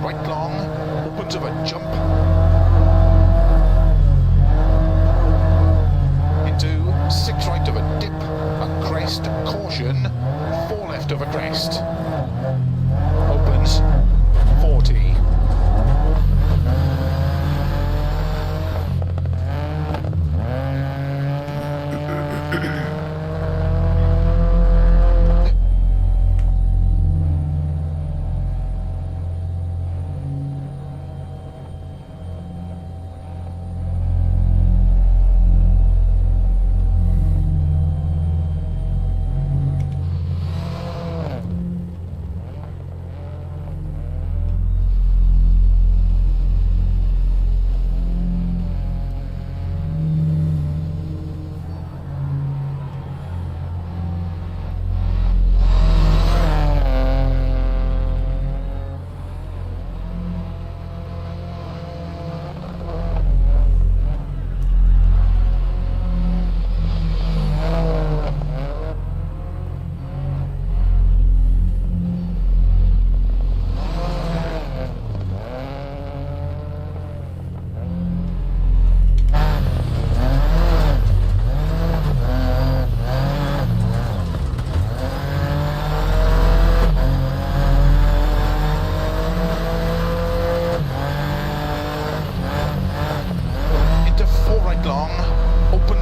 right long, opens of a jump. Into 6 right of a dip, a crest, caution, 4 left of a crest. Opens 40.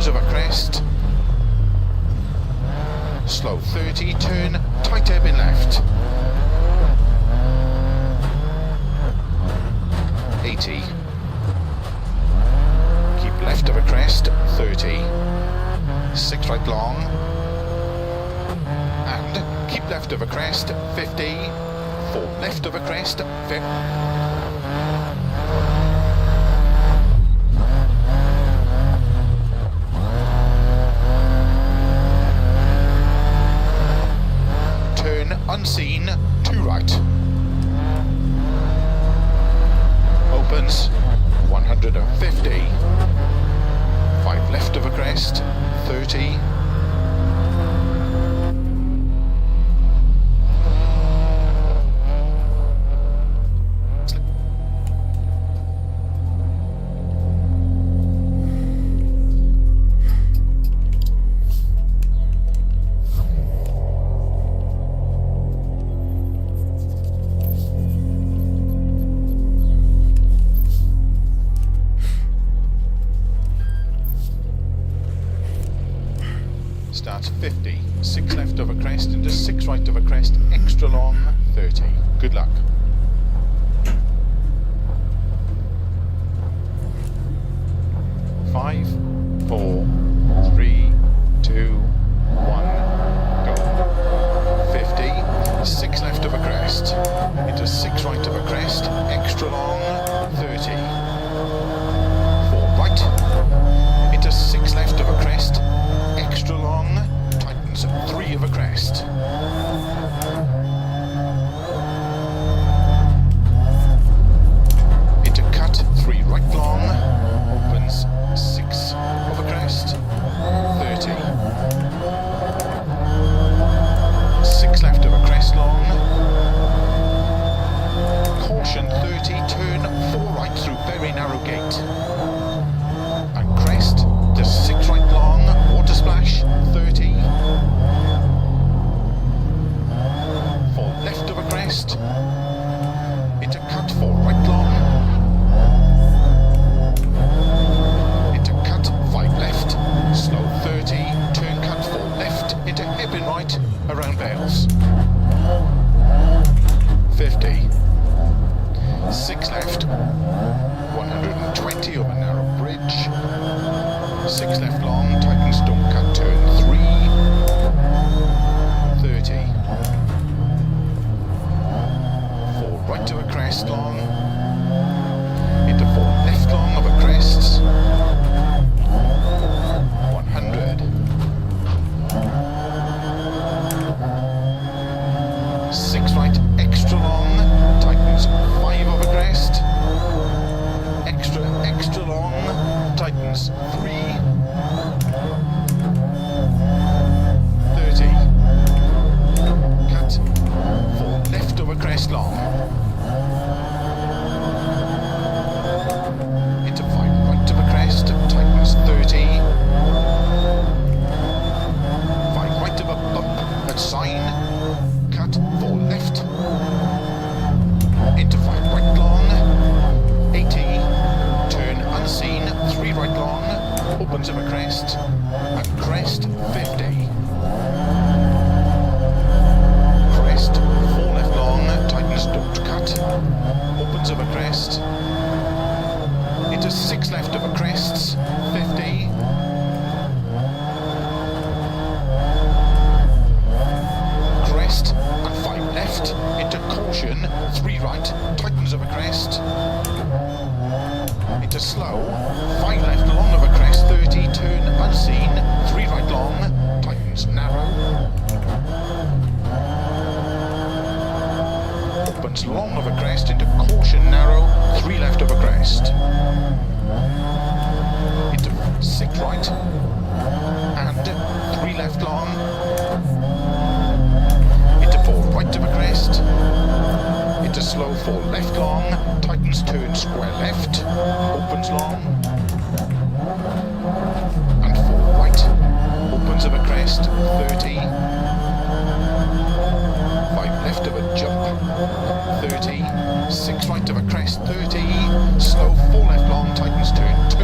Of a crest, slow 30, turn, tight ebb in left, 80, keep left of a crest, 30, 6 right long, and keep left of a crest, 50, 4 left of a crest, 50. Unseen, 2 right. Opens 150. 5 left of a crest, 30. Starts 50, 6 left of a crest into 6 right of a crest, extra long, 30. Good luck. Five, 4, 3, 2, 1, go. 50, 6 left of a crest into 6 right of a crest, extra long, 30. 4 right into 6 left of a crest, extra long, tightens 3 of a crest. Into cut 3 right long, opens 6 of a crest, 30. 6 left of a crest long, caution 30, turn 4 right through very narrow gate. And crest to 6 right long, water splash, 30. 4 left of a crest, into cut 4 right long, into cut 5 left, slow 30, turn cut 4 left, into hairpin right, around Bales. 50. 6 left, 120 over narrow bridge, 6 left long, tightens don't cut, turn 3, 30, 4 right of a crest long, into 4 left long of a crest, 100, 6 right extra long, tightens 5 of a crest, extra long, tightens 3, 30, cut 4 left of a crest long, tightens long of a crest into caution narrow, 3 left of a crest. Into 6 right, and 3 left long. Into 4 right of a crest. Into slow 4 left long, tightens turn square left, opens long. And 4 right, opens of a crest, 30. 5 left of a jump, 30. 6 right of a crest, 30. Slow 4 left long, tightens turn 2.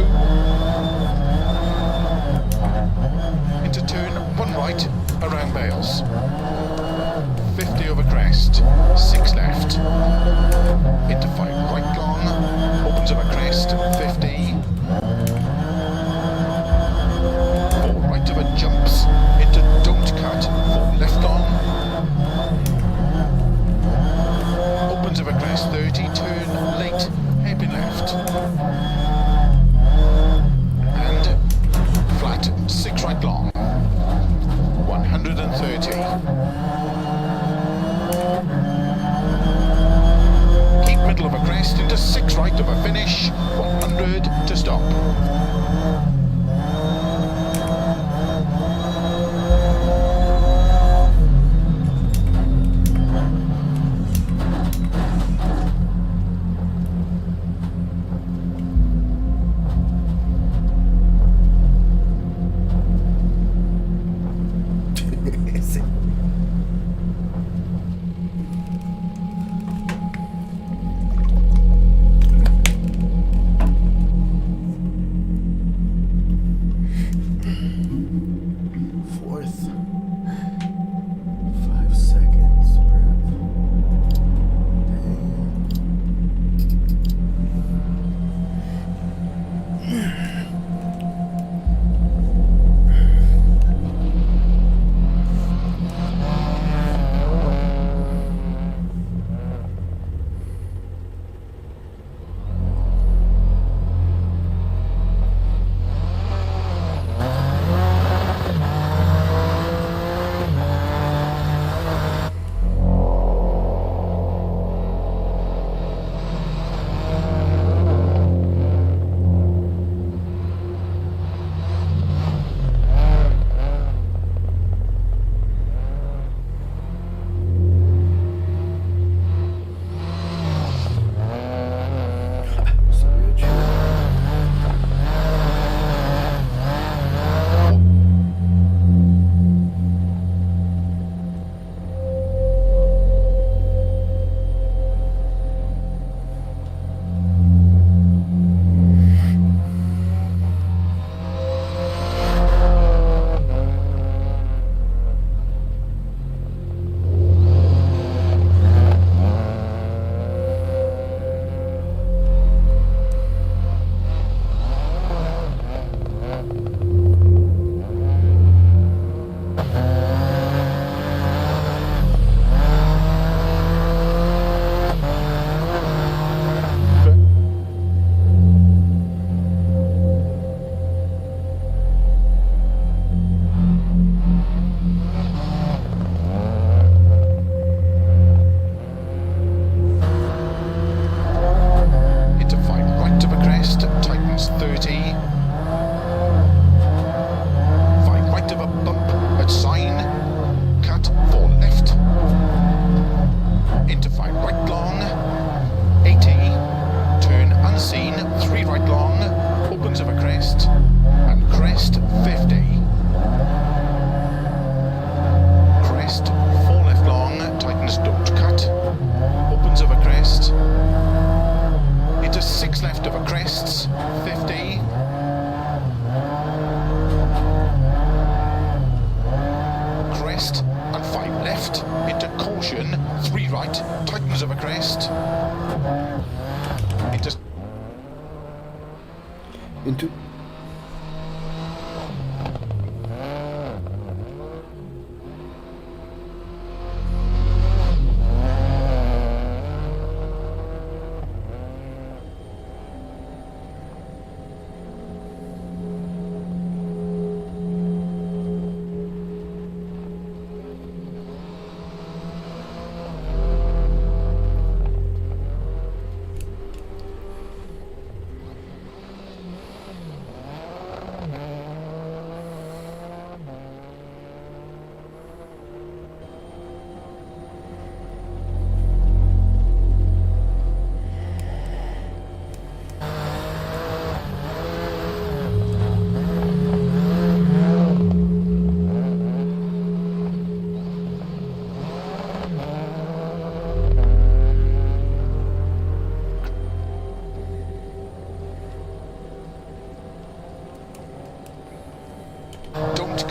Into turn 1 right, around bales. 50 over crest, 6 left. Into 5 right long, opens of a crest, 50. 4 right of a jumps, into don't cut, 4 left long. Opens of a crest, 30, turn late, hairpin left. And flat, 6 right long, 130. Middle of a crest into 6 right of a finish, 100 to stop. Fourth. 5 seconds, bruv. Into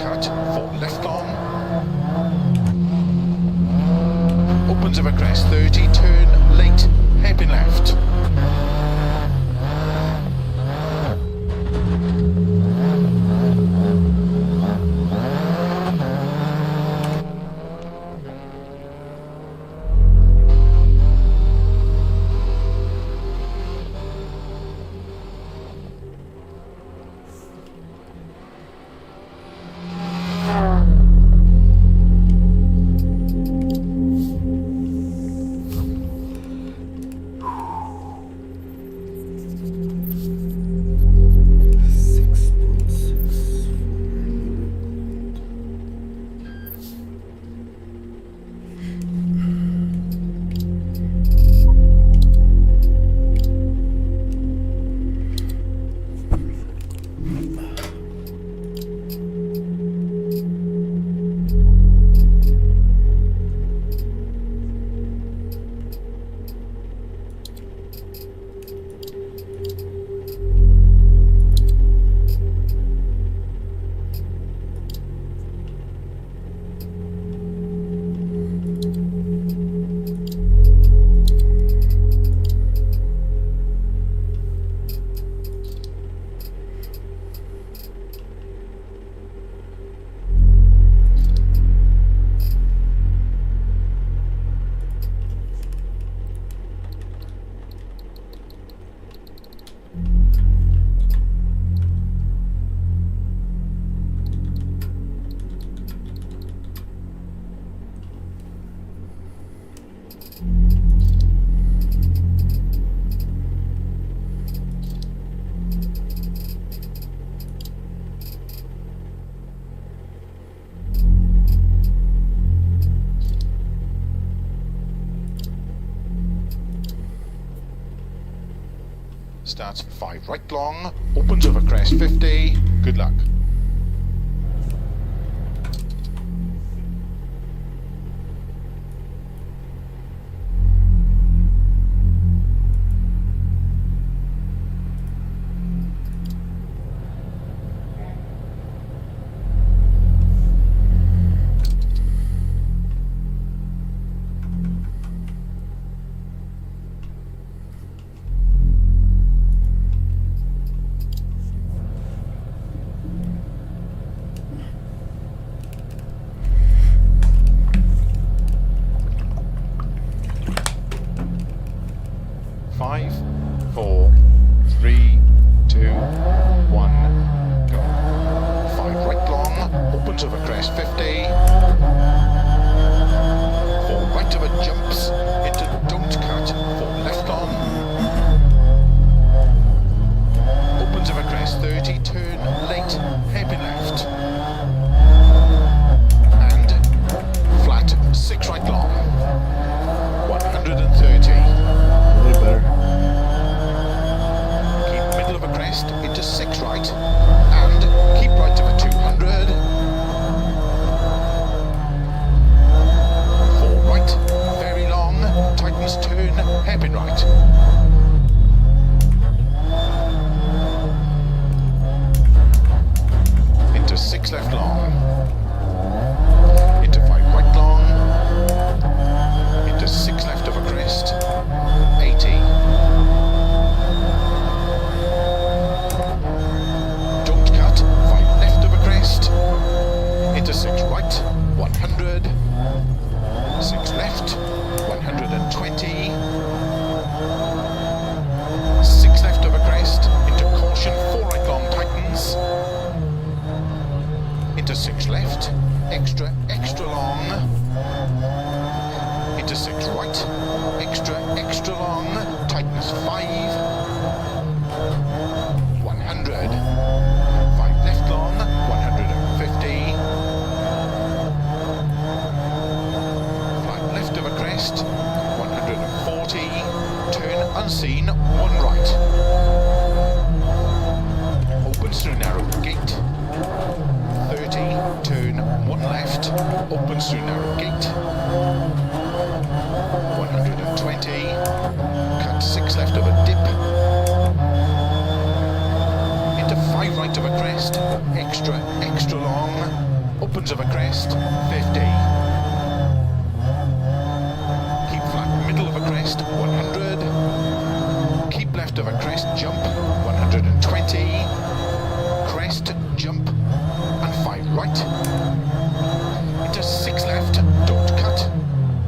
cut, 4 left long. Opens of a crest, 30, turn late, hairpin left. Starts 5 right long, opens over crest 50, good luck. Five, 4, 3, 2, 1, go. 5 right long, opens over crest 50. 4 right over jumps into don't cut, 4 left long. Opens over crest 30, turn late, hairpin left. And flat 6 right long. 130. Way better. Keep middle of a crest into 6 right and keep right of a 200. 4 right, very long, tightens turn, hairpin right. Into 6 left long. Into 5 right long. Into 6 left of a crest. 80. Don't cut, 5 left of a crest. Into 6 right, 100. 6 left, 120. 6 left of a crest. Into caution, 4 right long tightens. Into 6 left, extra, extra long. Into 6 right, extra, extra long, tightness 5, 100, 5 left long, 150, 5 left of a crest, 140, turn unseen, 1 right, opens through narrow gate, 30, turn 1 left, opens through narrow gate, 120, cut 6 left of a dip, into 5 right of a crest, extra, extra long, opens of a crest, 50. Keep flat, middle of a crest, 100. Keep left of a crest, jump, 120. Crest, jump, and 5 right. Into 6 left, don't cut,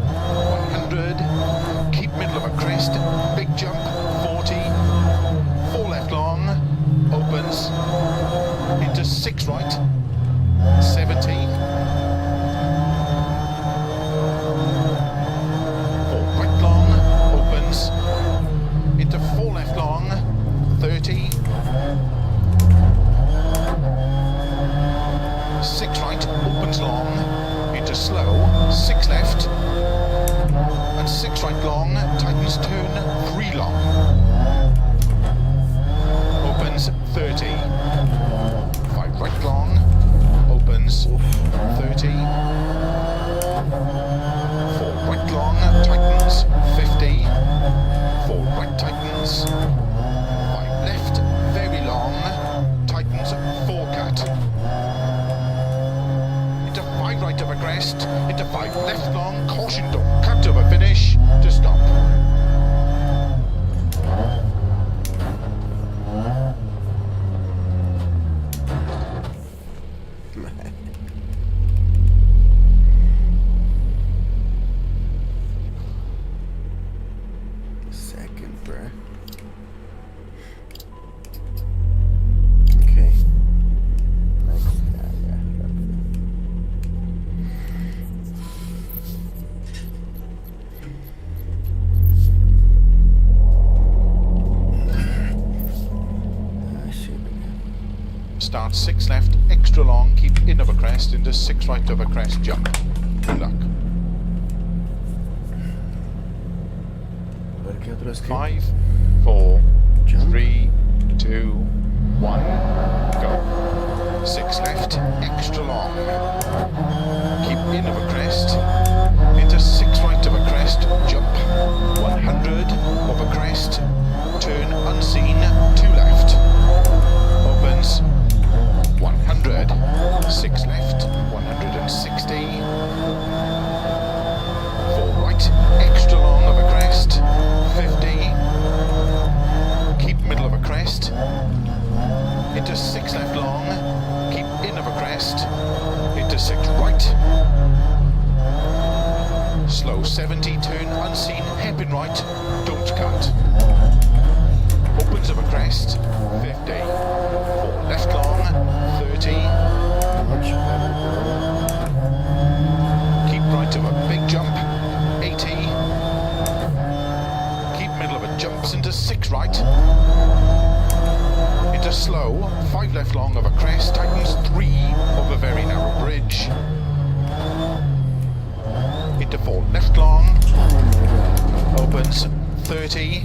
100. Keep middle of a crest, big jump, 40. 4 left long, opens. Into 6 right, 70. 4 right long, opens. Into 4 left long, 30. 6 right, opens long. Into slow, 6 left. And 6 right long, tightens turn, 3 long. Opens 30. 5 right long, opens 30. 4 right long, tightens 50. 4 right tightens. 5 left, very long, tightens 4 cut. Into 5 right of a crest, into 5 left long, caution, don't cut of a finish to stop. Second, bruh. Okay. Next, yeah. Start 6 left, extra long, keep in of a crest, into 6 right of a crest, jump. Good luck. Agora que outro escape. 5, 4, Jump. 3, 2, 1, go. 6 left, extra long. Keep in of a crest, into 6 right of a crest, jump. 100 of a crest, turn unseen, 2 left. Opens 100, 6 left, 160. 4 right, extra long of a crest, 50. Keep middle of a crest. Into 6 left long, keep in of a crest. Into 6 right. Slow 70, turn unseen, hairpin right, don't cut. Opens of a crest, 50. 4 left long, 30. Much better, bro. Keep right of a big jump, 80. Keep middle of a jumps into 6 right. Into slow, 5 left long of a crest, tightens 3 of a very narrow bridge. Into 4 left long, opens 30.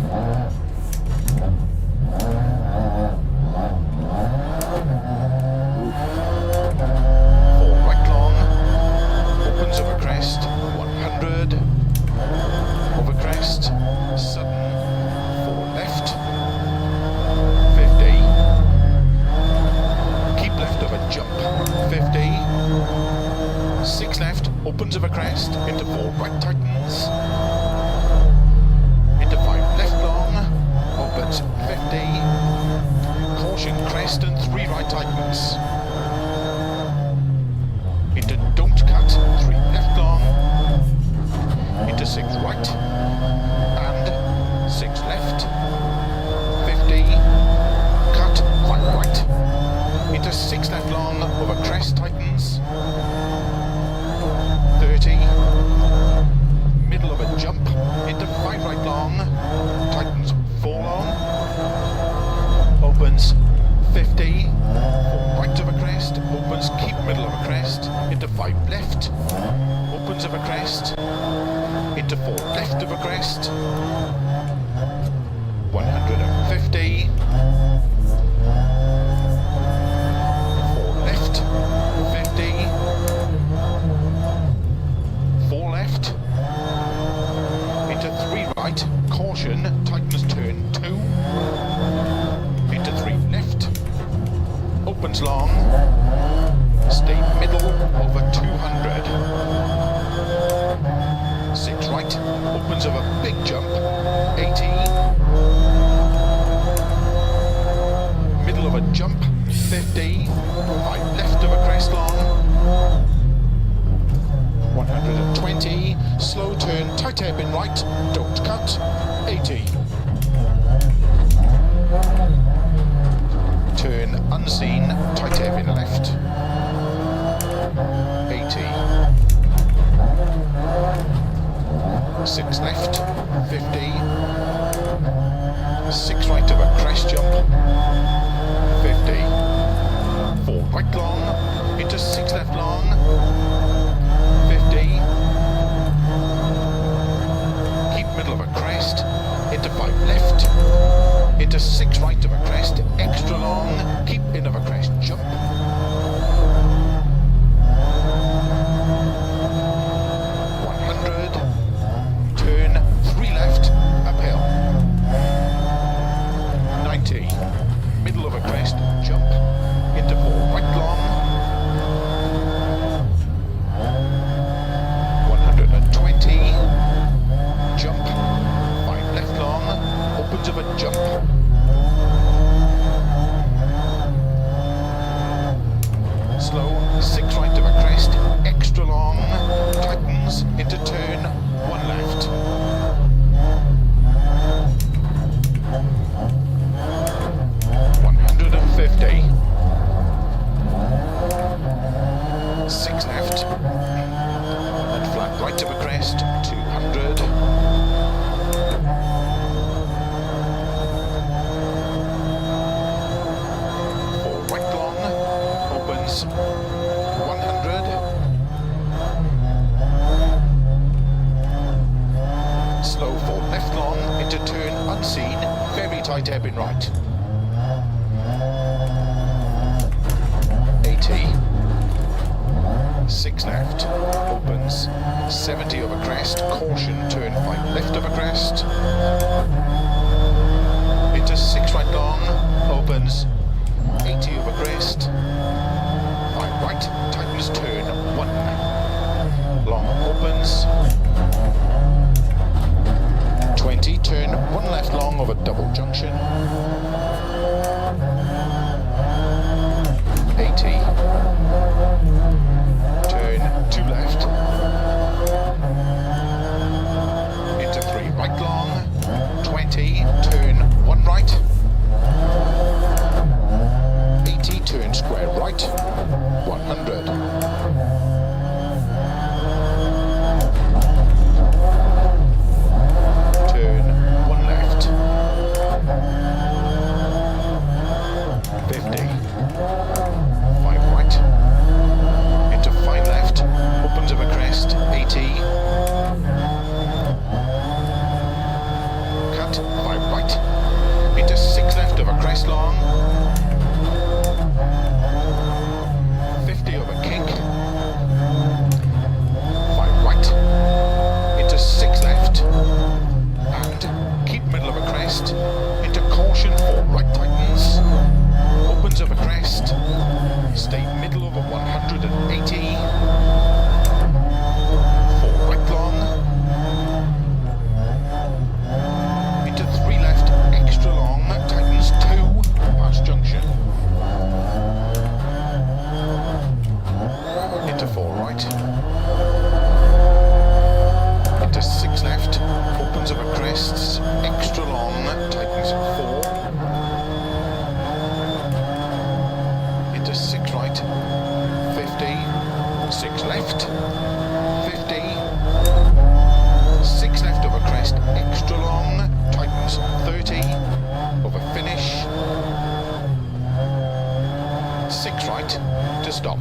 4 right long, opens of a crest, 100. Of a crest, sudden, 4 left, 50. Keep left of a jump, 50. 6 left, opens of a crest, into 4 right tightens. Into 5 left long, opens 50. Caution crest and 3 right tightens. Into don't cut, 3 left long. Into 6 right. And 6 left. 50. Cut, 5 right. Into 6 left long of a crest tightens. 30. Middle of a jump. Into 5 right long. Tightens 4 long. Opens 50. 4 right of a crest. Opens, keep middle of a crest. Into 5 left. Opens of a crest. Into 4 left of a crest. 150. 4 left. 50. 4 left. Into 3 right. Caution. Tightens turn 2. Into 3 left. Opens long. Stay middle over 200. 6 right, opens of a big jump, 80. Middle of a jump, 50. 5 left of a crest long. 120, slow turn, tight hairpin right, don't cut, 80. Turn unseen, tight hairpin left, 80. 6 left, 50. 6 right of a crest jump, 50. 4 right long, into 6 left long, 50. Keep middle of a crest, into 5 left, into 6 right of a crest, extra long, keep in of a crest, jump. 100, turn 3 left, uphill. 90, middle of a crest, jump, into 4 right long. 120, jump, 5 left long, opens of a jump. Slow, 6 right of a crest, extra long, tightens, into turn, 1 left. 150. 6 left, and flat right of a crest, 200. 4 right long, opens, 100. Slow 4 left long, into turn unseen, very tight hairpin right. 80. 6 left, opens, 70 of a crest, caution, turn 5 left of a crest. Into 6 right long, opens, 80 of a crest. 5 right, tightens, turn 1. Long opens. 20, turn 1 left long of a double junction. 80. Turn 2 left. Into 3 right long. 20, turn 1 right. 80, turn square right. 100. Turn 1 left. 50. 5 right. Into 5 left. Opens of a crest. 80. Cut. 5 right. Into 6 left of a crest long. 50 of a kick. 5 right. Into 6 left. And keep middle of a crest. Into caution 4 right tightens. Opens of a crest. Stay middle of a 180. 4 right long. Into 3 left, extra long, tightens 2, past junction. Into 4 right. Into 6 left, opens of a crest, extra long, tightens 4. Into 6 right, 50, 6 left, 50, 6 left of a crest, extra long, tightens 30, of a finish, 6 right, to stop.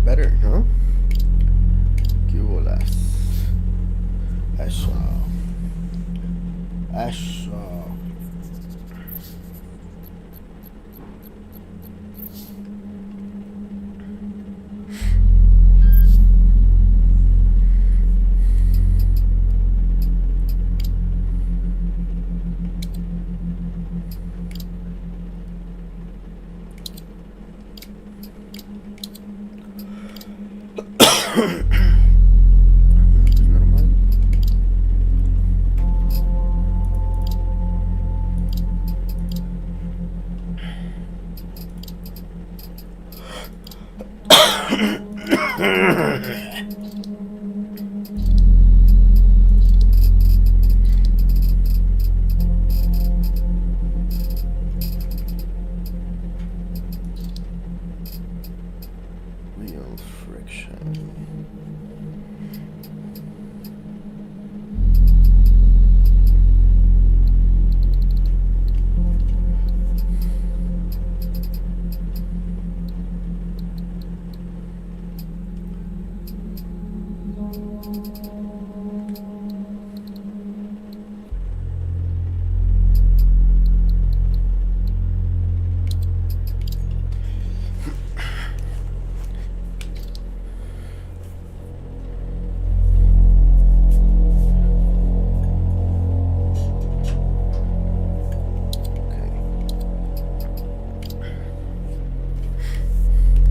Better, no? ¿Qué bolas? Eso. Es normal. Wheel friction.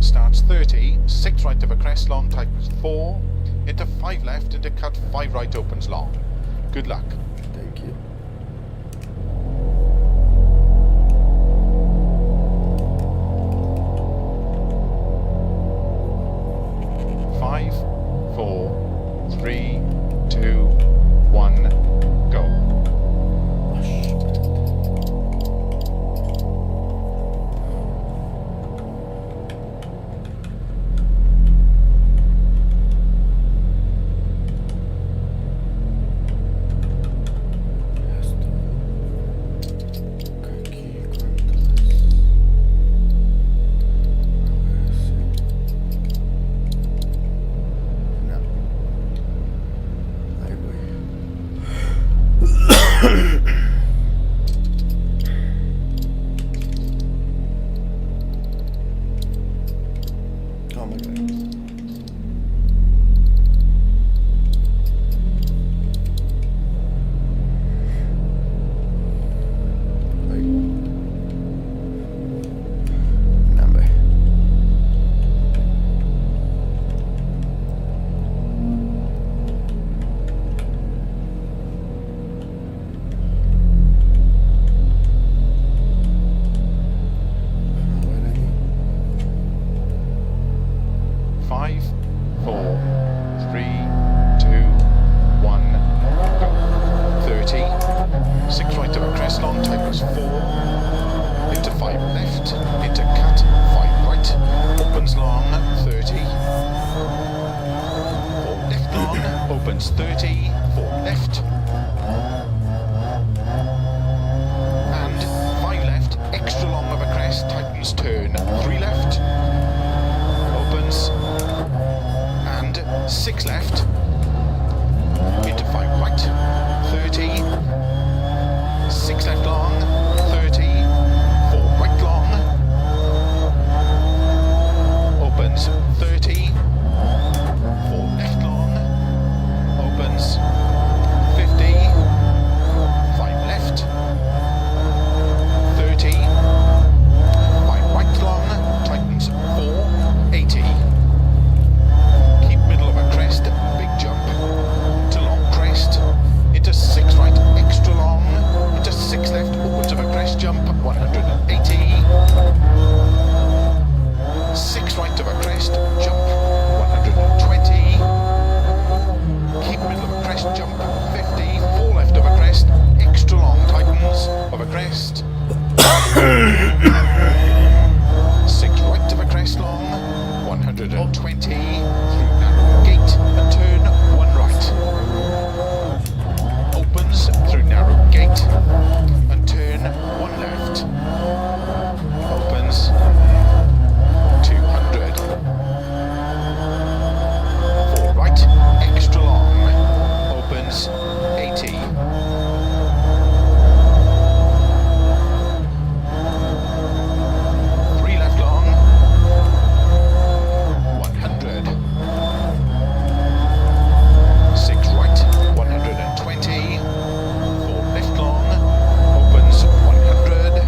Starts 30, 6 right of a crest long, tightens 4, into 5 left, into cut 5 right, opens long. Good luck. Thank you. Five, 4, 3, 2, 1, go. Esto. Aquí, ¿cuánto es? A ver si. No. Ahí voy. Oh my god. Ahí. No, hombre. A ver aquí. 5, 4, 3, 2, 1, go. 30, 6 right of a crest long, tightens 4, into 5 left, into cut 5 right, opens long 30, 4 left long, opens 30, 4 left, and 5 left, extra long of a crest, tightens turn 3 left, opens, and 6 left, into 5 right, 30, 6 left long, 30, 4 right long, opens 30, 4 left long, opens 50, 5 left, 30, 5 right long, tightens 4, 80. Keep middle of a crest, big jump, to long crest, into 6 right, extra long, into 6 left, opens of a crest jump, 180. 6 right of a crest, jump, 120. Keep middle of a crest jump, 50. 4 left of a crest, extra long, tightens of a crest. 6 right of a crest long, 120. Through narrow gate and turn 1 right. Opens through narrow gate and turn 1 left. Opens 200. 4 right, extra long. Opens 80. 3 left long. 100. 6 right, 120. 4 left long. Opens 100.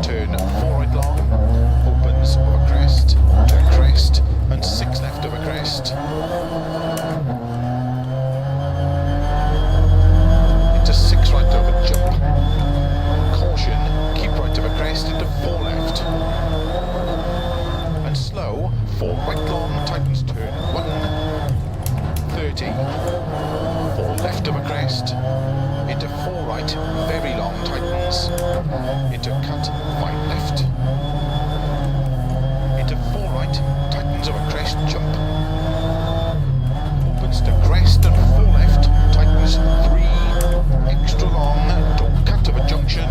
turn 4 right long, opens over crest, to crest, and 6 left over crest. Into 6 right over jump. Caution, keep right over crest into 4 left. And slow, 4 right long, tightens turn 1, 30, 4 left over crest, into 4 right, very long, tightens, into cut, 5 left, into 4 right, tightens over crest, jump, opens to crest and 4 left, tightens 3, extra long, don't cut over junction,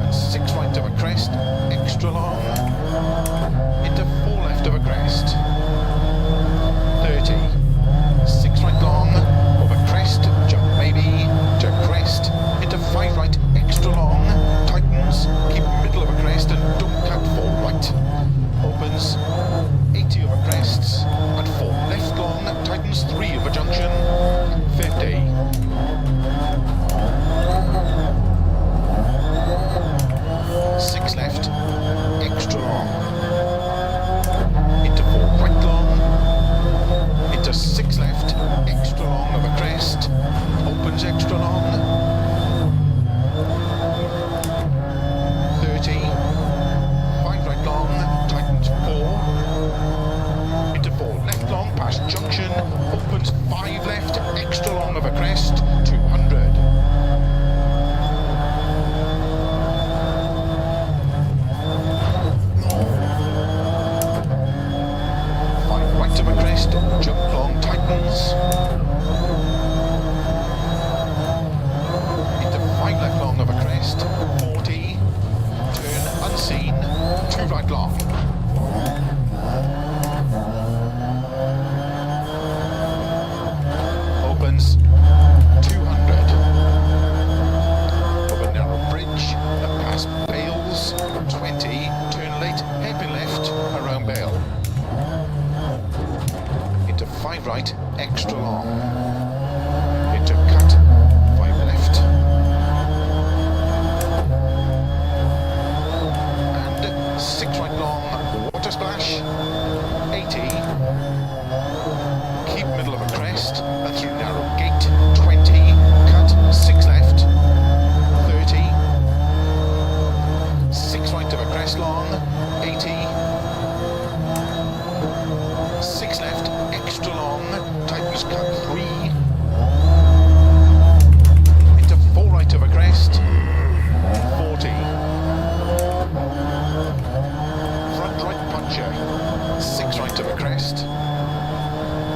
and 6 right over crest, extra long, into 4 left over crest, 30, 6 right long, over crest, jump maybe, to crest, into 5 right, extra long, tightens, keep middle of a crest and don't cut 4 right, opens, 80 over crests, and 4 left long, tightens 3 over junction, 50. 6 left, extra long, into 4 right long, into 6 left, extra long over crest, opens extra long, 30, 5 right long, tightens 4, into 4 left long, past junction, opens 5 left, extra long over crest, 200. 5 right over crest, jump long, tightens, into 5 left long over crest, 40, turn unseen, 2 right long. Opens 200. Over narrow bridge, past Bales, 20, turn late, hairpin left, around Bale. Into 5 right, extra long. Into cut, 5 left. And 6 right long, water splash, 80. Keep middle of a crest, and through narrow gate, 20. Cut, 6 left, 30. 6 right of a crest long, 80. 6 left, extra long, tightens cut 3. Into 4 right of a crest, 40. Front right puncher, 6 right of a crest.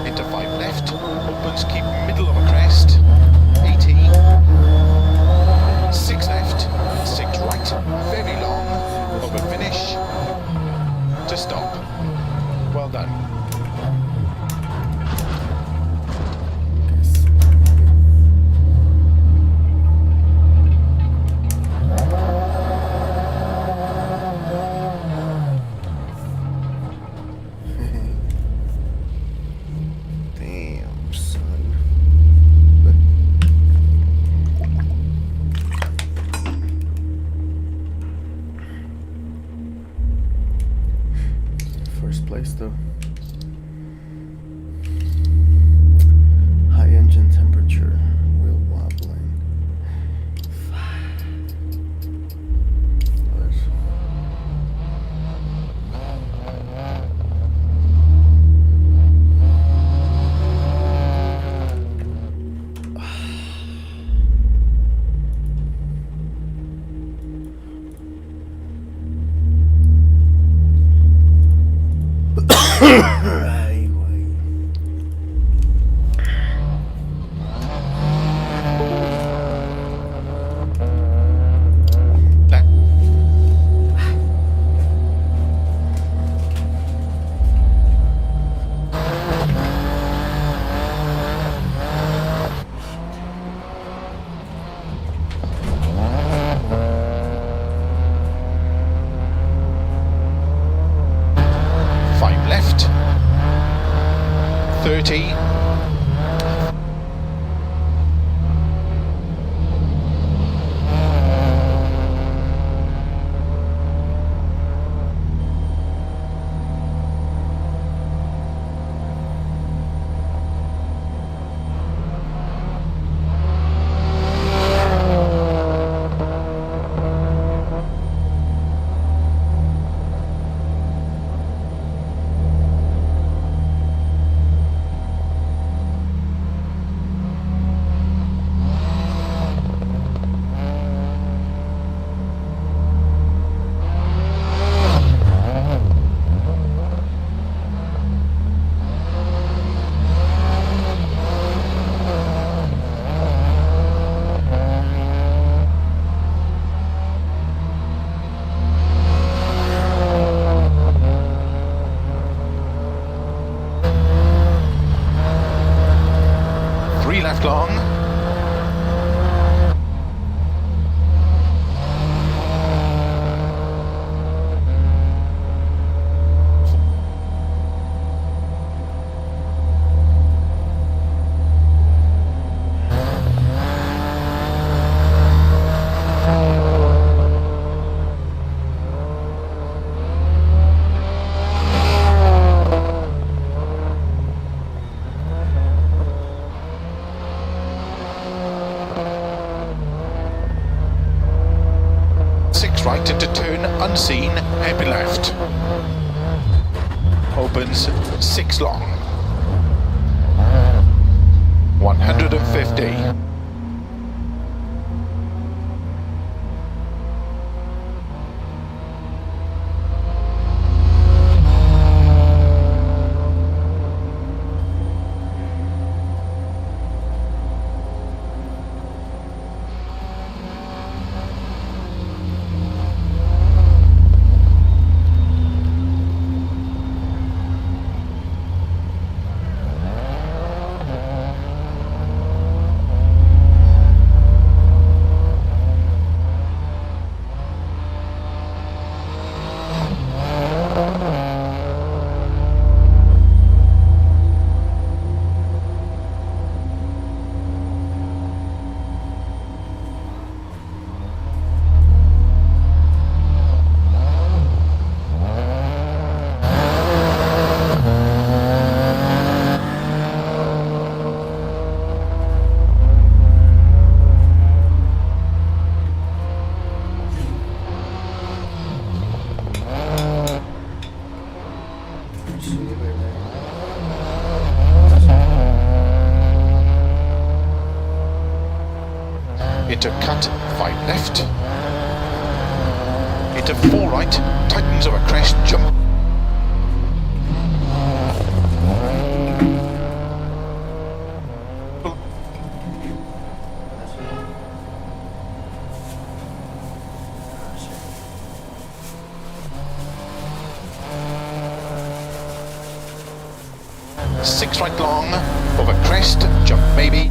Into 5 left, opens, keep middle of a crest, 80. 6 left, 6 right, very long, over finish, to stop. Well done. Damn, son. First place though. High engine temperature, wheel wobbling. What? Ay, güey. That. Five left, 30. 6 right into turn unseen, happy left. Opens 6 long. 150. Into cut 5 left. Into 4 right, tightens over crest, jump. Six right long, over crest, jump maybe.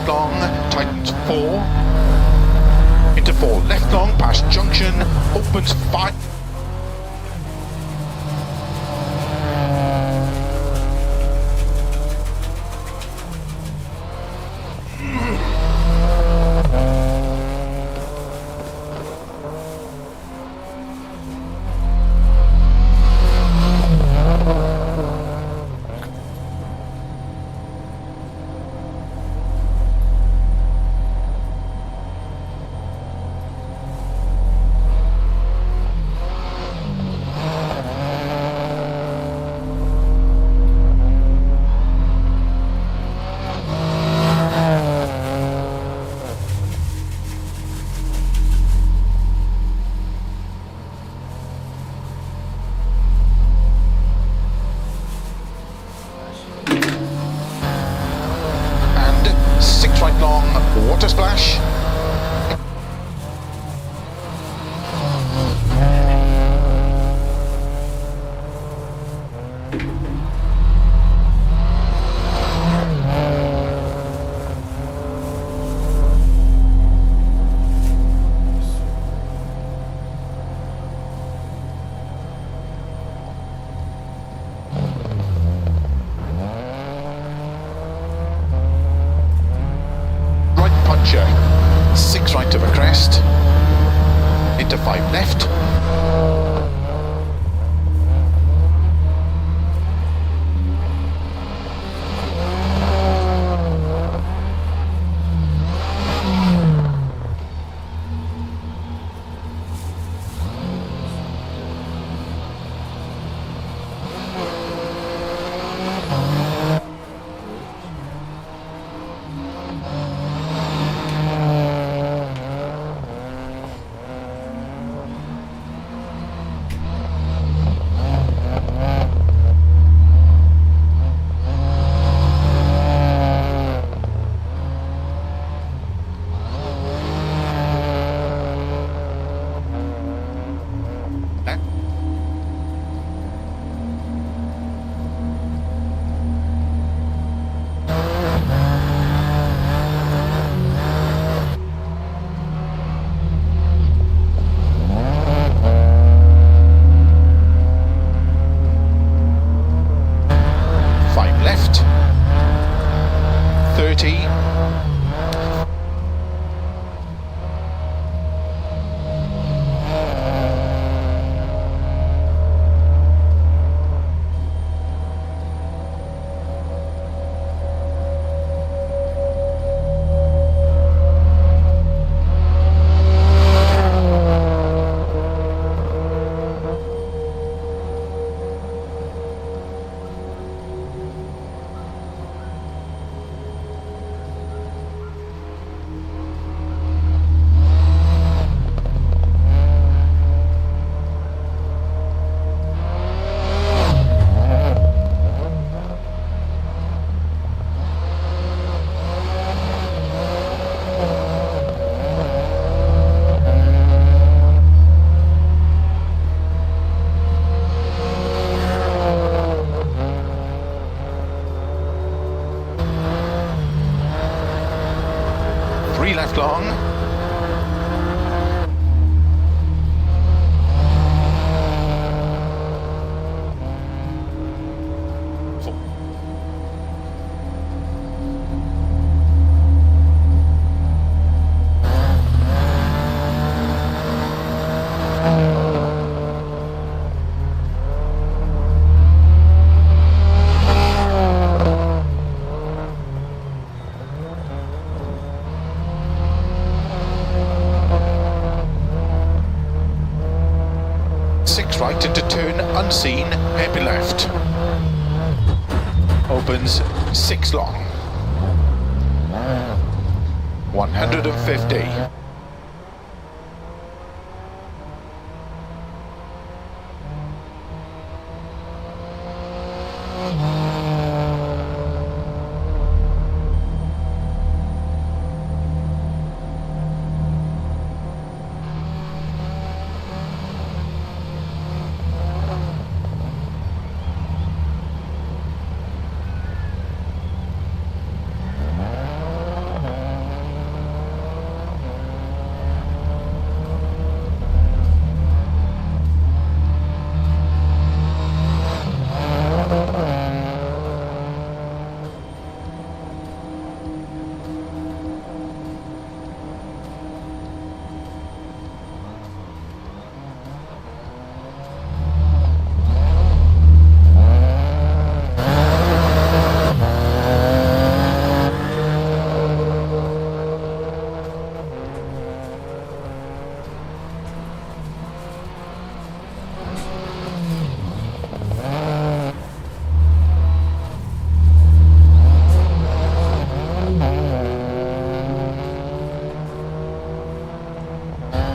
Long, tightens 4, into 4, left long, past junction, opens 5. Right long, water splash. Puncher, 6 right of a crest, into 5 left. 30. Left long. Right into turn unseen, happy left. Opens 6 long. 150.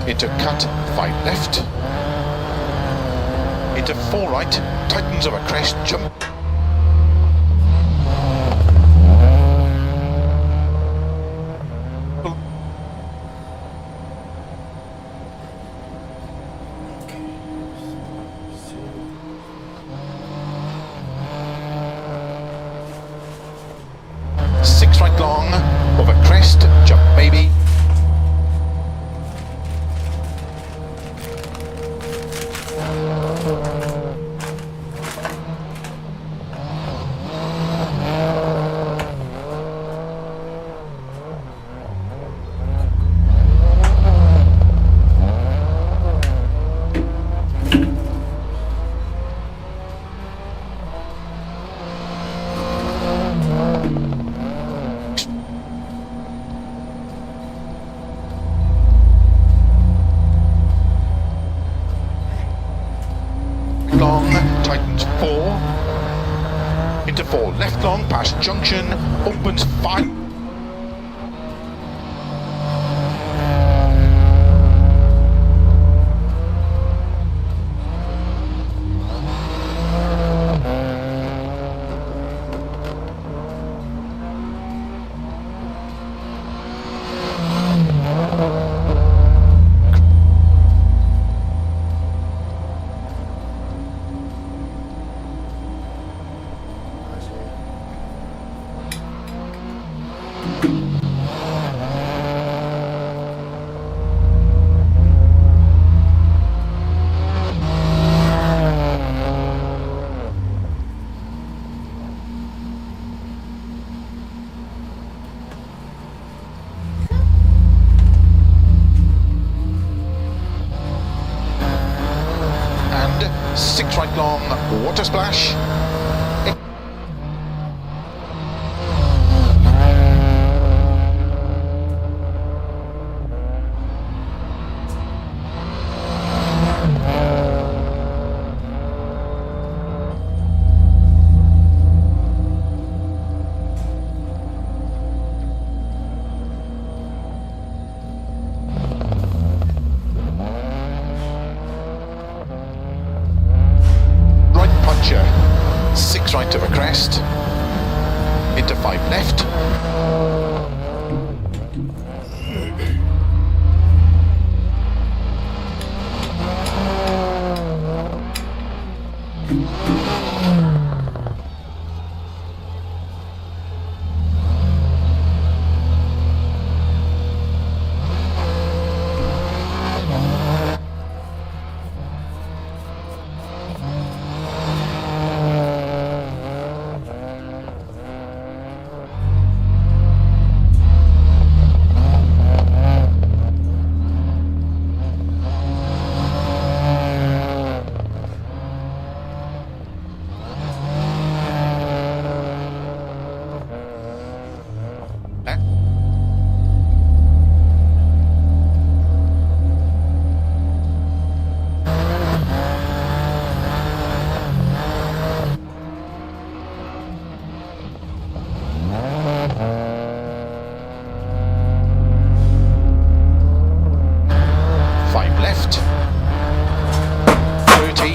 Into cut 5 left. Into 4 right, tightens over crest, jump. Six right long, over crest, jump maybe. Long, tightens 4, into 4, left long, past junction, opens 5. water splash. Six right of a crest, into 5 left, left, 30,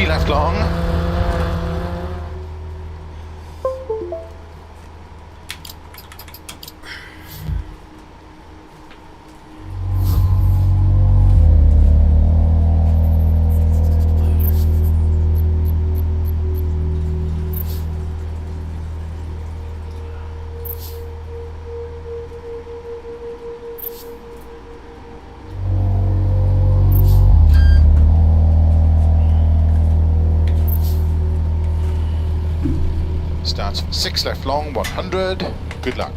left long, starts 6 left long, 100, good luck.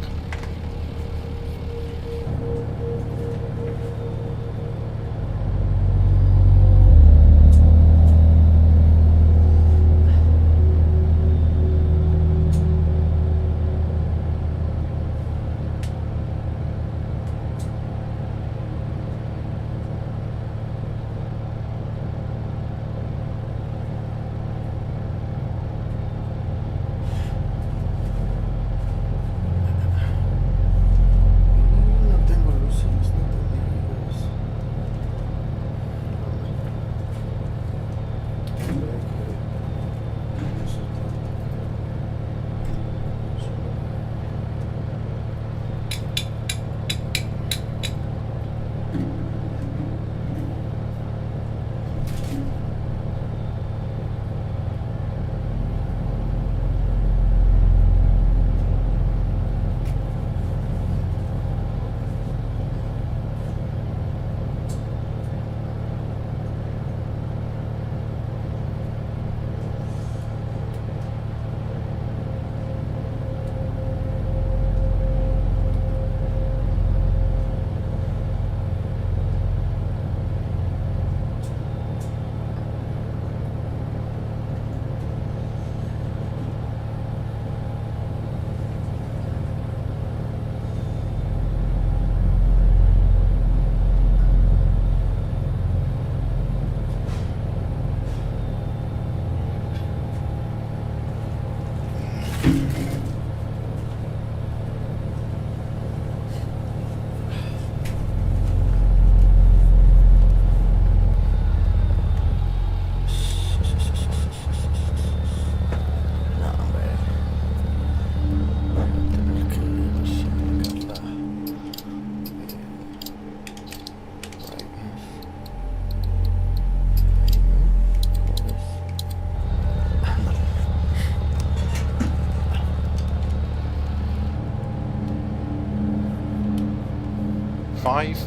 5,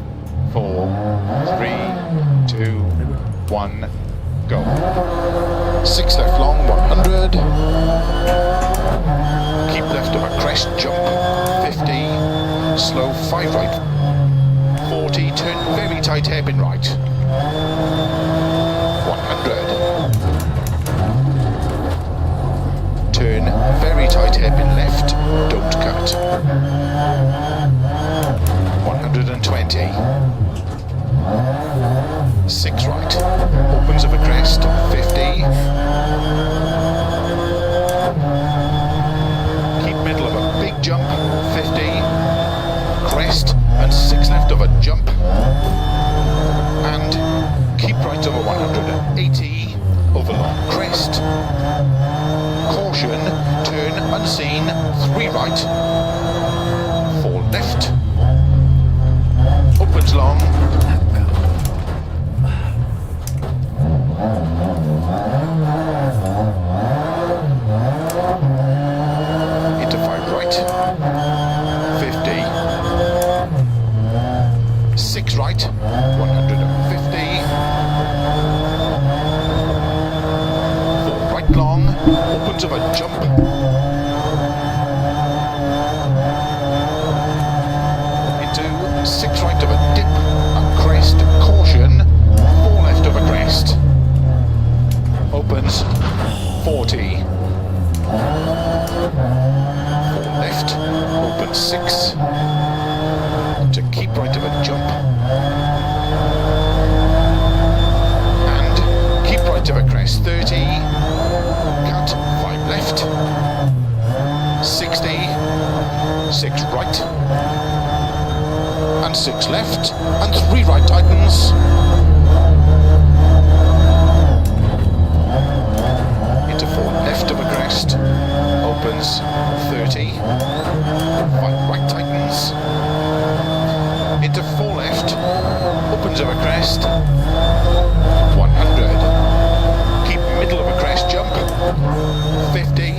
4, 3, 2, 1, go. 6 left long, 100. Keep left of a crest, jump, 50. Slow, 5 right, 40. Turn very tight hairpin right. 100. Turn very tight hairpin left, don't cut. 120. 6 right, opens of a crest, 50. Keep middle of a big jump, 50. Crest and 6 left of a jump. And keep right over 180, over long crest. Caution, turn unseen, 3 right, 4 left. Opens long. Into 5 right, 50. 6 right, 150. 4 right long, opens of a jump. Into 6 right of a dip, a crest, caution, 4 left of a crest. Opens 40. 4 left, opens 6. To keep right of a jump. And keep right of a crest, 30. Cut, 5 left. 60. 6 right. And 6 left. And 3 right tightens. Into 4 left of a crest. Opens 30. 5 right tightens. Into 4 left. Opens of a crest. 100. Keep middle of a crest jump. 50.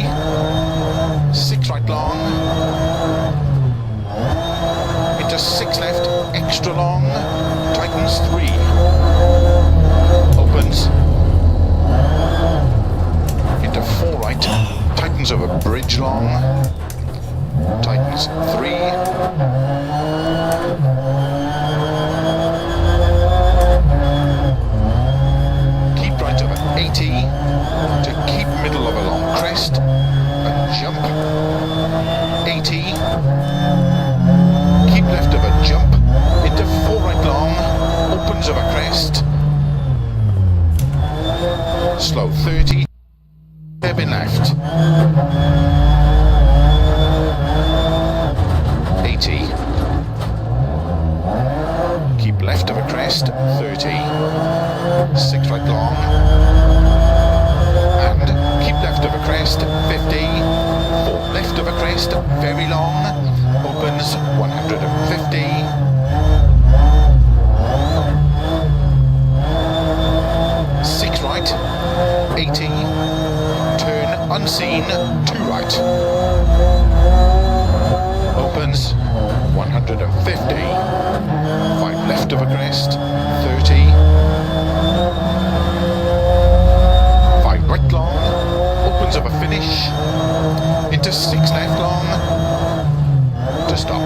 6 right long. Into 6 left. Extra long. Tightens 3. Opens. Into 4 right. Tightens of a bridge long. Tightens 3. Keep right of an 80 to keep middle of a long crest. A jump. 80. Keep left of a jump. Into 4 right long. Opens of a crest. Slow 30. Hairpin left. 80. Keep left of a crest, 30. 6 right long. And keep left of a crest, 50. 4 left of a crest, very long. Opens 150. 6 right, 80. Turn unseen, 2 right. Opens 150. 5 left of a crest, 30. 5 right long, opens of a finish. Into 6 left long. To stop.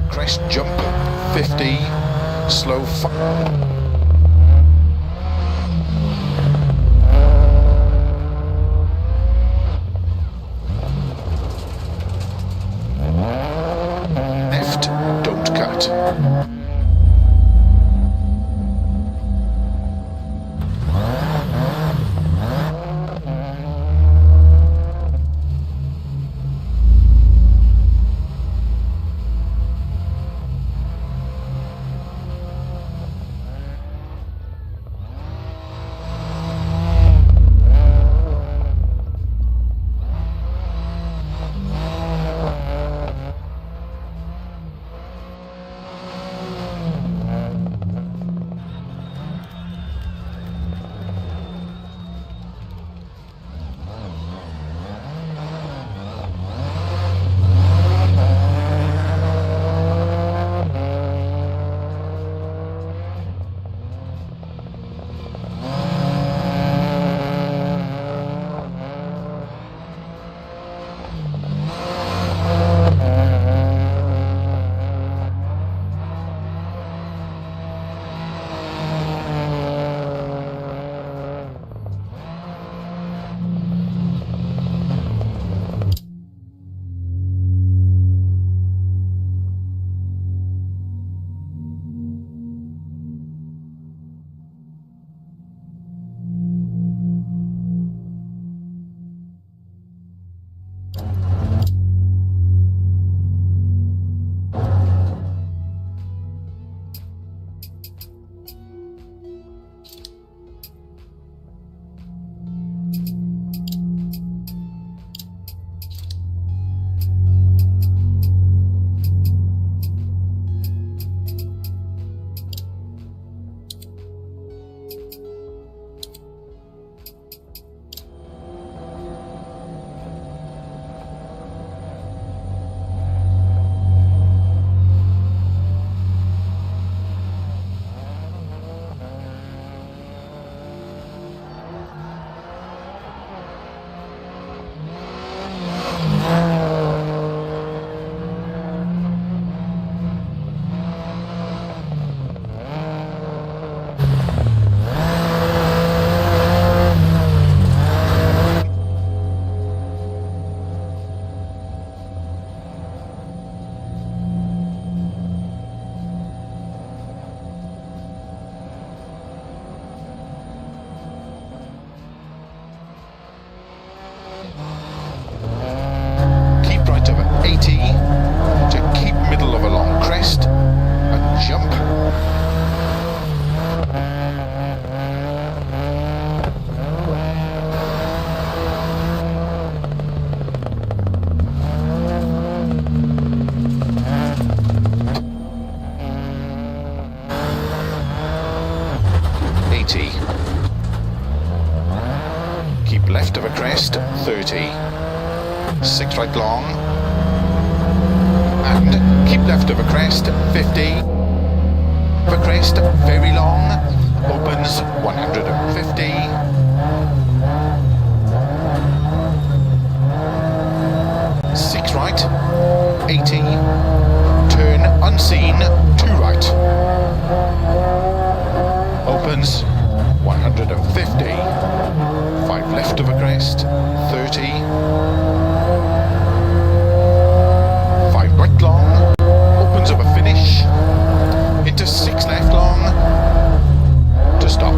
Crest jump, 50, slow 5. Left, don't cut. 80. Keep left of a crest, 30. 6 right long. And keep left of a crest, 50. Of a crest, very long. Opens 150. 6 right, 80. Turn unseen, 2 right. Opens 150. 5 left of a crest, 30. 5 right long. Opens of a finish. Into 6 left long. To stop.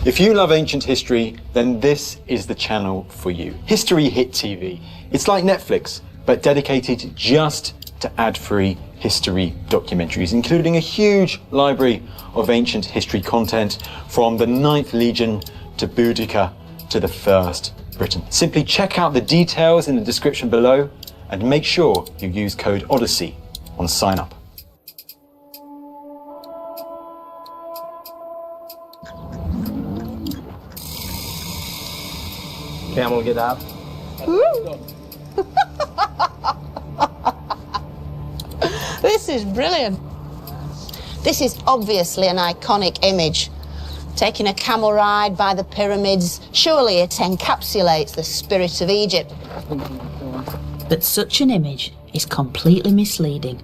If you love ancient history, then this is the channel for you. History Hit TV. It's like Netflix, but dedicated just to ad-free history documentaries, including a huge library of ancient history content from the 9th Legion to Boudica to the First Britain. Simply check out the details in the description below and make sure you use code Odyssey on sign up. Camel, get up. This is brilliant. This is obviously an iconic image. Taking a camel ride by the pyramids, surely it encapsulates the spirit of Egypt. But such an image is completely misleading.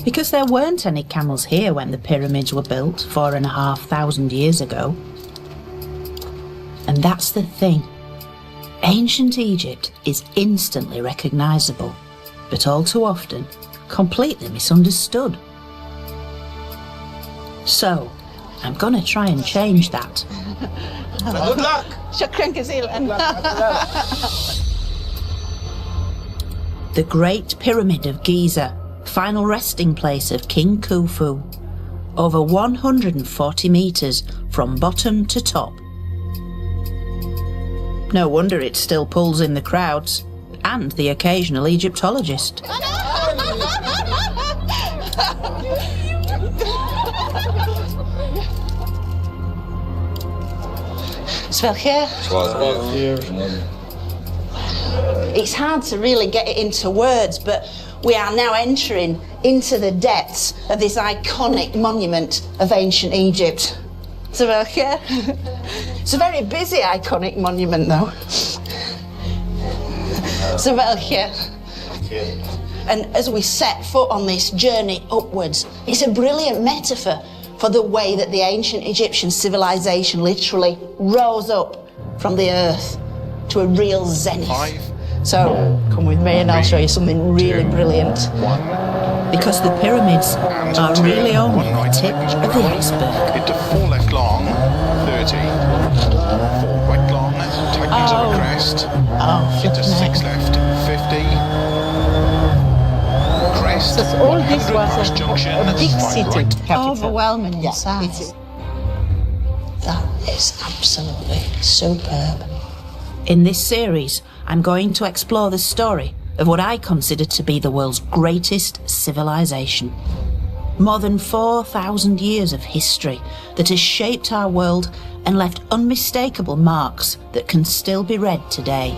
Because there weren't any camels here when the pyramids were built 4,500 years ago. And that's the thing. Ancient Egypt is instantly recognisable, but all too often completely misunderstood. So, I'm gonna try and change that. Good luck. Shukran kazeelan. The Great Pyramid of Giza, final resting place of King Khufu. Over 140 metres from bottom to top. No wonder it still pulls in the crowds, and the occasional Egyptologist. It's hard to really get it into words, but we are now entering into the depths of this iconic monument of ancient Egypt. It's a very busy, iconic monument, though. And as we set foot on this journey upwards, it's a brilliant metaphor for the way that the ancient Egyptian civilization literally rose up from the earth to a real zenith. 5, So come with me and I'll show you something really brilliant. 1. Because the pyramids are really only the tip of the iceberg. Into 4 left long, 30. 4 right long, tightens of a crest. Into 6 left, 50. Crest, So all this 100 was past a junction, big 5 city. right. Overwhelming in size. That is absolutely superb. In this series, I'm going to explore the story of what I consider to be the world's greatest civilization. More than 4,000 years of history that has shaped our world and left unmistakable marks that can still be read today.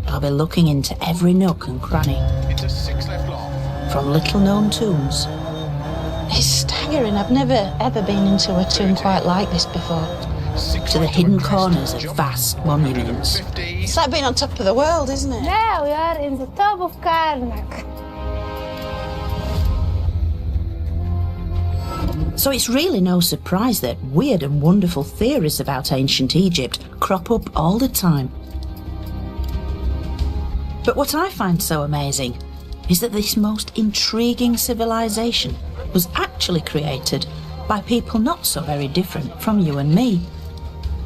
I'll be looking into every nook and cranny, Into 6 left long. from little-known tombs. It's staggering. I've never ever been into a tomb quite like this before. 6 to the hidden corners of vast monuments. It's like being on top of the world, isn't it? Yeah, we are in the top of Karnak. So it's really no surprise that weird and wonderful theories about ancient Egypt crop up all the time. But what I find so amazing is that this most intriguing civilization was actually created by people not so very different from you and me.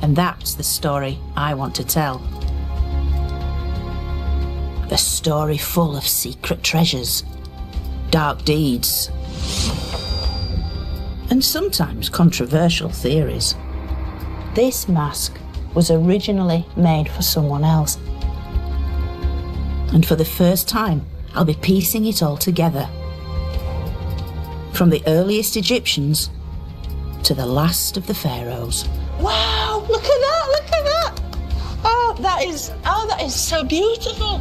And that's the story I want to tell. A story full of secret treasures, dark deeds, and sometimes controversial theories. This mask was originally made for someone else. And for the first time, I'll be piecing it all together. From the earliest Egyptians to the last of the pharaohs. Wow, look at that, look at that. Oh, that is so beautiful.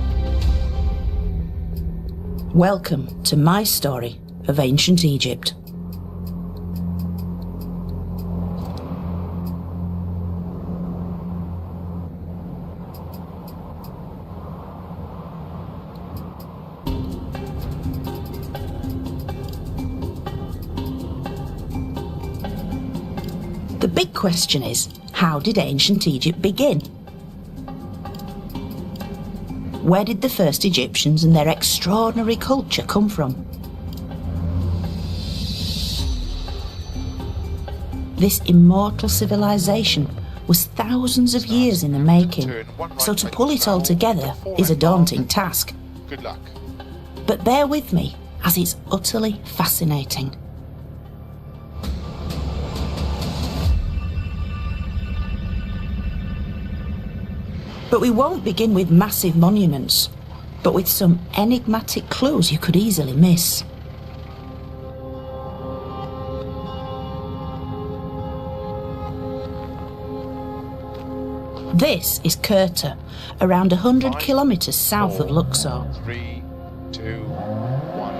Welcome to my story of ancient Egypt. The big question is, how did ancient Egypt begin? Where did the first Egyptians and their extraordinary culture come from? This immortal civilization was thousands of years in the making, so to pull it all together is a daunting task. Good luck. But bear with me, as it's utterly fascinating. But we won't begin with massive monuments, but with some enigmatic clues you could easily miss. This is Kirta, around 100 kilometres south of Luxor. 3, 2, 1.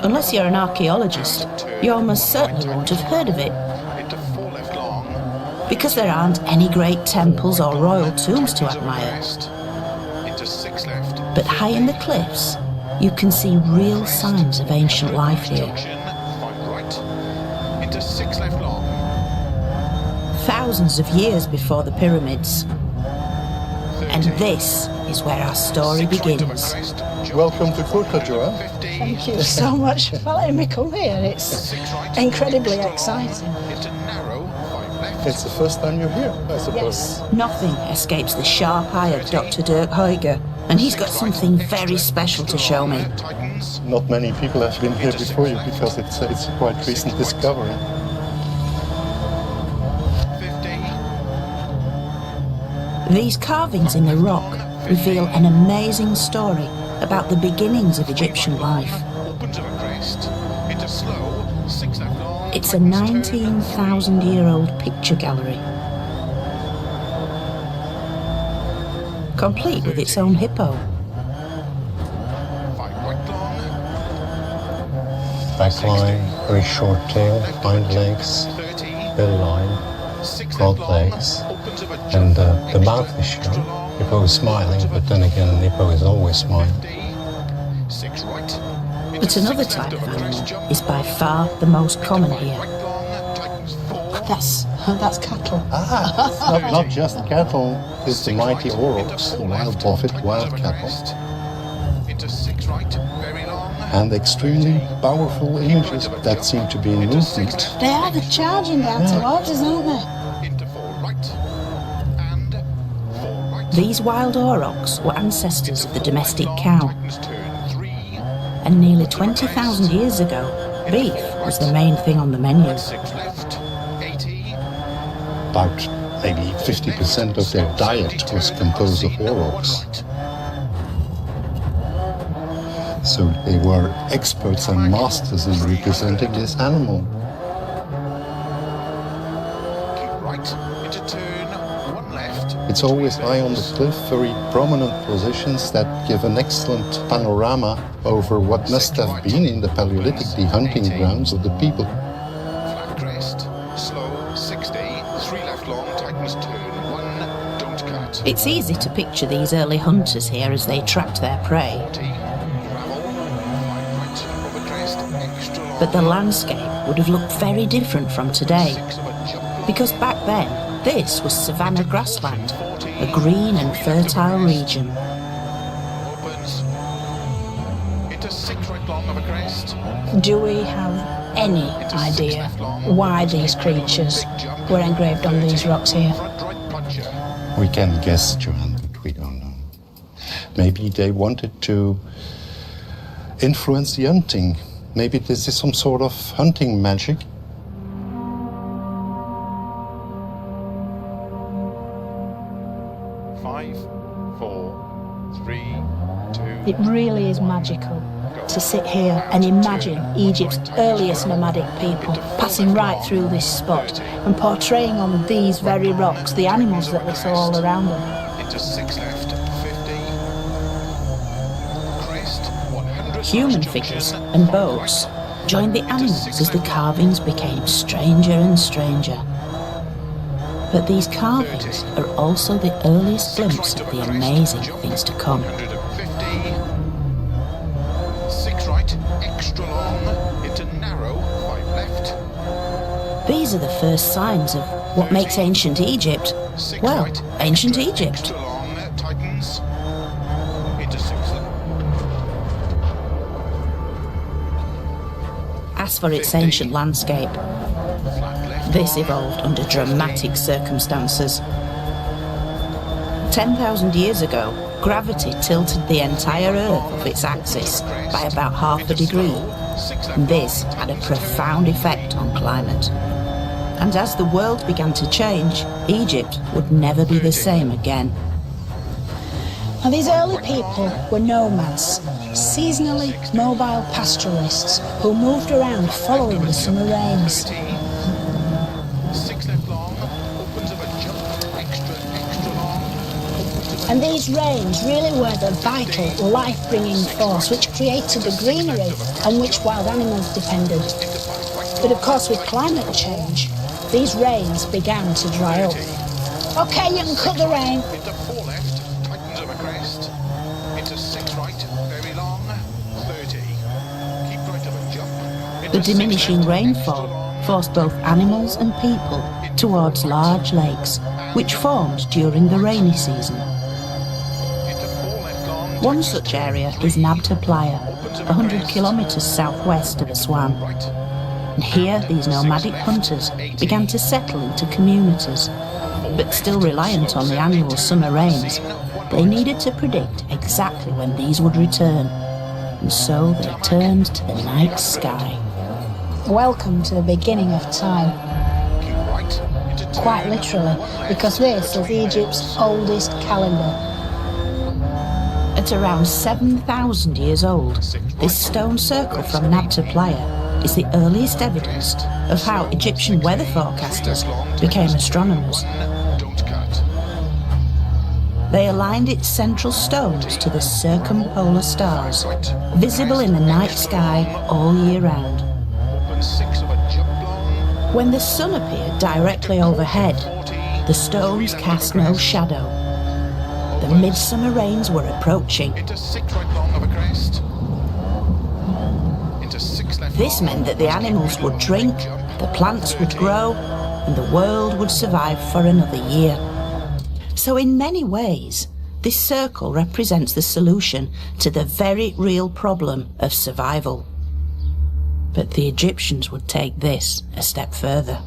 Unless you're an archaeologist, you almost certainly won't have heard of it, Into 4 left long. because there aren't any great temples or royal tombs to admire. Into 6 left. But high in the cliffs, you can see real signs of ancient life here. Junction, 5 right. Into 6 left long. Thousands of years before the pyramids. And this is where our story begins. Welcome to Kirta, Joanne. Thank you so much for letting me come here. It's incredibly exciting. Into narrow, 5 left. It's the first time you're here, I suppose. Yes. Nothing escapes the sharp eye of Dr. Dirk Huyger, and he's got something very special to show me. Tightens. Not many people have been here before you because it's a quite recent discovery. 50. These carvings in the rock reveal an amazing story about the beginnings of Egyptian life. Opens of a crest. Into slow, 6 left long. It's a 19,000-year-old picture gallery, complete with its own hippo. 5 right long. Backline, very short tail, hind legs, 30. bill line, 6 front left long. legs, Opens of a and jump. the mouth is shut. Hippo is smiling, but then again, an hippo is always smiling. 6 right. But another type of animal is by far the most common here. Right long. Tightens 4. That's cattle. It's not just cattle, it's the mighty aurochs, the wild buffet, wild cattle. Into 6 right. Very long. And extremely powerful images that seem to be in movement. They are, they're charging down towards us, aren't they? Into 4 right. And 4 right. These wild aurochs were ancestors of the domestic cow, Tightens turn 3. and nearly 20,000 years ago, beef was the main thing on the menu. 6 left. 80. About maybe 50% of their diet was composed of aurochs. So they were experts and masters in representing this animal. Keep right. Into turn 1 left. It's always high on the cliff, very prominent positions that give an excellent panorama over what must have been in the Paleolithic the hunting grounds of the people. Flat crest. Slow 60. 3 left long. Tightens turn. It's easy to picture these early hunters here as they tracked their prey. But the landscape would have looked very different from today, because back then this was savanna grassland, a green and fertile region. Do we have any idea why these creatures were engraved on these rocks here? We can guess, Johan, but we don't know. Maybe they wanted to influence the hunting. Maybe this is some sort of hunting magic. It really is magical to sit here and imagine Egypt's earliest nomadic people passing right through this spot and portraying on these very rocks the animals that they saw all around them. Human figures and boats joined the animals as the carvings became stranger and stranger. But these carvings are also the earliest glimpse of the amazing things to come. These are the first signs of what makes ancient Egypt, well, ancient Egypt. As for its ancient landscape, this evolved under dramatic circumstances. 10,000 years ago, gravity tilted the entire Earth off its axis by about half a degree. This had a profound effect on climate. And as the world began to change, Egypt would never be the same again. Now, these early people were nomads, seasonally mobile pastoralists who moved around following the summer rains. And these rains really were the vital, life-bringing force which created the greenery on which wild animals depended. But of course, with climate change, these rains began to dry up. Okay, you can cut the rain. The diminishing rainfall forced both animals and people towards large lakes, which formed during the rainy season. One such area is Nabta Playa, 100 kilometres southwest of Aswan. And here these nomadic hunters began to settle into communities. But still reliant on the annual summer rains, they needed to predict exactly when these would return. And so they turned to the night sky. Welcome to the beginning of time. Quite literally, because this is Egypt's oldest calendar. At around 7,000 years old, this stone circle from Nabta Playa is the earliest evidence of how Egyptian weather forecasters became astronomers. They aligned its central stones to the circumpolar stars, visible in the night sky all year round. When the sun appeared directly overhead, the stones cast no shadow. The midsummer rains were approaching. This meant that the animals would drink, the plants would grow, and the world would survive for another year. So in many ways, this circle represents the solution to the very real problem of survival. But the Egyptians would take this a step further.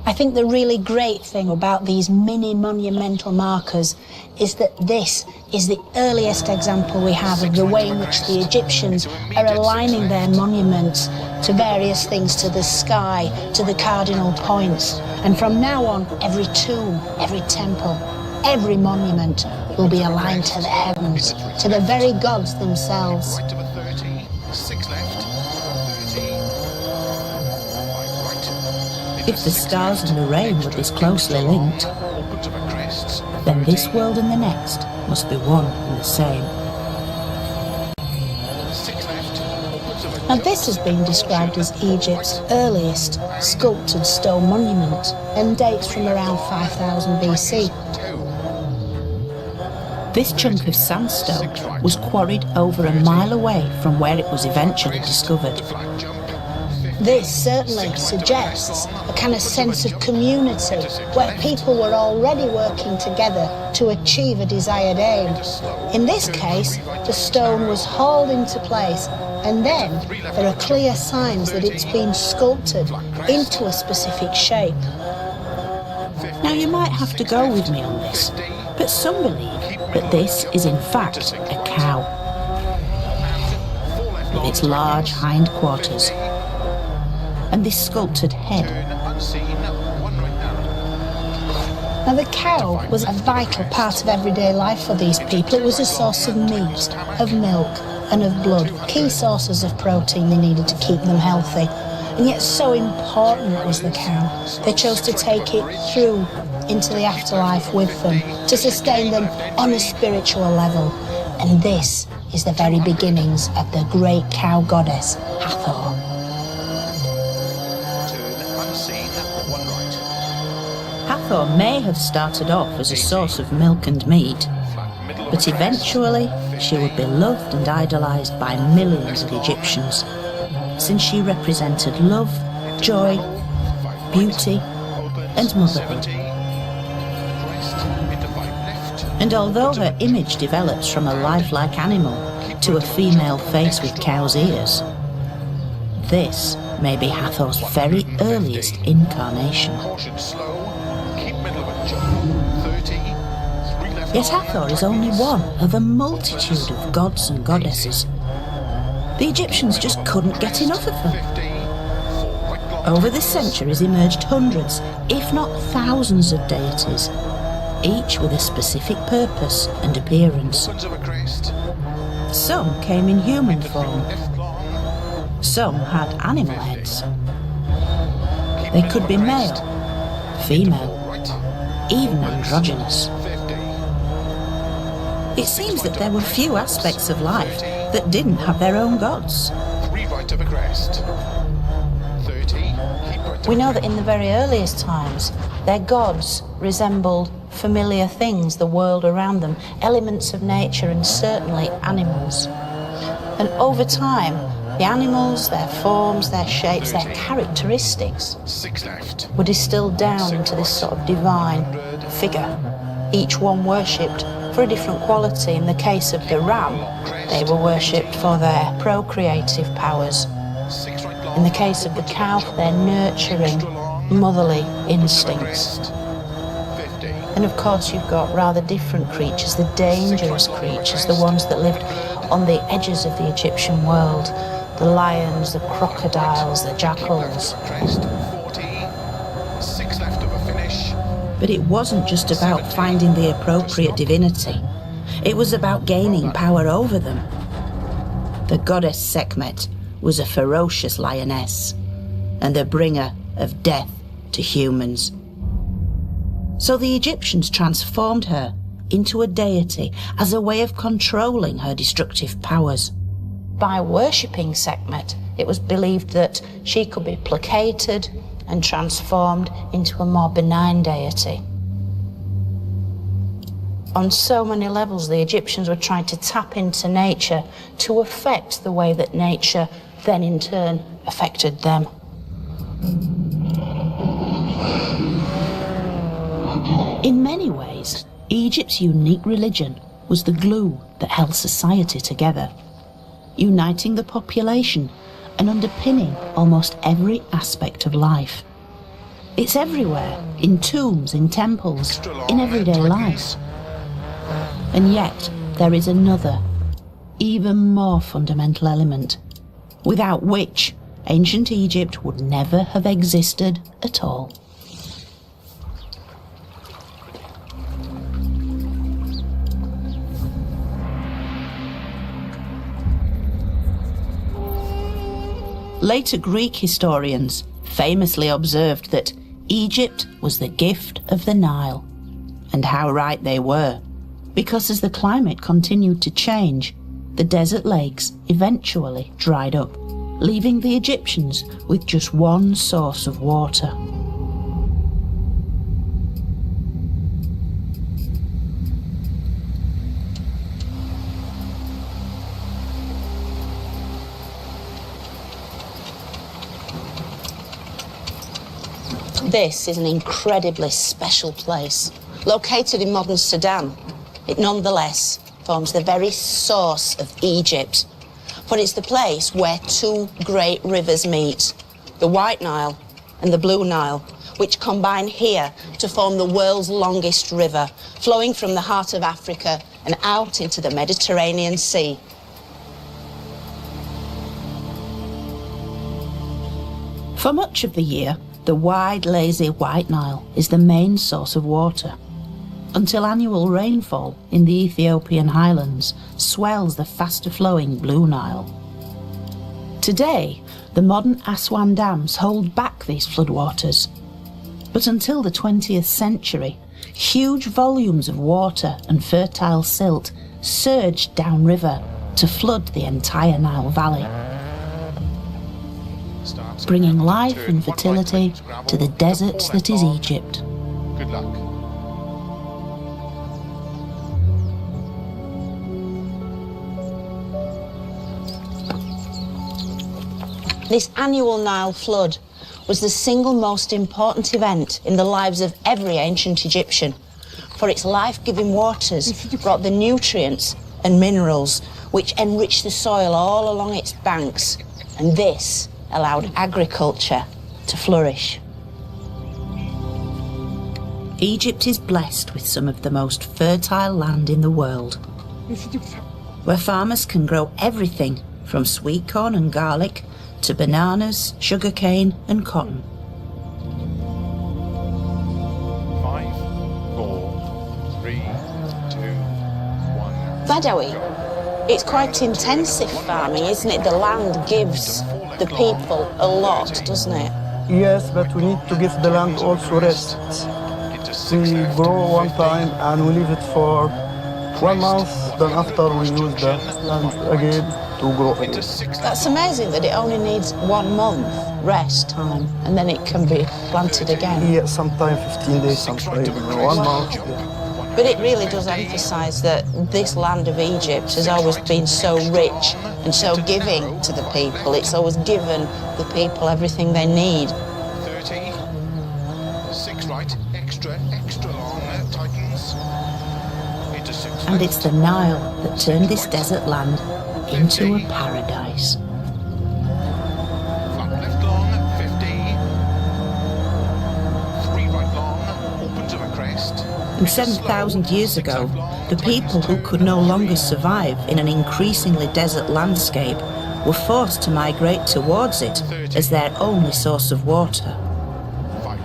I think the really great thing about these mini monumental markers is that this is the earliest example we have of the way in which the Egyptians are aligning their monuments to various things, to the sky, to the cardinal points. And from now on, every tomb, every temple, every monument will be aligned to the heavens, to the very gods themselves. If the stars and the rain were this closely linked, then this world and the next must be one and the same. Now this has been described as Egypt's earliest sculpted stone monument and dates from around 5000 BC. This chunk of sandstone was quarried over a mile away from where it was eventually discovered. This certainly suggests a kind of sense of community where people were already working together to achieve a desired aim. In this case, the stone was hauled into place, and then there are clear signs that it's been sculpted into a specific shape. Now you might have to go with me on this, but some believe that this is in fact a cow, with its large hindquarters and this sculpted head. Now the cow was a vital part of everyday life for these people. It was a source of meat, of milk and of blood, key sources of protein they needed to keep them healthy. And yet so important was the cow. They chose to take it through into the afterlife with them, to sustain them on a spiritual level. And this is the very beginnings of the great cow goddess, Hathor. Hathor may have started off as a source of milk and meat, but eventually she would be loved and idolised by millions of Egyptians, since she represented love, joy, beauty, and motherhood. And although her image develops from a lifelike animal to a female face with cow's ears, this may be Hathor's very earliest incarnation. Yet Hathor is only one of a multitude of gods and goddesses. The Egyptians just couldn't get enough of them. Over the centuries emerged hundreds, if not thousands of deities, each with a specific purpose and appearance. Some came in human form. Some had animal heads. They could be male, female, even androgynous. It seems that there were few aspects of life that didn't have their own gods. We know that in the very earliest times, their gods resembled familiar things, the world around them, elements of nature and certainly animals. And over time, the animals, their forms, their shapes, their characteristics were distilled down into this sort of divine figure, each one worshipped for a different quality. In the case of the ram, they were worshipped for their procreative powers. In the case of the cow, for their nurturing, motherly instincts. And of course you've got rather different creatures, the dangerous creatures, the ones that lived on the edges of the Egyptian world, the lions, the crocodiles, the jackals. But it wasn't just about finding the appropriate divinity. It was about gaining power over them. The goddess Sekhmet was a ferocious lioness and the bringer of death to humans. So the Egyptians transformed her into a deity as a way of controlling her destructive powers. By worshipping Sekhmet, it was believed that she could be placated and transformed into a more benign deity. On so many levels, the Egyptians were trying to tap into nature to affect the way that nature then in turn affected them. In many ways, Egypt's unique religion was the glue that held society together, uniting the population and underpinning almost every aspect of life. It's everywhere, in tombs, in temples, in everyday life. And yet, there is another, even more fundamental element, without which ancient Egypt would never have existed at all. Later Greek historians famously observed that Egypt was the gift of the Nile. And how right they were, because as the climate continued to change, the desert lakes eventually dried up, leaving the Egyptians with just one source of water. This is an incredibly special place. Located in modern Sudan, it nonetheless forms the very source of Egypt. For it's the place where two great rivers meet, the White Nile and the Blue Nile, which combine here to form the world's longest river, flowing from the heart of Africa and out into the Mediterranean Sea. For much of the year, the wide, lazy White Nile is the main source of water, until annual rainfall in the Ethiopian highlands swells the faster-flowing Blue Nile. Today, the modern Aswan dams hold back these floodwaters, but until the 20th century, huge volumes of water and fertile silt surged downriver to flood the entire Nile Valley, bringing life and fertility to the desert that is Egypt. Good luck. This annual Nile flood was the single most important event in the lives of every ancient Egyptian, for its life-giving waters brought the nutrients and minerals which enriched the soil all along its banks, and this allowed agriculture to flourish. Egypt is blessed with some of the most fertile land in the world, where farmers can grow everything from sweet corn and garlic to bananas, sugarcane and cotton. 5, 4, 3, 2, 1. Badawi, it's quite intensive farming, isn't it? The land gives the people a lot, doesn't it? Yes, but we need to give the land also rest. We grow one time and we leave it for 1 month, then after we use the land again to grow again. That's amazing that it only needs 1 month rest time and then it can be planted again. Yeah, sometimes 15 days, sometimes 1 month. Yeah. But it really does emphasise that this land of Egypt has always been so rich and so giving to the people. It's always given the people everything they need. 30, 6 right, extra long, tightens. Into 6 right. And it's the Nile that turned this desert land into a paradise. Flat left long, 50. 3 right long, opens of a crest. And 7,000 years ago, the people who could no longer survive in an increasingly desert landscape were forced to migrate towards it as their only source of water.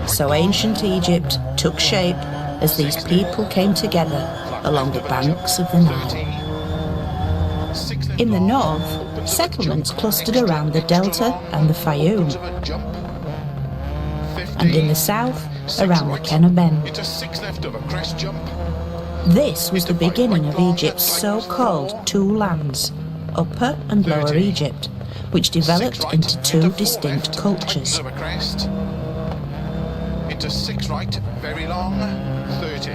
So ancient Egypt took shape as these people came together along the banks of the Nile. In the north, settlements clustered around the Delta and the Fayoum, and in the south, around the Kenner Bend. Into 6 left of a crest jump. This was the beginning of Egypt's so-called two lands, Upper and Lower Egypt, which developed into two distinct cultures. Into 6 right, very long, 30.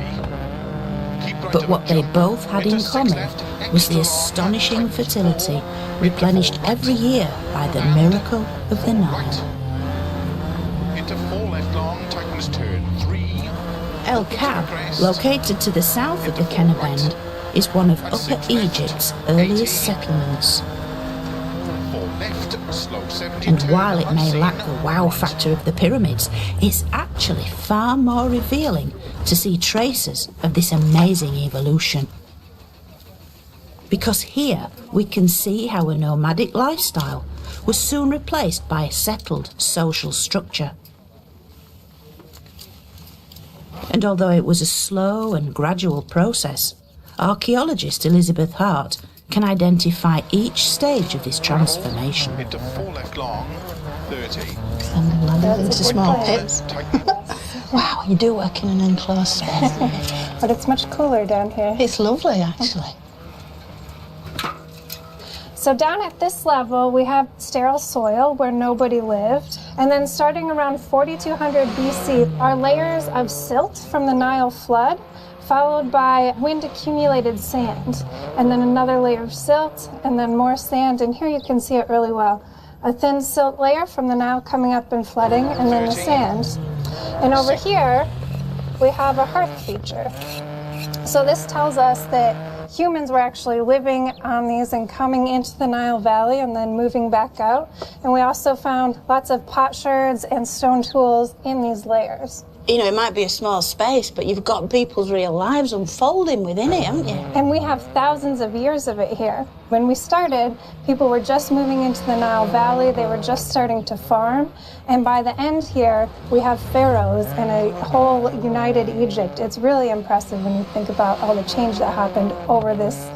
But what they both had in common was the astonishing fertility replenished every year by the miracle of the Nile. Into 4 left long, tightens turn 3. El Kab, located to the south of the Kenner Bend, is one of Upper Egypt's earliest settlements. 4 left, slow 70. And while it may lack the wow factor of the pyramids, it's actually far more revealing to see traces of this amazing evolution. Because here we can see how a nomadic lifestyle was soon replaced by a settled social structure. And although it was a slow and gradual process, archaeologist Elizabeth Hart can identify each stage of this transformation. Into 4 left long, 30. And the land into small pits. Wow, you do work in an enclosed space. But it's much cooler down here. It's lovely, actually. So down at this level, we have sterile soil where nobody lived. And then starting around 4200 BC, are layers of silt from the Nile flood, followed by wind-accumulated sand. And then another layer of silt, and then more sand. And here you can see it really well. A thin silt layer from the Nile coming up and flooding, and then the sand. And over here, we have a hearth feature. So this tells us that humans were actually living on these and coming into the Nile Valley and then moving back out. And we also found lots of potsherds and stone tools in these layers. You know, it might be a small space, but you've got people's real lives unfolding within it, haven't you? And we have thousands of years of it here. When we started, people were just moving into the Nile Valley. They were just starting to farm. And by the end here, we have pharaohs and a whole united Egypt. It's really impressive when you think about all the change that happened over this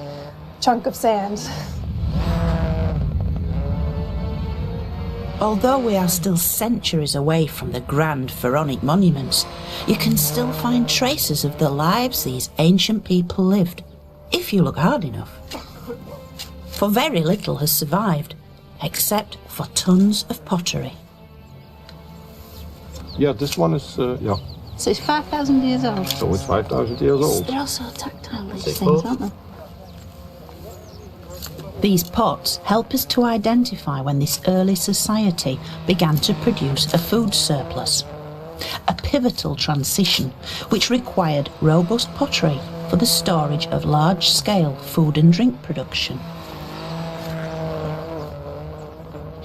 chunk of sand. Although we are still centuries away from the grand pharaonic monuments, you can still find traces of the lives these ancient people lived, if you look hard enough. For very little has survived, except for tons of pottery. Yeah, this one is, yeah. So it's 5,000 years old. So it's 5,000 years old. They're also tactile, these things, aren't they? These pots help us to identify when this early society began to produce a food surplus. A pivotal transition which required robust pottery for the storage of large-scale food and drink production.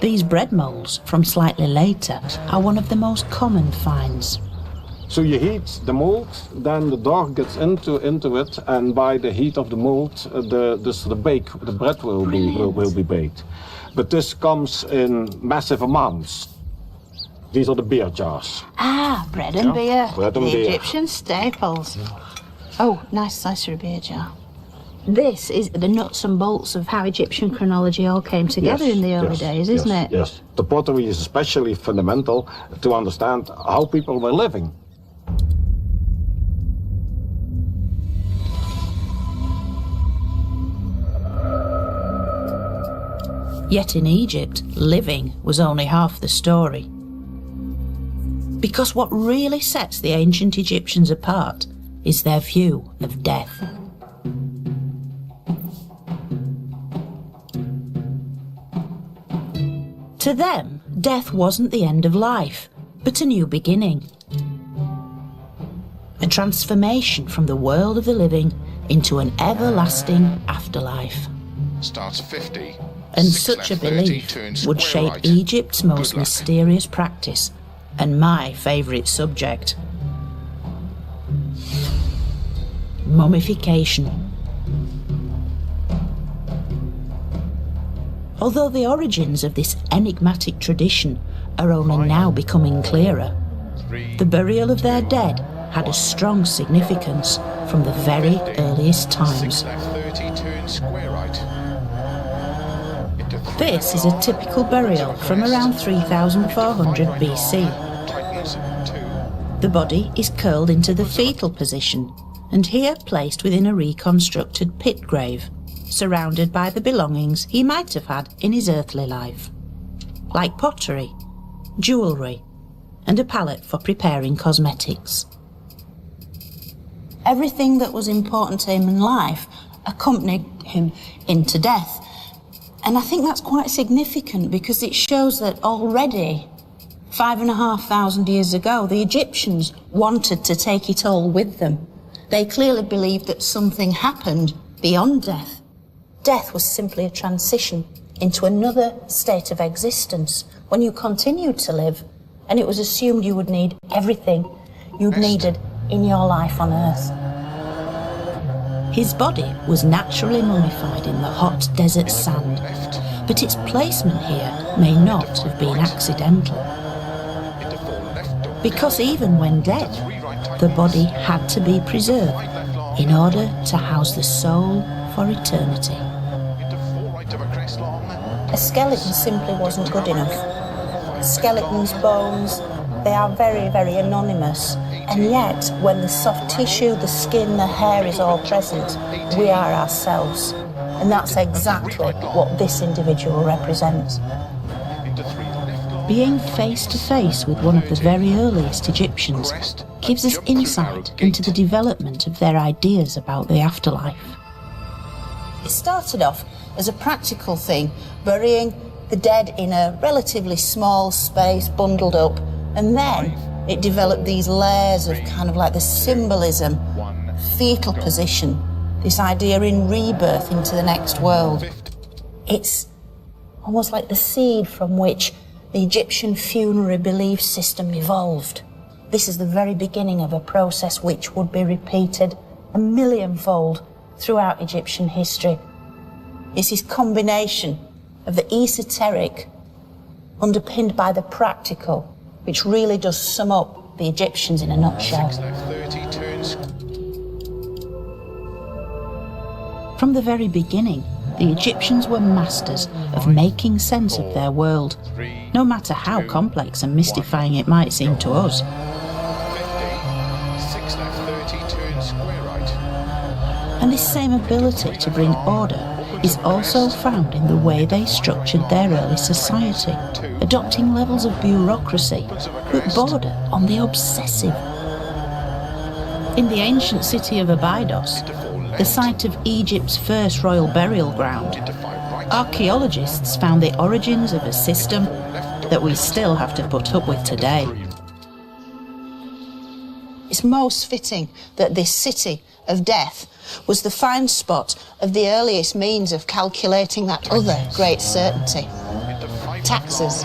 These bread moulds from slightly later are one of the most common finds. So you heat the mold, then the dough gets into it, and by the heat of the mold, the bread will be baked. But this comes in massive amounts. These are the beer jars. Ah, bread and beer. Bread and the beer. Egyptian staples. Oh, nice slice of a beer jar. This is the nuts and bolts of how Egyptian chronology all came together in the early days, isn't it? Yes. The pottery is especially fundamental to understand how people were living. Yet in Egypt, living was only half the story. Because what really sets the ancient Egyptians apart is their view of death. To them, death wasn't the end of life, but a new beginning. A transformation from the world of the living into an everlasting afterlife. Starts 50. And such a belief would shape Egypt's most mysterious practice and my favourite subject. Mummification. Although the origins of this enigmatic tradition are only now becoming clearer, the burial of their dead had a strong significance from the very earliest times. This is a typical burial from around 3400 BC. The body is curled into the fetal position and here placed within a reconstructed pit grave, surrounded by the belongings he might have had in his earthly life, like pottery, jewellery, and a palette for preparing cosmetics. Everything that was important to him in life accompanied him into death. And I think that's quite significant because it shows that already 5,500 years ago, the Egyptians wanted to take it all with them. They clearly believed that something happened beyond death. Death was simply a transition into another state of existence when you continued to live, and it was assumed you would need everything you'd needed in your life on Earth. His body was naturally mummified in the hot desert sand, but its placement here may not have been accidental. Because even when dead, the body had to be preserved in order to house the soul for eternity. A skeleton simply wasn't good enough. Skeletons, bones, they are very, very anonymous. And yet, when the soft tissue, the skin, the hair is all present, we are ourselves. And that's exactly what this individual represents. Being face to face with one of the very earliest Egyptians gives us insight into the development of their ideas about the afterlife. It started off as a practical thing, burying the dead in a relatively small space, bundled up, and then it developed these layers of kind of like the symbolism, fetal position, this idea in rebirth into the next world. It's almost like the seed from which the Egyptian funerary belief system evolved. This is the very beginning of a process which would be repeated a millionfold throughout Egyptian history. It's this combination of the esoteric underpinned by the practical, which really does sum up the Egyptians in a nutshell. From the very beginning, the Egyptians were masters of making sense of their world, no matter how complex and mystifying it might seem to us. And this same ability to bring order is also found in the way they structured their early society, adopting levels of bureaucracy that border on the obsessive. In the ancient city of Abydos, the site of Egypt's first royal burial ground, archaeologists found the origins of a system that we still have to put up with today. It's most fitting that this city of death was the find spot of the earliest means of calculating that other great certainty, taxes.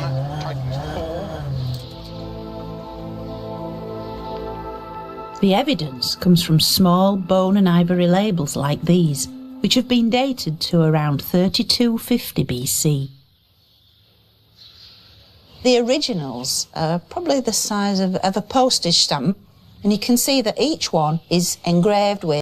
The evidence comes from small bone and ivory labels like these, which have been dated to around 3250 BC. The originals are probably the size of a postage stamp, and you can see that each one is engraved with